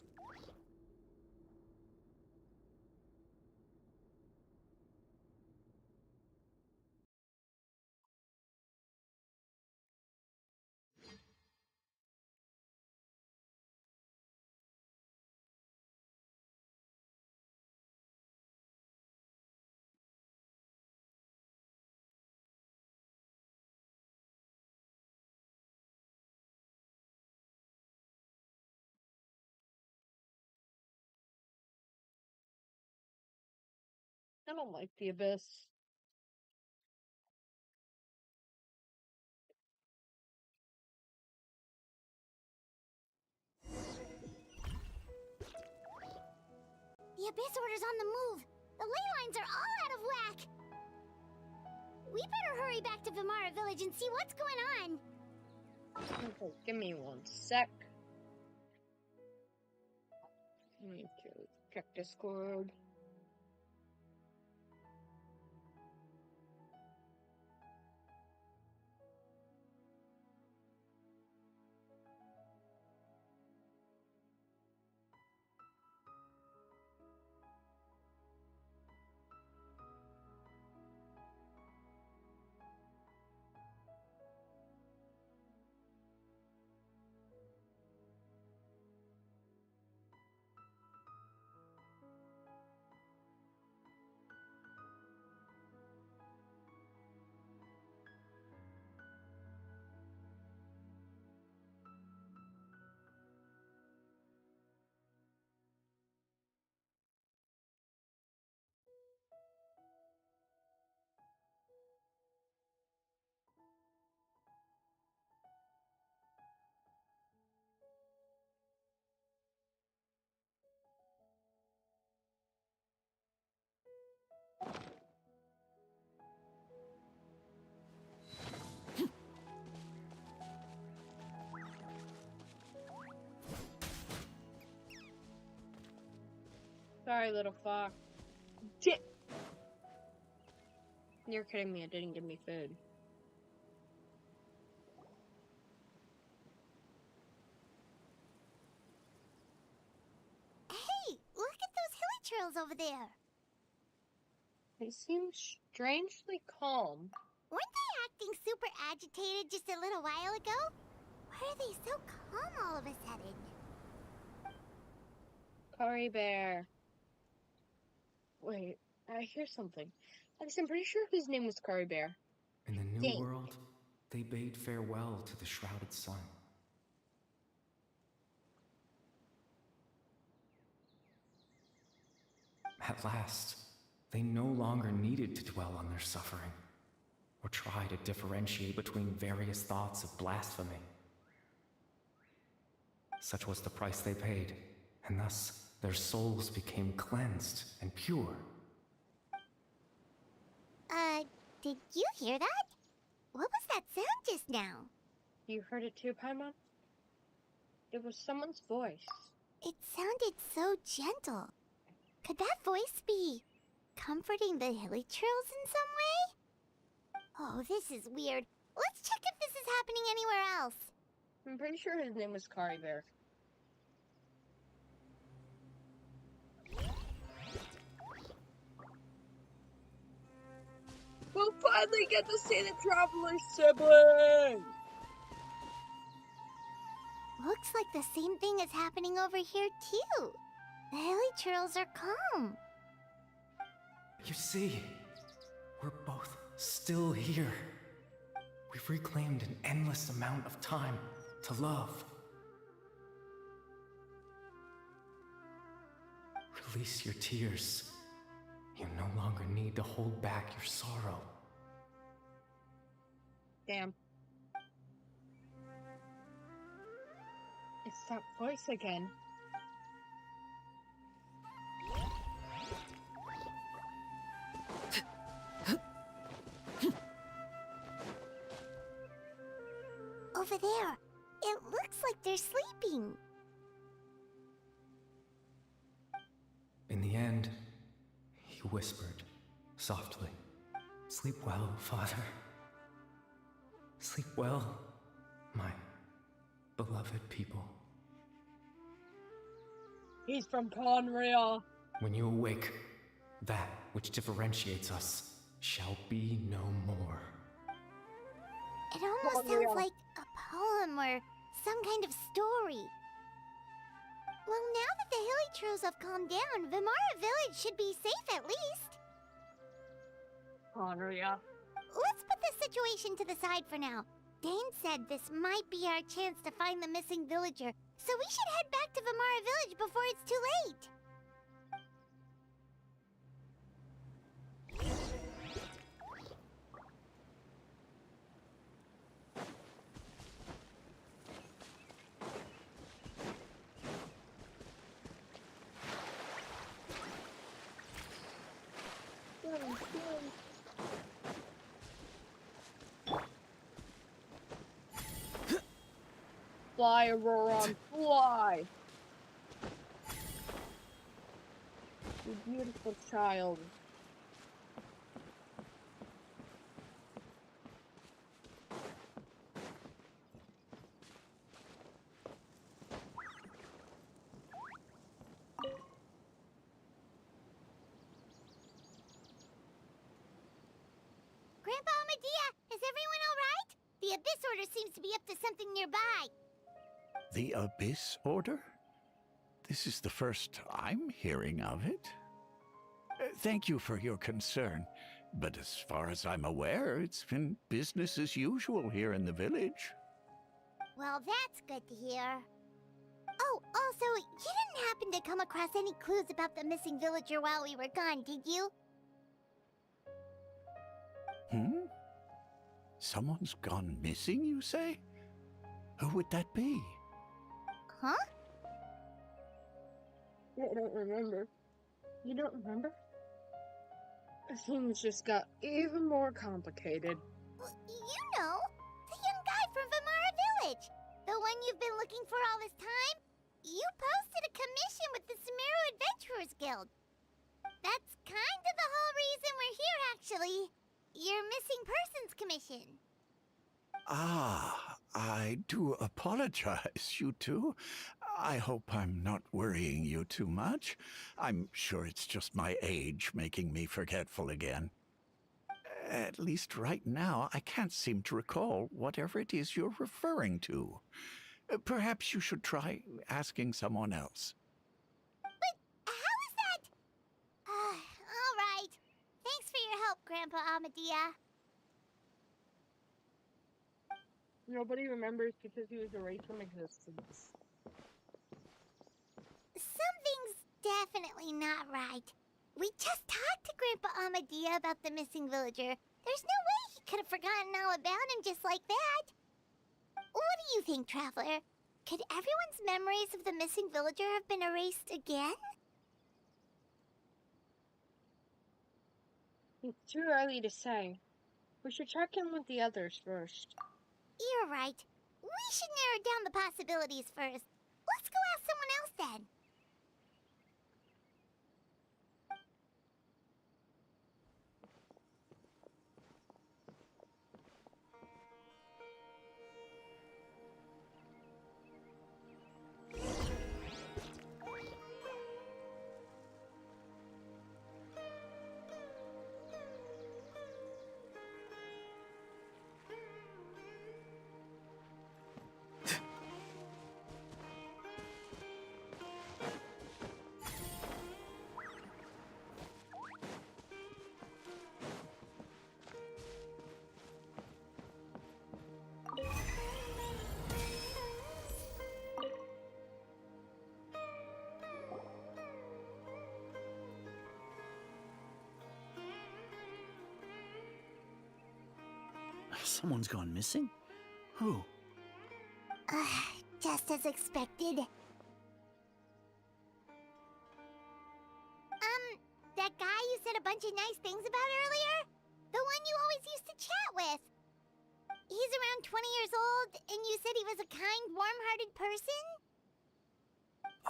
I don't like the Abyss.
The Abyss Order's on the move. The ley lines are all out of whack. We better hurry back to Vimara Village and see what's going on.
Okay, give me one sec. I need to check Discord. Sorry, little fox. You're kidding me, it didn't give me food.
Hey, look at those hilly trails over there.
They seem strangely calm.
Weren't they acting super agitated just a little while ago? Why are they so calm all of a sudden?
Curry Bear. Wait, I hear something. I'm pretty sure his name was Curry Bear.
In the new
Dang.
world, they bade farewell to the shrouded sun. At last, they no longer needed to dwell on their suffering, or try to differentiate between various thoughts of blasphemy. Such was the price they paid, and thus their souls became cleansed and pure.
Did you hear that? What was that sound just now?
You heard it too, Paimon? It was someone's voice.
It sounded so gentle. Could that voice be comforting the hilly trails in some way? Oh, this is weird. Let's check if this is happening anywhere else.
I'm pretty sure his name was Curry Bear. We'll finally get to see the Traveler's sibling!
Looks like the same thing is happening over here too. The hilly trails are calm.
You see, we're both still here. We've reclaimed an endless amount of time to love. Release your tears. You no longer need to hold back your sorrow.
Damn. It's that voice again.
Over there. It looks like they're sleeping.
In the end, he whispered softly, "Sleep well, Father. Sleep well, my beloved people.
He's from Conria.
When you awake, that which differentiates us shall be no more."
It almost sounds like a poem or some kind of story. Well, now that the hilly trails have calmed down, Vimara Village should be safe at least.
Conria.
Let's put this situation to the side for now. Dane said this might be our chance to find the missing villager, so we should head back to Vimara Village before it's too late.
Fly, Aurora, fly! You beautiful child.
Grandpa Medea, is everyone all right? The Abyss Order seems to be up to something nearby.
The Abyss Order? This is the first I'm hearing of it. Thank you for your concern, but as far as I'm aware, it's been business as usual here in the village.
Well, that's good to hear. Oh, also, you didn't happen to come across any clues about the missing villager while we were gone, did you?
Someone's gone missing, you say? Who would that be?
Huh?
I don't remember. You don't remember? Things just got even more complicated.
Well, you know, the young guy from Vimara Village. The one you've been looking for all this time. You posted a commission with the Sumeru Adventurers Guild. That's kind of the whole reason we're here, actually. your missing persons commission.
Ah, I do apologize, you two. I hope I'm not worrying you too much. I'm sure it's just my age making me forgetful again. At least right now, I can't seem to recall whatever it is you're referring to. Perhaps you should try asking someone else.
But how is that? All right. Thanks for your help, Grandpa Amadea.
Nobody remembers because he was erased from existence.
Something's definitely not right. We just talked to Grandpa Amadea about the missing villager. There's no way he could have forgotten all about him just like that. What do you think, Traveler? Could everyone's memories of the missing villager have been erased again?
It's too early to say. We should check in with the others first.
You're right. We should narrow down the possibilities first. Let's go ask someone else then.
Someone's gone missing? Who?
Just as expected. That guy you said a bunch of nice things about earlier? The one you always used to chat with. He's around 20 years old, and you said he was a kind, warm-hearted person?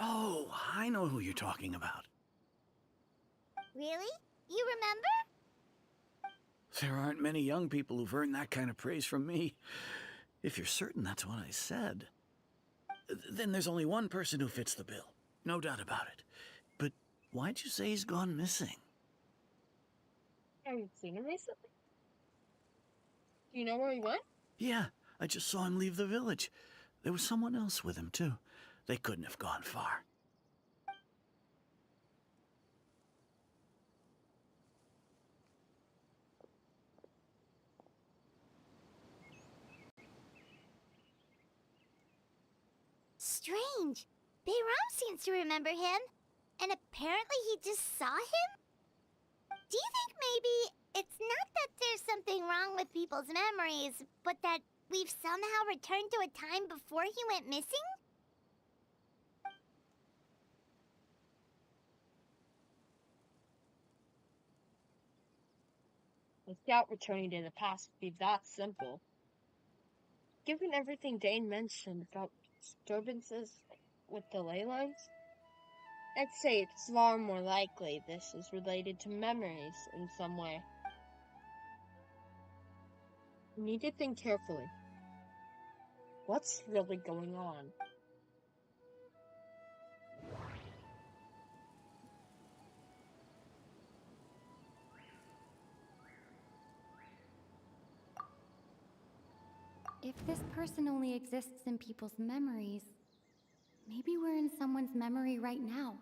Oh, I know who you're talking about.
Really? You remember?
There aren't many young people who've earned that kind of praise from me. If you're certain that's what I said, then there's only one person who fits the bill. No doubt about it. But why'd you say he's gone missing?
Have you seen him recently? Do you know where he went?
Yeah, I just saw him leave the village. There was someone else with him, too. They couldn't have gone far.
Strange. Bayram seems to remember him, and apparently he just saw him? Do you think maybe it's not that there's something wrong with people's memories, but that we've somehow returned to a time before he went missing?
I doubt returning to the past would be that simple. Given everything Dane mentioned about disturbances with the ley lines, I'd say it's far more likely this is related to memories in some way. We need to think carefully. What's really going on?
If this person only exists in people's memories, maybe we're in someone's memory right now.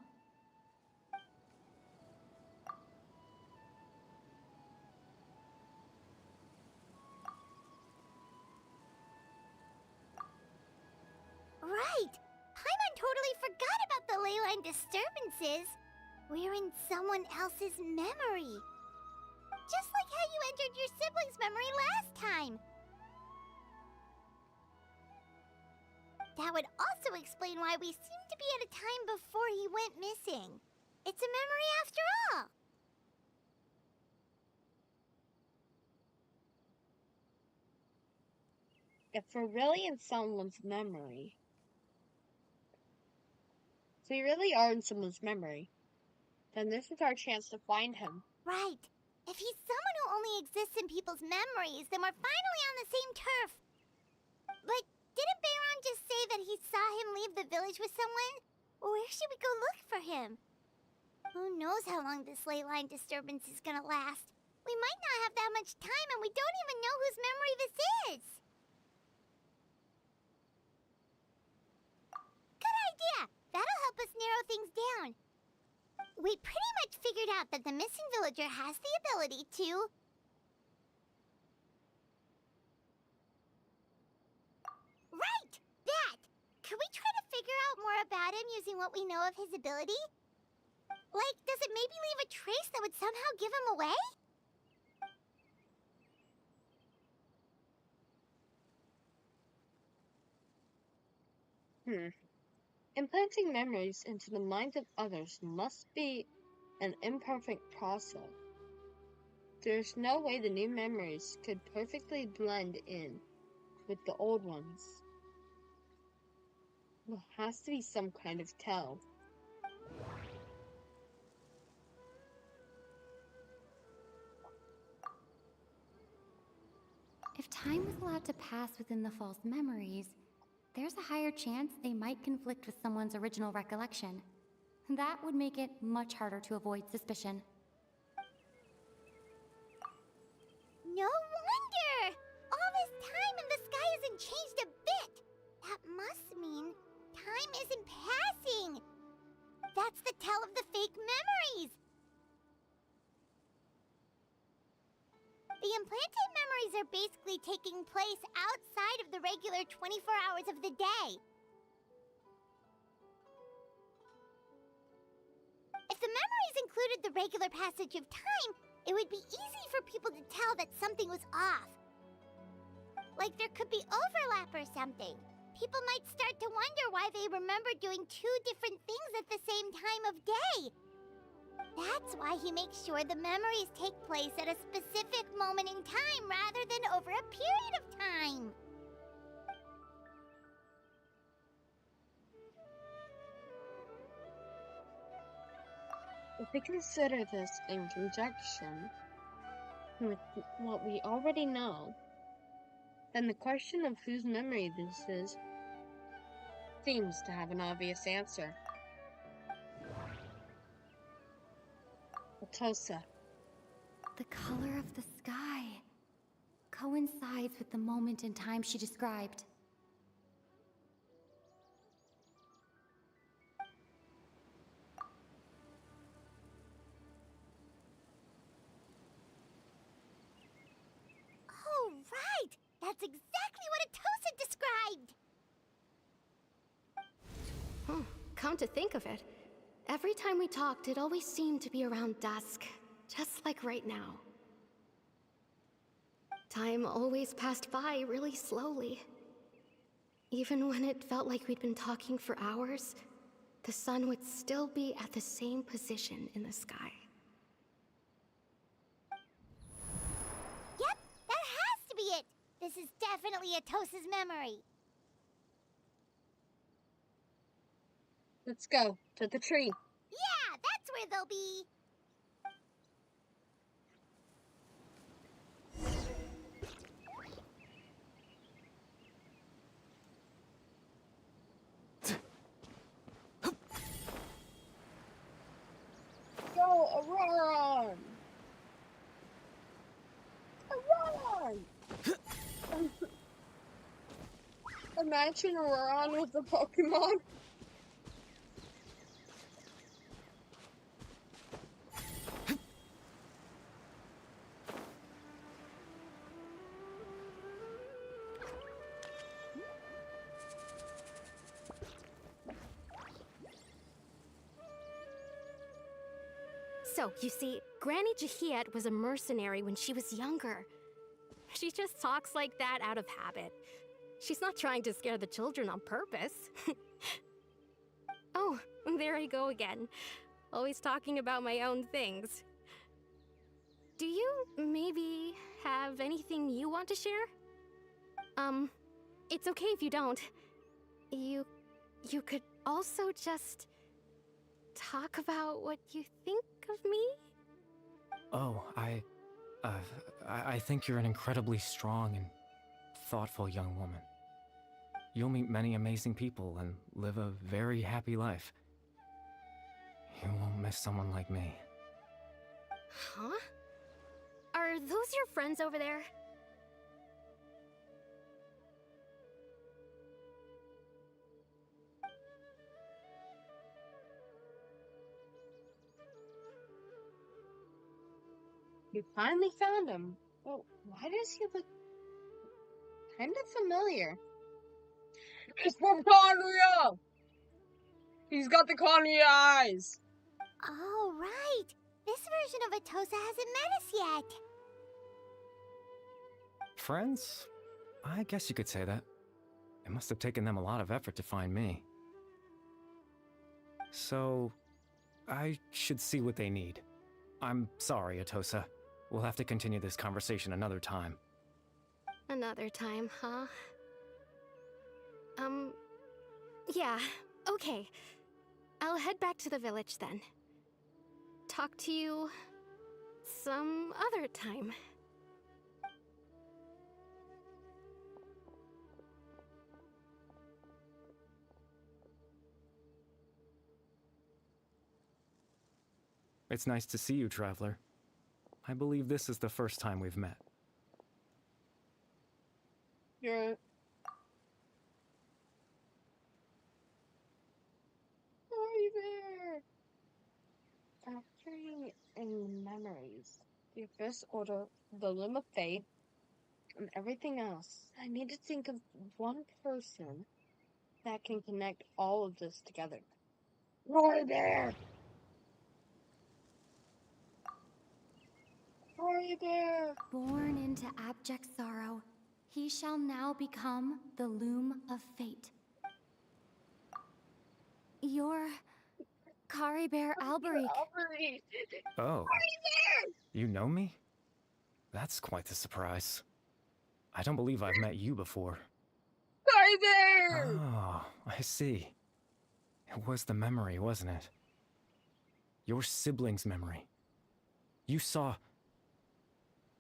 Right! Paimon totally forgot about the ley line disturbances. We're in someone else's memory. Just like how you entered your sibling's memory last time. That would also explain why we seem to be at a time before he went missing. It's a memory after all.
If we're really in someone's memory, if we really are in someone's memory, then this is our chance to find him.
Right. If he's someone who only exists in people's memories, then we're finally on the same turf. But didn't Bayron just say that he saw him leave the village with someone? Where should we go look for him? Who knows how long this ley line disturbance is gonna last? We might not have that much time, and we don't even know whose memory this is. Good idea! That'll help us narrow things down. We pretty much figured out that the missing villager has the ability to... Right! That! Could we try to figure out more about him using what we know of his ability? Like, does it maybe leave a trace that would somehow give him away?
Implanting memories into the minds of others must be an imperfect process. There's no way the new memories could perfectly blend in with the old ones. There has to be some kind of tell.
If time was allowed to pass within the false memories, there's a higher chance they might conflict with someone's original recollection. That would make it much harder to avoid suspicion.
No wonder! All this time and the sky hasn't changed a bit! That must mean time isn't passing! That's the tell of the fake memories! The implanted memories are basically taking place outside of the regular 24 hours of the day. If the memories included the regular passage of time, it would be easy for people to tell that something was off. Like there could be overlap or something. People might start to wonder why they remember doing two different things at the same time of day. That's why he makes sure the memories take place at a specific moment in time rather than over a period of time.
If we consider this in conjunction with what we already know, then the question of whose memory this is seems to have an obvious answer. Atosa.
The color of the sky coincides with the moment in time she described.
Oh, right! That's exactly what Atosa described!
Come to think of it, every time we talked, it always seemed to be around dusk, just like right now. Time always passed by really slowly. Even when it felt like we'd been talking for hours, the sun would still be at the same position in the sky.
Yep, that has to be it! This is definitely Atosa's memory.
Let's go to the tree.
Yeah, that's where they'll be.
Go, Archon! Archon! Imagine Archon with the Pokemon.
So, you see, Granny Jahiet was a mercenary when she was younger. She just talks like that out of habit. She's not trying to scare the children on purpose. Oh, there I go again. Always talking about my own things. Do you maybe have anything you want to share? It's okay if you don't. You could also just talk about what you think of me?
Oh, I think you're an incredibly strong and thoughtful young woman. You'll meet many amazing people and live a very happy life. You won't miss someone like me.
Huh? Are those your friends over there?
You finally found him. Well, why does he look kind of familiar? It's from Conria! He's got the Conria eyes!
Oh, right. This version of Atosa hasn't met us yet.
Friends? I guess you could say that. It must have taken them a lot of effort to find me. So, I should see what they need. I'm sorry, Atosa. We'll have to continue this conversation another time.
Another time, huh? Yeah, okay. I'll head back to the village then. Talk to you some other time.
It's nice to see you, Traveler. I believe this is the first time we've met.
You're... Hi there! Capturing in memories. The Abyss Order, the Limb of Fate, and everything else. I need to think of one person that can connect all of this together. Hi there! Hi there!
Born into abject sorrow, he shall now become the Loom of Fate. You're Caribert Alberic.
Oh. You know me? That's quite the surprise. I don't believe I've met you before.
Hi there!
Oh, I see. It was the memory, wasn't it? Your sibling's memory. You saw...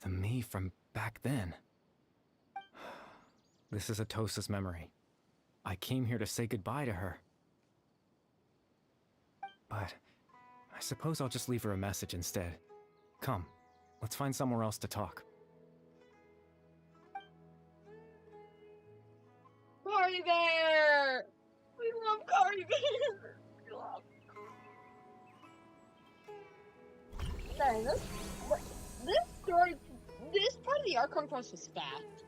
the me from back then. This is Atosa's memory. I came here to say goodbye to her. But I suppose I'll just leave her a message instead. Come, let's find somewhere else to talk.
Cardi Bear! We love Cardi Bear! We love Dang, this story, this part of the Archon quest was fast.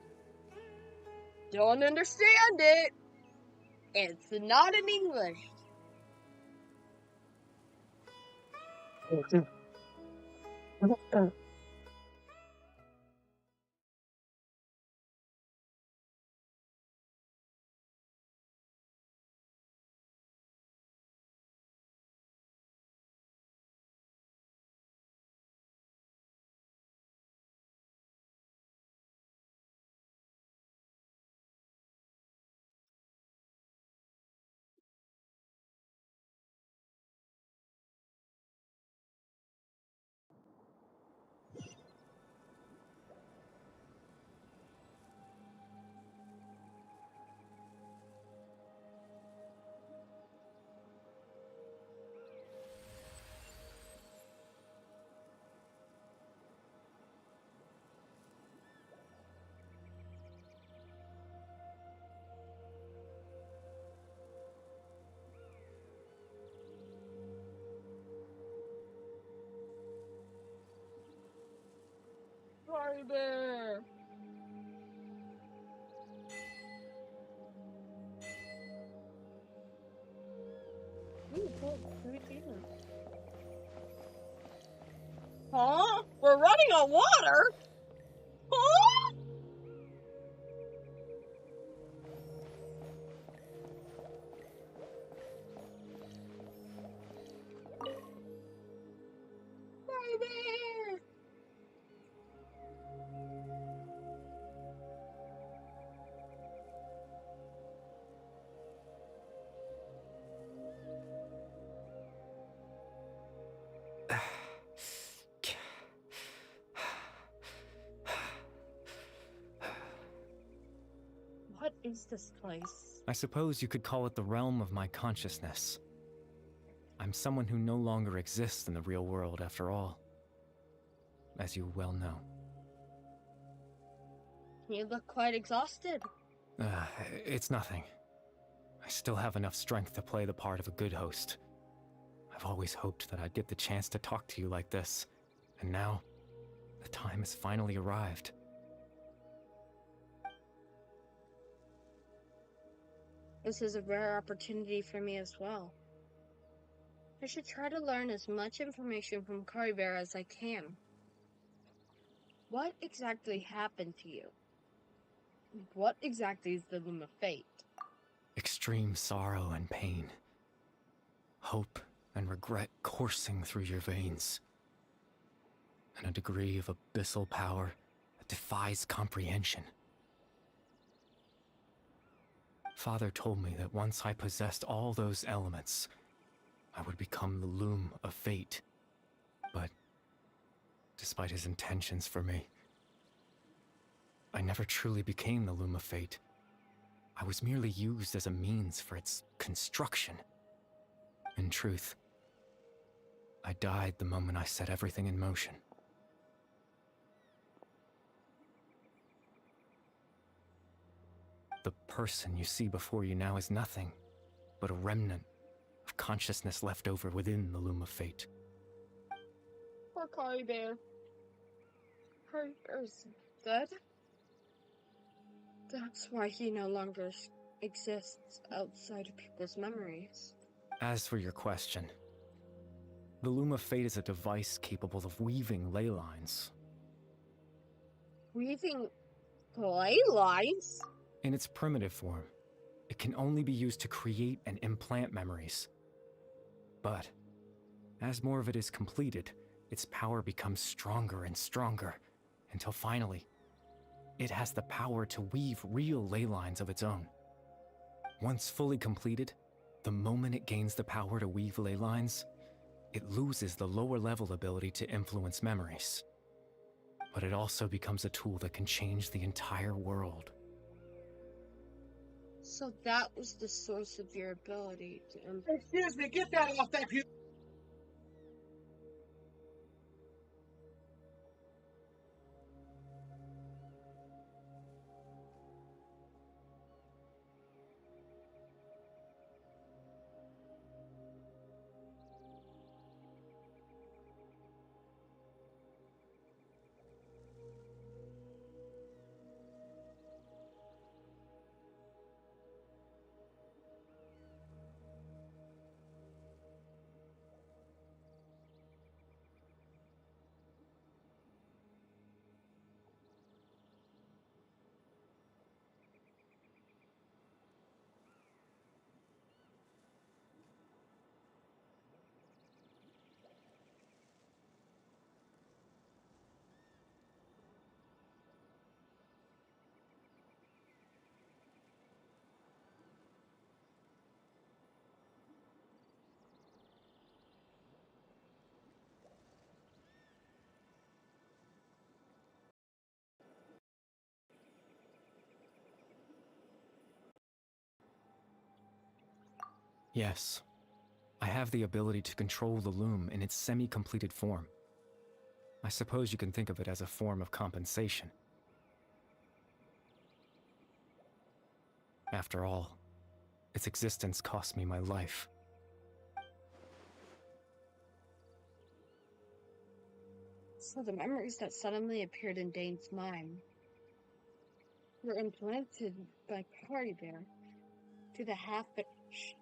Don't understand it. It's not in English. Cardi Bear! Ooh, cool. Huh? We're running on water? Huh? Baby! What is this place?
I suppose you could call it the realm of my consciousness. I'm someone who no longer exists in the real world after all, as you well know.
You look quite exhausted.
It's nothing. I still have enough strength to play the part of a good host. I've always hoped that I'd get the chance to talk to you like this, and now, the time has finally arrived.
This is a rare opportunity for me as well. I should try to learn as much information from Caribera as I can. What exactly happened to you? What exactly is the Loom of Fate?
Extreme sorrow and pain. Hope and regret coursing through your veins. And a degree of abyssal power that defies comprehension. Father told me that once I possessed all those elements, I would become the Loom of Fate. But, despite his intentions for me, I never truly became the Loom of Fate. I was merely used as a means for its construction. In truth, I died the moment I set everything in motion. The person you see before you now is nothing but a remnant of consciousness left over within the Loom of Fate.
Poor Caribera. Caribera's dead? That's why he no longer exists outside of people's memories.
As for your question, the Loom of Fate is a device capable of weaving ley lines.
Weaving ley lines?
In its primitive form, it can only be used to create and implant memories. But, as more of it is completed, its power becomes stronger and stronger, until finally, it has the power to weave real ley lines of its own. Once fully completed, the moment it gains the power to weave ley lines, it loses the lower level ability to influence memories. But it also becomes a tool that can change the entire world.
So that was the source of your ability to
Excuse me, get that off that pew!
Yes, I have the ability to control the loom in its semi-completed form. I suppose you can think of it as a form of compensation. After all, its existence cost me my life.
So the memories that suddenly appeared in Dane's mind were implanted by Caribera to the half-finished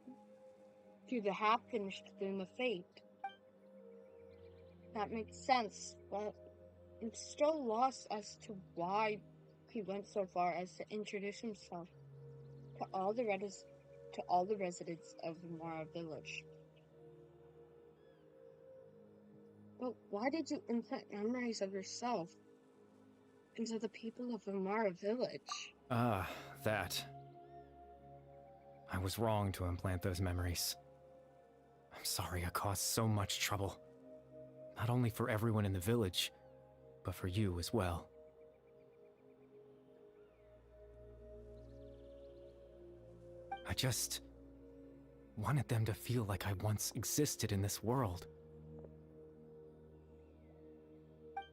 Loom of Fate. That makes sense, but I'm still lost as to why he went so far as to introduce himself to all the residents of Vimara Village. But why did you implant memories of yourself into the people of Vimara Village?
Ah, that. I was wrong to implant those memories. I'm sorry I caused so much trouble. Not only for everyone in the village, but for you as well. just wanted them to feel like I once existed in this world.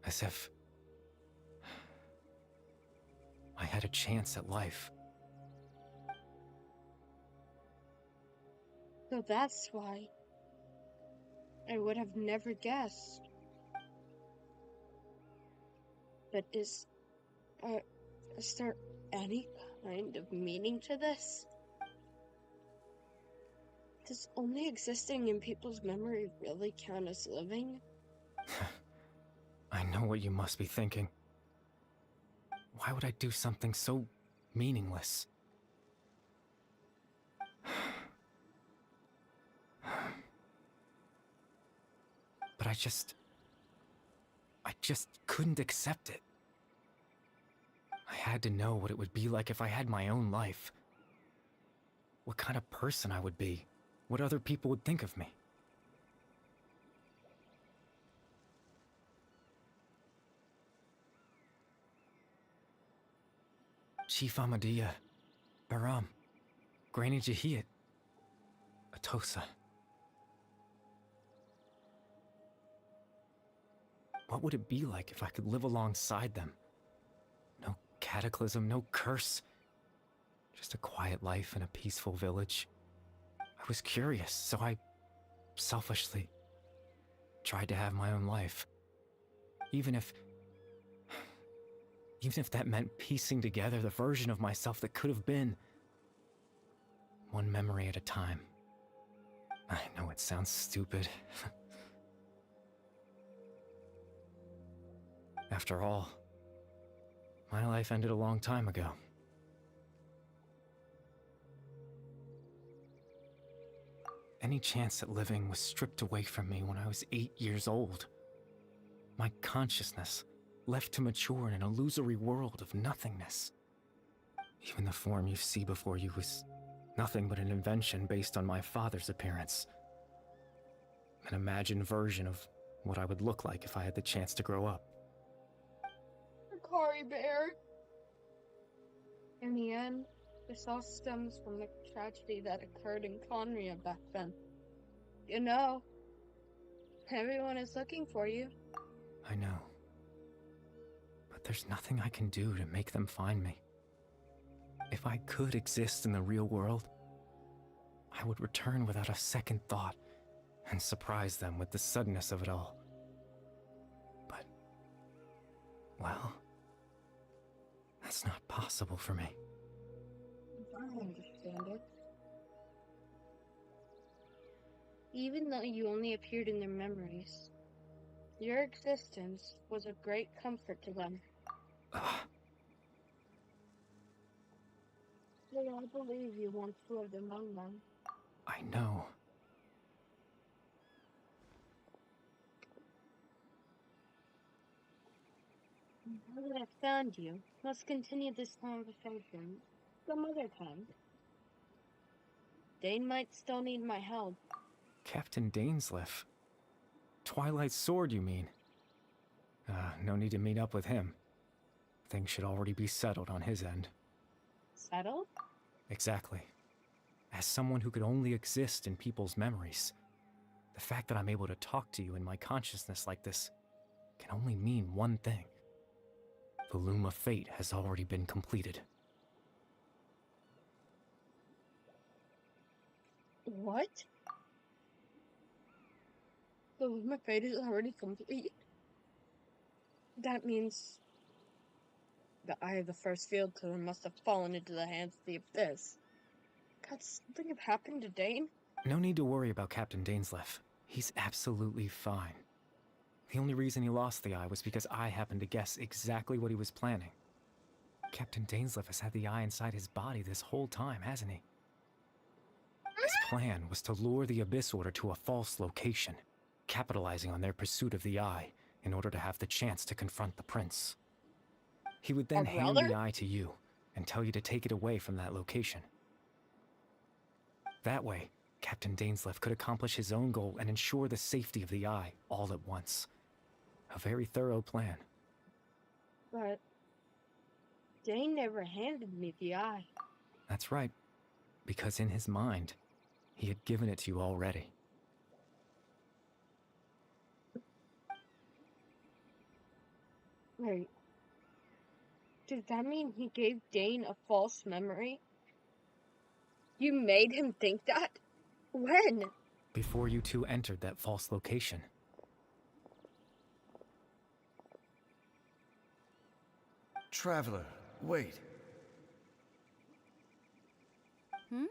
As if I had a chance at life.
So that's why. I would have never guessed. But is there any kind of meaning to this? Does only existing in people's memory really count as living?
I know what you must be thinking. Why would I do something so meaningless? But I just couldn't accept it. I had to know what it would be like if I had my own life. What kind of person I would be. What other people would think of me. Chief Amadea, Baram, Granny Jahiyat, Atosa. What would it be like if I could live alongside them? No cataclysm, no curse. Just a quiet life in a peaceful village. I was curious, so I selfishly tried to have my own life. Even if that meant piecing together the version of myself that could have been. One memory at a time. I know it sounds stupid. After all, my life ended a long time ago. Any chance at living was stripped away from me when I was 8 years old. My consciousness left to mature in an illusory world of nothingness. Even the form you see before you was nothing but an invention based on my father's appearance. An imagined version of what I would look like if I had the chance to grow up.
Cory Bear. In the end, this all stems from the tragedy that occurred in Conria back then. You know, everyone is looking for you.
I know. But there's nothing I can do to make them find me. If I could exist in the real world, I would return without a second thought and surprise them with the suddenness of it all. But, well, that's not possible for me.
I understand it. Even though you only appeared in their memories, your existence was a great comfort to them. So I believe you once lived among them.
I know.
Now that I've found you, let's continue this conversation some other time. Dane might still need my help.
Captain Dainsleif? Twilight Sword, you mean? No need to meet up with him. Things should already be settled on his end.
Settled?
Exactly. As someone who could only exist in people's memories, the fact that I'm able to talk to you in my consciousness like this can only mean one thing. The Loom of Fate has already been completed.
What? The Loom of Fate is already complete? That means the Eye of the First Field Killer must have fallen into the hands of the Abyss. Could something have happened to Dane?
No need to worry about Captain Dainsleif. He's absolutely fine. The only reason he lost the eye was because I happened to guess exactly what he was planning. Captain Dainsleif has had the eye inside his body this whole time, hasn't he? His plan was to lure the Abyss Order to a false location, capitalizing on their pursuit of the eye in order to have the chance to confront the prince. He would then hand the eye to you and tell you to take it away from that location. That way, Captain Dainsleif could accomplish his own goal and ensure the safety of the eye all at once. A very thorough plan.
But Dane never handed me the eye.
That's right. Because in his mind, he had given it to you already.
Wait. Does that mean he gave Dane a false memory? You made him think that? When?
Before you two entered that false location.
Traveler, wait.
Hmm?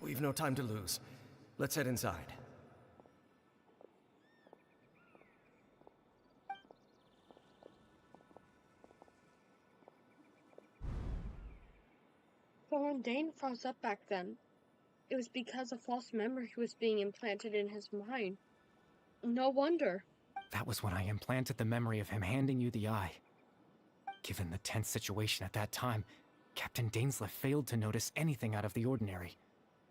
We've no time to lose. Let's head inside.
So when Dane froze up back then, it was because a false memory was being implanted in his mind. No wonder.
That was when I implanted the memory of him handing you the eye. Given the tense situation at that time, Captain Dainsleif failed to notice anything out of the ordinary,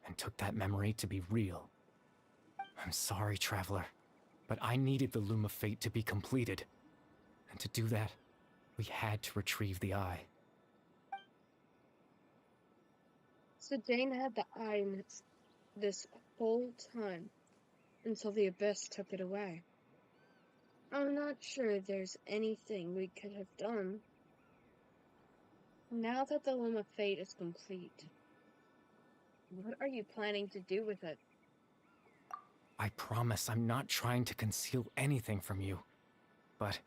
and took that memory to be real. I'm sorry, Traveler, but I needed the Loom of Fate to be completed. And to do that, we had to retrieve the eye.
So Dane had the eye this whole time, until the Abyss took it away. I'm not sure there's anything we could have done. Now that the Loom of Fate is complete, what are you planning to do with it?
I promise I'm not trying to conceal anything from you, but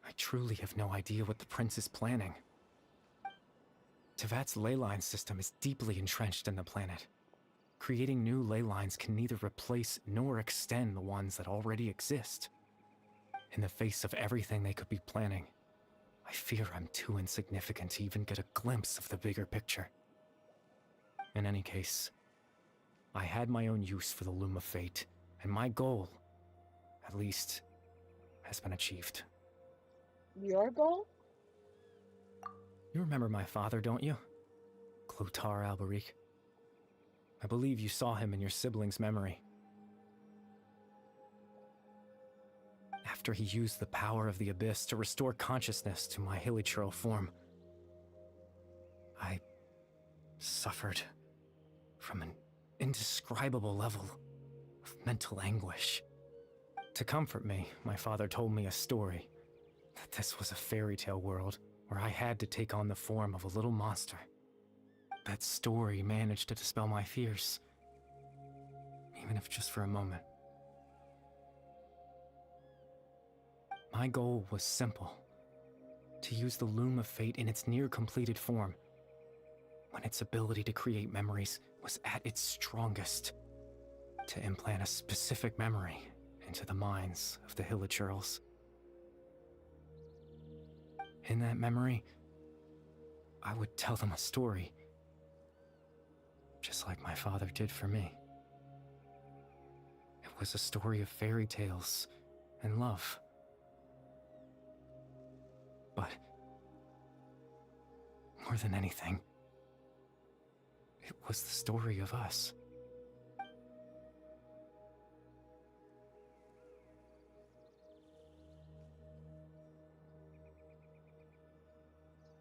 I truly have no idea what the Prince is planning. Tevat's ley line system is deeply entrenched in the planet. Creating new ley lines can neither replace nor extend the ones that already exist. In the face of everything they could be planning, I fear I'm too insignificant to even get a glimpse of the bigger picture. In any case, I had my own use for the Loom of Fate, and my goal, at least, has been achieved.
Your goal?
You remember my father, don't you? Clotar Alberic. I believe you saw him in your sibling's memory. After he used the power of the Abyss to restore consciousness to my hilichurl form, I suffered from an indescribable level of mental anguish. To comfort me, my father told me a story, that this was a fairy tale world where I had to take on the form of a little monster. That story managed to dispel my fears, even if just for a moment. My goal was simple: to use the Loom of Fate in its near-completed form, when its ability to create memories was at its strongest, to implant a specific memory into the minds of the hilichurls. In that memory, I would tell them a story, just like my father did for me. It was a story of fairy tales and love. But more than anything, it was the story of us.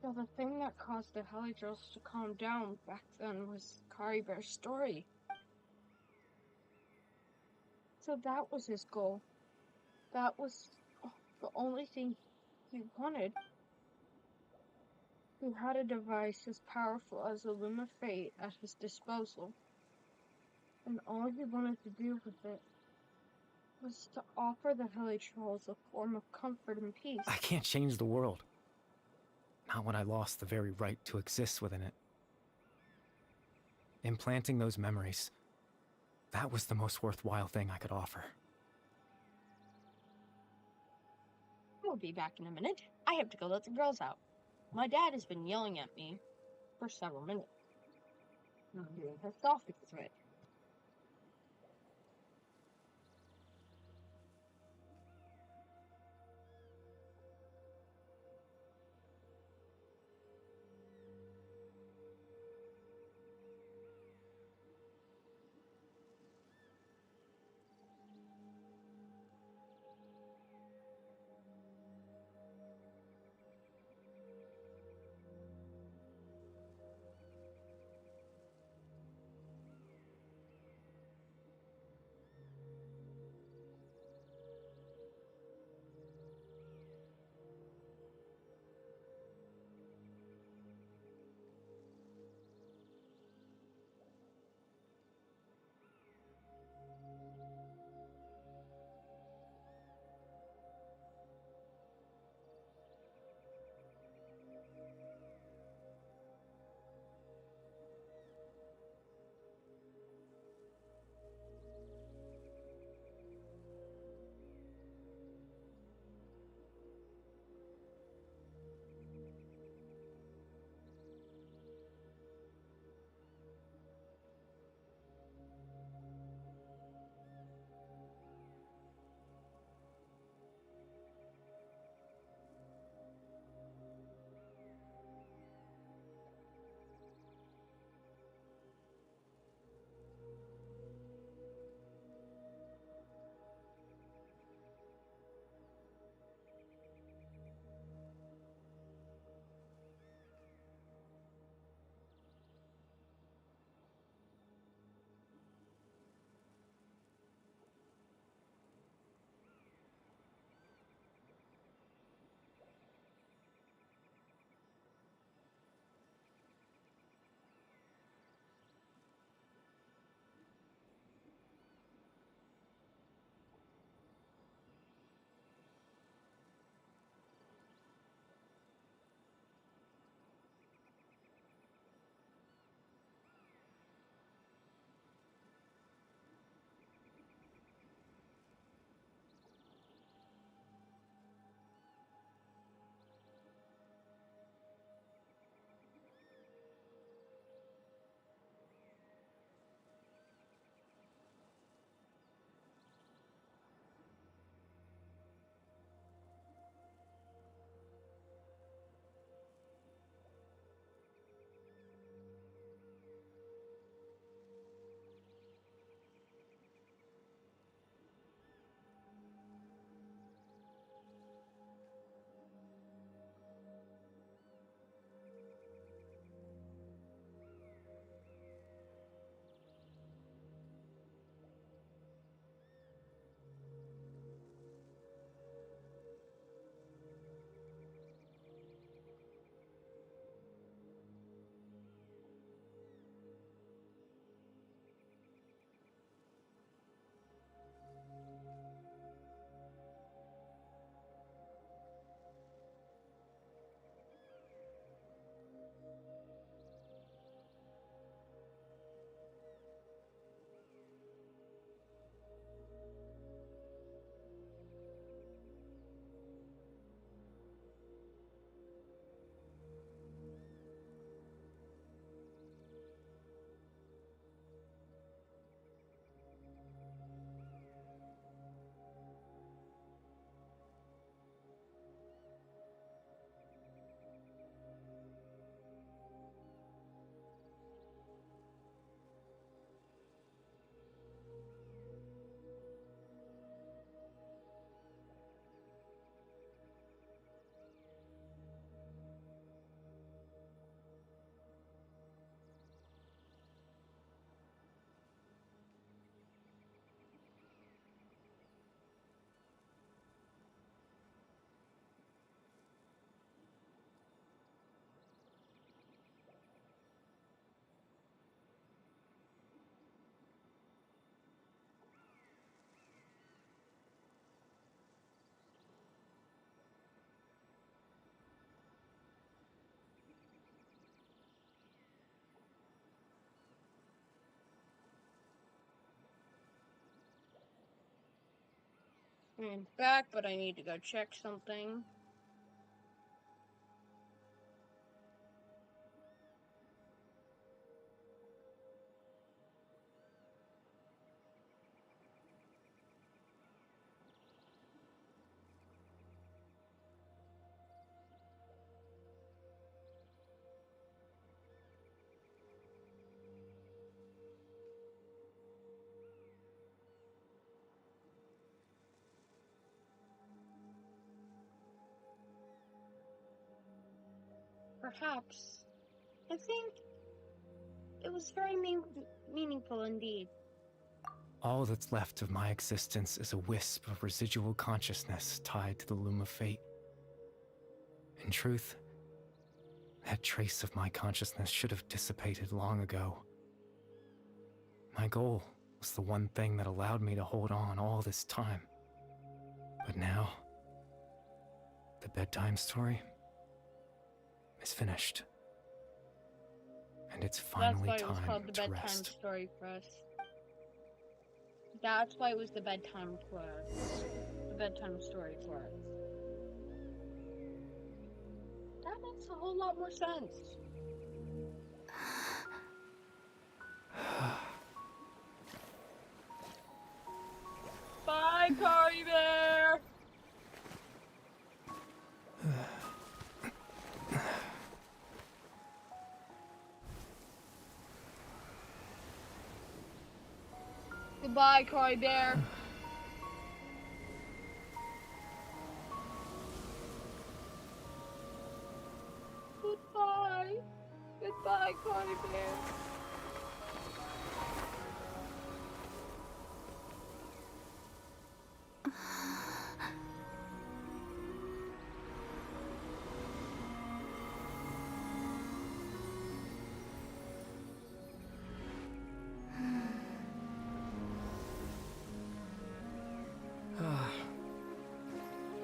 So the thing that caused the hilichurls to calm down back then was Kari Bear's story. So that was his goal. That was the only thing he wanted. He had a device as powerful as the Loom of Fate at his disposal, and all he wanted to do with it was to offer the hilichurls a form of comfort and peace.
I can't change the world. Not when I lost the very right to exist within it. Implanting those memories, that was the most worthwhile thing I could offer.
I'll be back in a minute. I have to go let the girls out. My dad has been yelling at me for several minutes. I'm getting pissed off because of it. I'm back, but I need to go check something. Perhaps. I think it was very meaningful indeed.
All that's left of my existence is a wisp of residual consciousness tied to the loom of fate. In truth, that trace of my consciousness should have dissipated long ago. My goal was the one thing that allowed me to hold on all this time. But now, the bedtime story is finished. And it's finally
That's why it was called the
time to
bedtime
rest.
story for us. That's why it was the bedtime for us. The bedtime story for us. That makes a whole lot more sense. Bye, Cory Bear! Goodbye, Cory Bear. Goodbye. Goodbye, Cory Bear.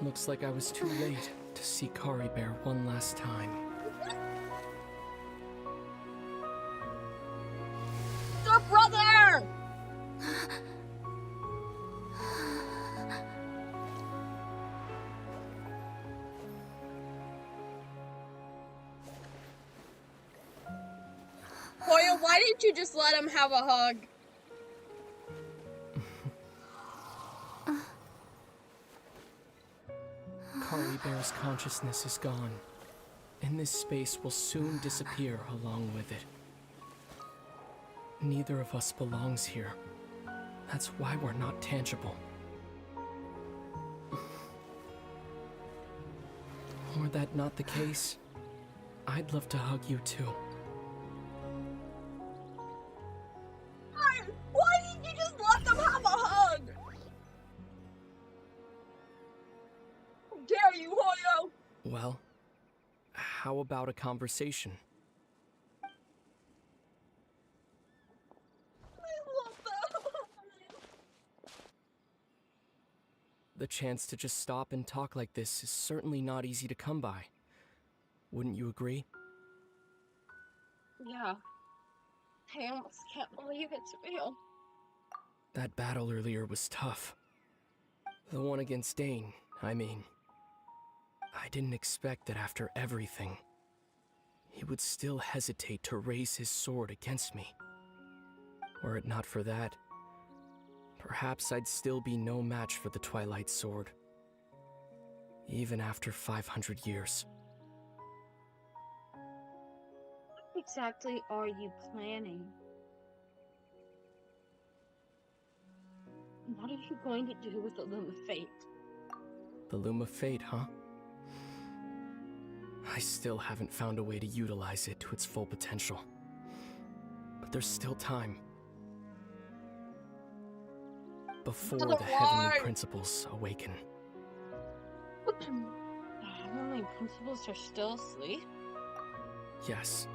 Looks like I was too late to see Cory Bear one last time.
The brother! Hoya, why didn't you just let him have a hug?
Cory Bear's consciousness is gone, and this space will soon disappear along with it. Neither of us belongs here. That's why we're not tangible. Were that not the case, I'd love to hug you too.
Why didn't you just let them have a hug? How dare you, Hoyo?
Well, how about a conversation?
I love that.
The chance to just stop and talk like this is certainly not easy to come by. Wouldn't you agree?
Yeah. I almost can't believe it's real.
That battle earlier was tough. The one against Dane, I mean. I didn't expect that after everything, he would still hesitate to raise his sword against me. Were it not for that, perhaps I'd still be no match for the Twilight Sword. Even after 500 years.
What exactly are you planning? What are you going to do with the Loom of Fate?
The Loom of Fate, huh? I still haven't found a way to utilize it to its full potential. But there's still time. Before the heavenly principles awaken.
The heavenly principles are still asleep?
Yes.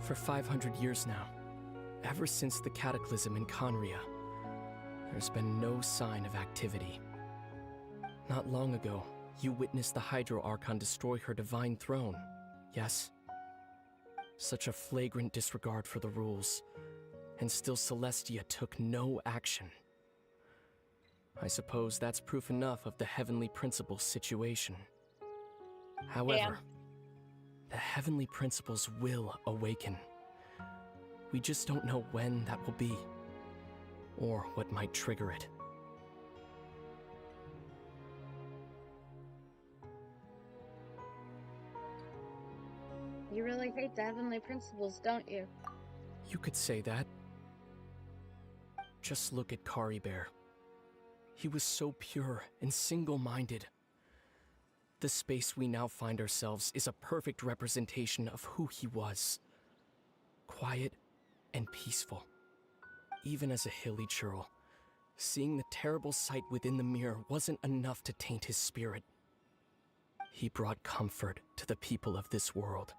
For 500 years now. Ever since the cataclysm in Conria, there's been no sign of activity. Not long ago, you witnessed the Hydro Archon destroy her divine throne, yes? Such a flagrant disregard for the rules, and still Celestia took no action. I suppose that's proof enough of the heavenly principles situation. However, the heavenly principles will awaken. We just don't know when that will be, or what might trigger it.
You really hate the heavenly principles, don't you?
You could say that. Just look at Kari Bear. He was so pure and single-minded. The space we now find ourselves is a perfect representation of who he was. Quiet and peaceful. Even as a hilly churl, seeing the terrible sight within the mirror wasn't enough to taint his spirit. He brought comfort to the people of this world,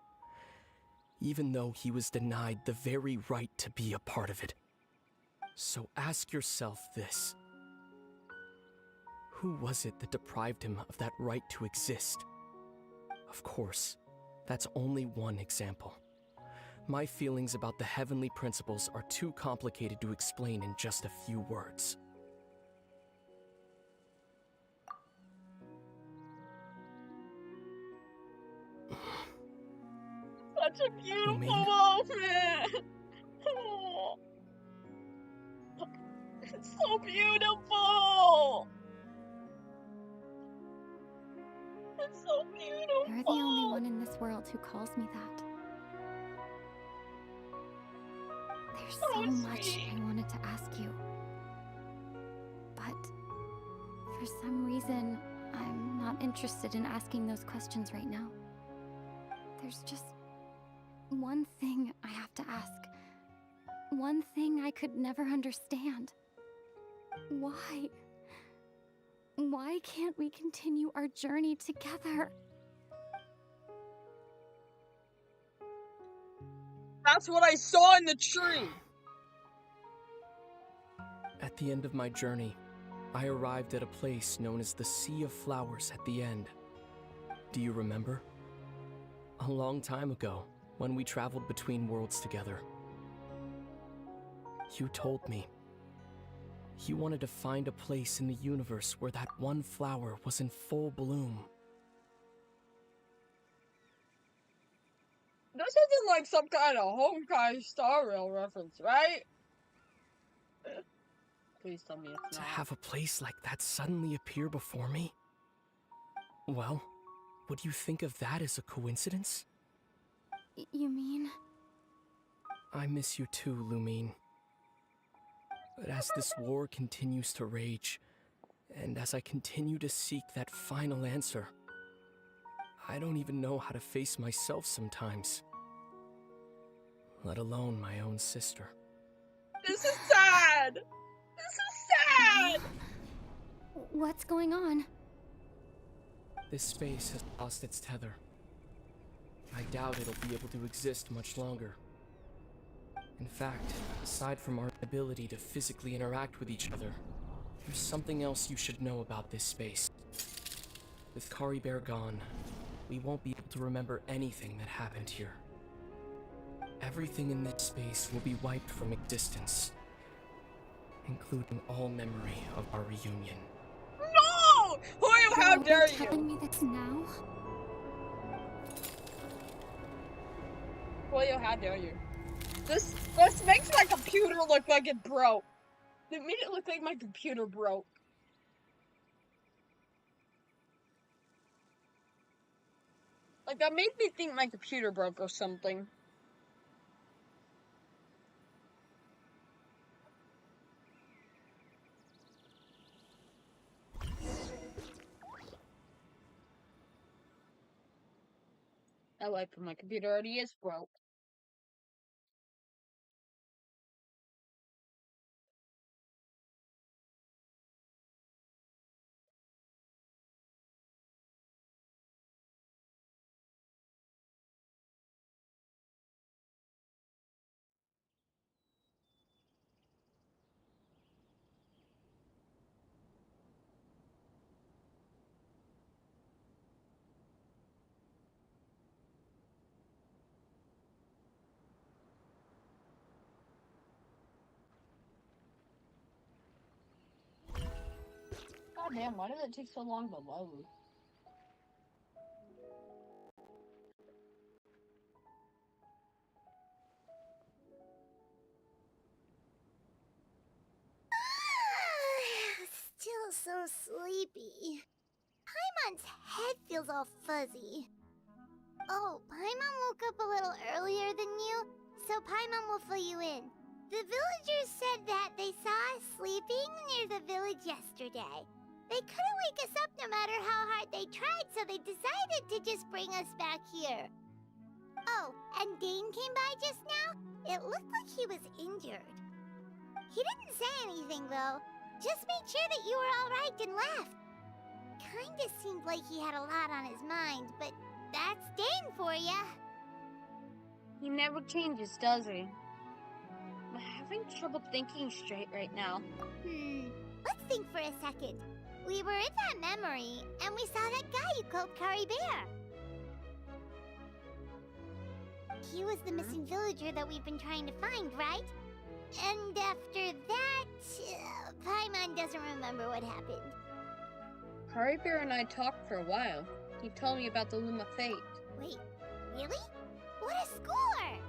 even though he was denied the very right to be a part of it. So ask yourself this. Who was it that deprived him of that right to exist? Of course, that's only one example. My feelings about the heavenly principles are too complicated to explain in just a few words.
Such a beautiful
Lumine?
moment! Oh, it's so beautiful! It's so beautiful!
You're the only one in this world who calls me that. There's so much I wanted to ask you. But for some reason, I'm not interested in asking those questions right now. There's just one thing I have to ask. One thing I could never understand. Why? Why can't we continue our journey together?
That's what I saw in the tree!
At the end of my journey, I arrived at a place known as the Sea of Flowers at the end. Do you remember? A long time ago, when we traveled between worlds together. You told me you wanted to find a place in the universe where that one flower was in full bloom.
This isn't like some kind of Honkai Star Rail reference, right? Please tell me it's
To
not.
have a place like that suddenly appear before me? Well, would you think of that as a coincidence?
You mean?
I miss you too, Lumine. But as this war continues to rage, and as I continue to seek that final answer, I don't even know how to face myself sometimes. Let alone my own sister.
This is sad! This is sad!
What's going on?
This space has lost its tether. I doubt it'll be able to exist much longer. In fact, aside from our ability to physically interact with each other, there's something else you should know about this space. With Kari Bear gone, we won't be able to remember anything that happened here. Everything in this space will be wiped from existence, including all memory of our reunion.
No! Hoyo, how dare you!
You're telling me this now?
Hoyo, how dare you? This makes my computer look like it broke. It made it look like my computer broke. Like, that made me think my computer broke or something. I like my computer already is broke. damn, why did it take so long to load?
Still so sleepy. Paimon's head feels all fuzzy. Oh, Paimon woke up a little earlier than you, so Paimon will fill you in. The villagers said that they saw us sleeping near the village yesterday. They couldn't wake us up no matter how hard they tried, so they decided to just bring us back here. Oh, and Dane came by just now. It looked like he was injured. He didn't say anything, though. Just made sure that you were all right and left. Kinda seemed like he had a lot on his mind, but that's Dane for ya.
He never changes, does he? I'm having trouble thinking straight right now.
Let's think for a second. We were in that memory, and we saw that guy you called Kari Bear. He was the missing villager that we've been trying to find, right? And after that, Paimon doesn't remember what happened.
Kari Bear and I talked for a while. He told me about the Loom of Fate.
Wait, really? What a score!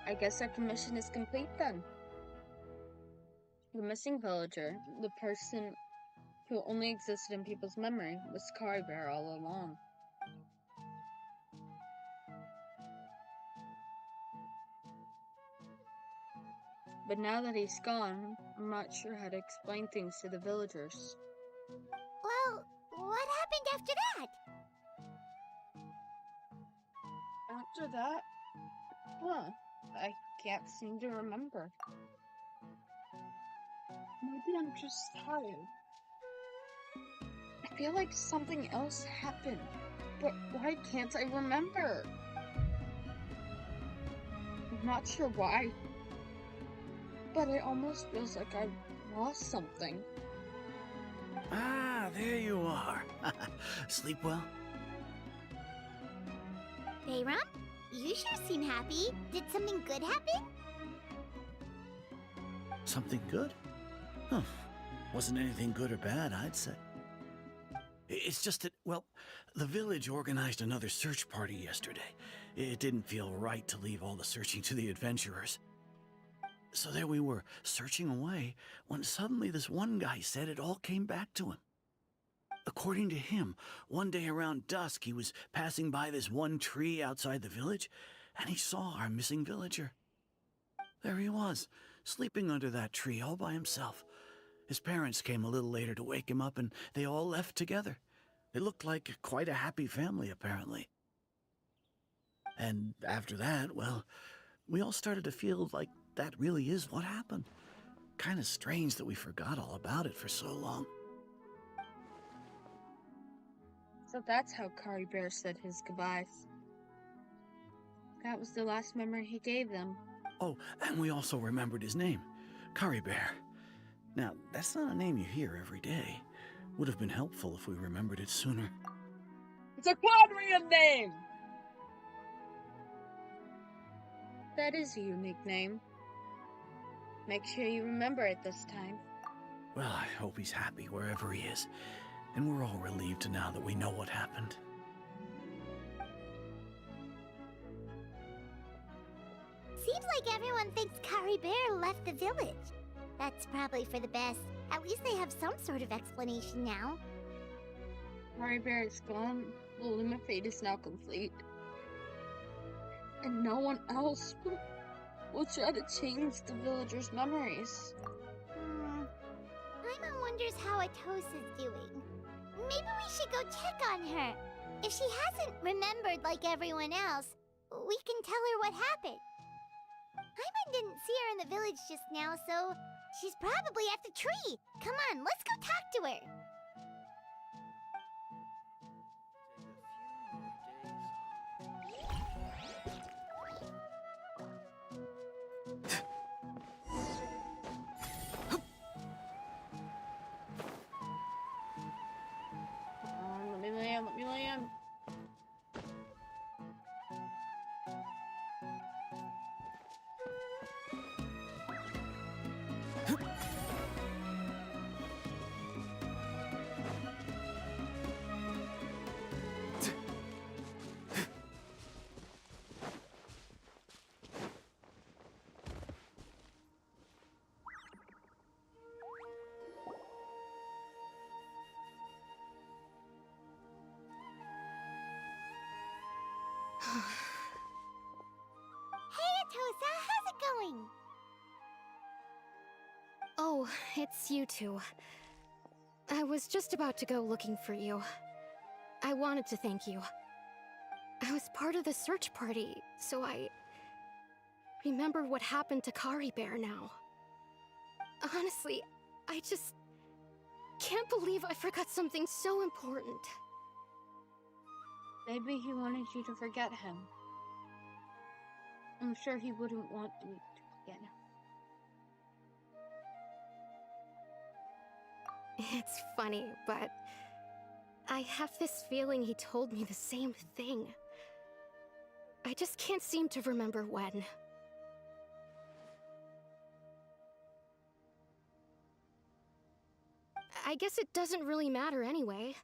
I guess our commission is complete then. The missing villager, the person who only existed in people's memory, was Kari Bear all along. But now that he's gone, I'm not sure how to explain things to the villagers.
Well, what happened after that?
After that? Huh. I can't seem to remember. Maybe I'm just tired. I feel like something else happened, but why can't I remember? I'm not sure why, but it almost feels like I lost something.
Ah, there you are. Sleep well?
Bayram, you sure seem happy. Did something good happen?
Something good? Huh. Wasn't anything good or bad, I'd say. It's just that, well, the village organized another search party yesterday. It didn't feel right to leave all the searching to the adventurers. So there we were, searching away, when suddenly this one guy said it all came back to him. According to him, one day around dusk, he was passing by this one tree outside the village, and he saw our missing villager. There he was, sleeping under that tree all by himself. His parents came a little later to wake him up, and they all left together. They looked like quite a happy family, apparently. And after that, well, we all started to feel like that really is what happened. Kind of strange that we forgot all about it for so long.
So that's how Kari Bear said his goodbyes. That was the last memory he gave them.
Oh, and we also remembered his name, Kari Bear. Now, that's not a name you hear every day. Would have been helpful if we remembered it sooner.
It's a Quadrian name! That is a unique name. Make sure you remember it this time.
Well, I hope he's happy wherever he is. And we're all relieved now that we know what happened.
Seems like everyone thinks Kari Bear left the village. That's probably for the best. At least they have some sort of explanation now.
Kari Bear is gone. The Loom of Fate is now complete. And no one else will try to change the villagers' memories.
Paimon wonders how Atosa's doing. Maybe we should go check on her. If she hasn't remembered like everyone else, we can tell her what happened. Paimon didn't see her in the village just now, so she's probably at the tree. Come on, let's go talk to her.
Let me land.
Hey, Atosa, how's it going?
Oh, it's you two. I was just about to go looking for you. I wanted to thank you. I was part of the search party, so I remembered what happened to Kari Bear now. Honestly, I just can't believe I forgot something so important.
Maybe he wanted you to forget him. I'm sure he wouldn't want you to forget him.
It's funny, but I have this feeling he told me the same thing. I just can't seem to remember when. I guess it doesn't really matter anyway.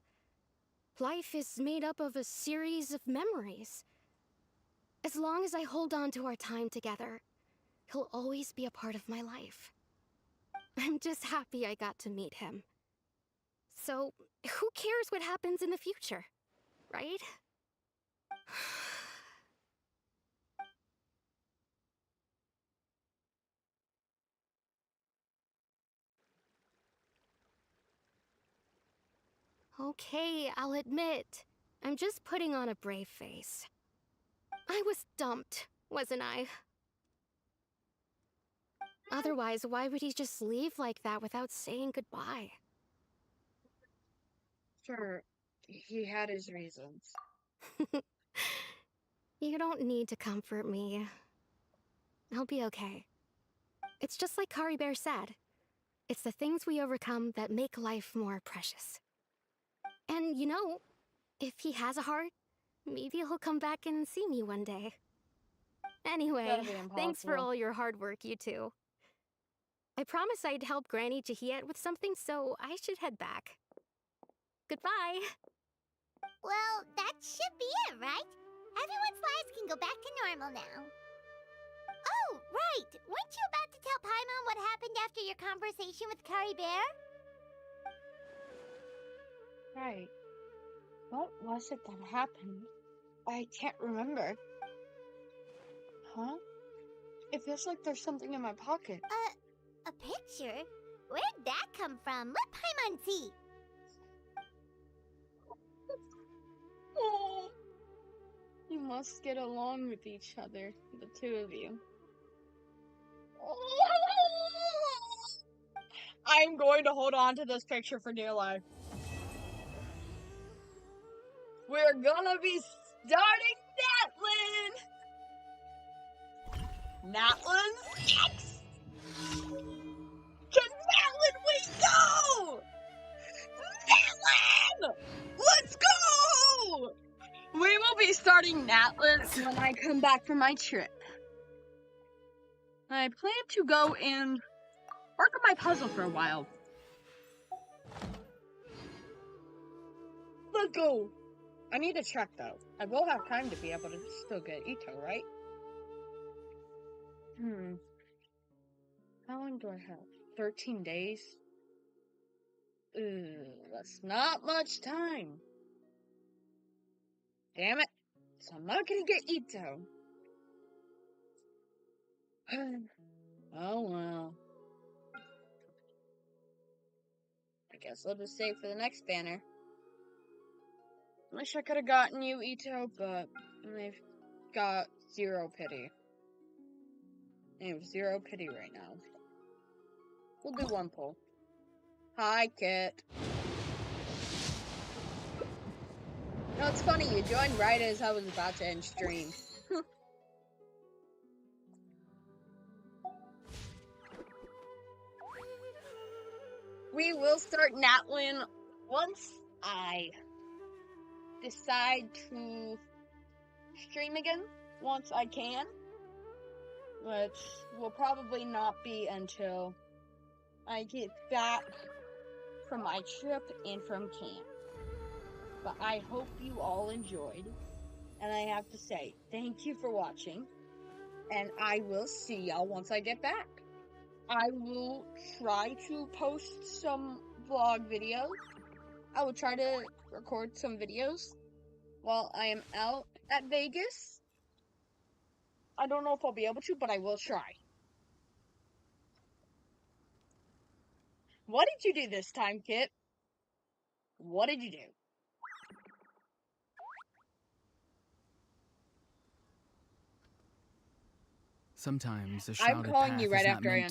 Life is made up of a series of memories. As long as I hold on to our time together, he'll always be a part of my life. I'm just happy I got to meet him. So, who cares what happens in the future, right? Okay, I'll admit, I'm just putting on a brave face. I was dumped, wasn't I? Otherwise, why would he just leave like that without saying goodbye?
Sure, he had his reasons.
You don't need to comfort me. I'll be okay. It's just like Kari Bear said. It's the things we overcome that make life more precious. And you know, if he has a heart, maybe he'll come back and see me one day. Anyway, thanks for all your hard work, you two. I promised I'd help Granny Jahiet with something, so I should head back. Goodbye!
Well, that should be it, right? Everyone's lives can go back to normal now. Oh, right! Weren't you about to tell Paimon what happened after your conversation with Kari Bear?
Right. What was it that happened? I can't remember. Huh? It feels like there's something in my pocket.
A picture? Where'd that come from? Let Paimon see.
Oh, you must get along with each other, the two of you. I'm going to hold on to this picture for dear life. We're gonna be starting Natlin! Natlin 6! To Natlin we go! Natlin! Let's go! We will be starting Natlin when I come back from my trip. I plan to go and work on my puzzle for a while. Let's go! I need to check though. I will have time to be able to still get Ito, right? How long do I have? 13 days? That's not much time. Damn it. So I'm not gonna get Ito. Oh well. I guess I'll just save for the next banner. Wish I could have gotten you, Ito, but I've got zero pity. I have zero pity right now. We'll do one pull. Hi, Kit. No, it's funny, you joined right as I was about to end stream. We will start Natlin once I decide to stream again, once I can, which will probably not be until I get back from my trip and from camp. But I hope you all enjoyed, and I have to say, thank you for watching, and I will see y'all once I get back. I will try to post some vlog videos. I will try to record some videos while I am out at Vegas. I don't know if I'll be able to, but I will try. What did you do this time, Kit? What did you do?
Sometimes a
I'm
shrouded
calling
path
you right
is not
after I
meant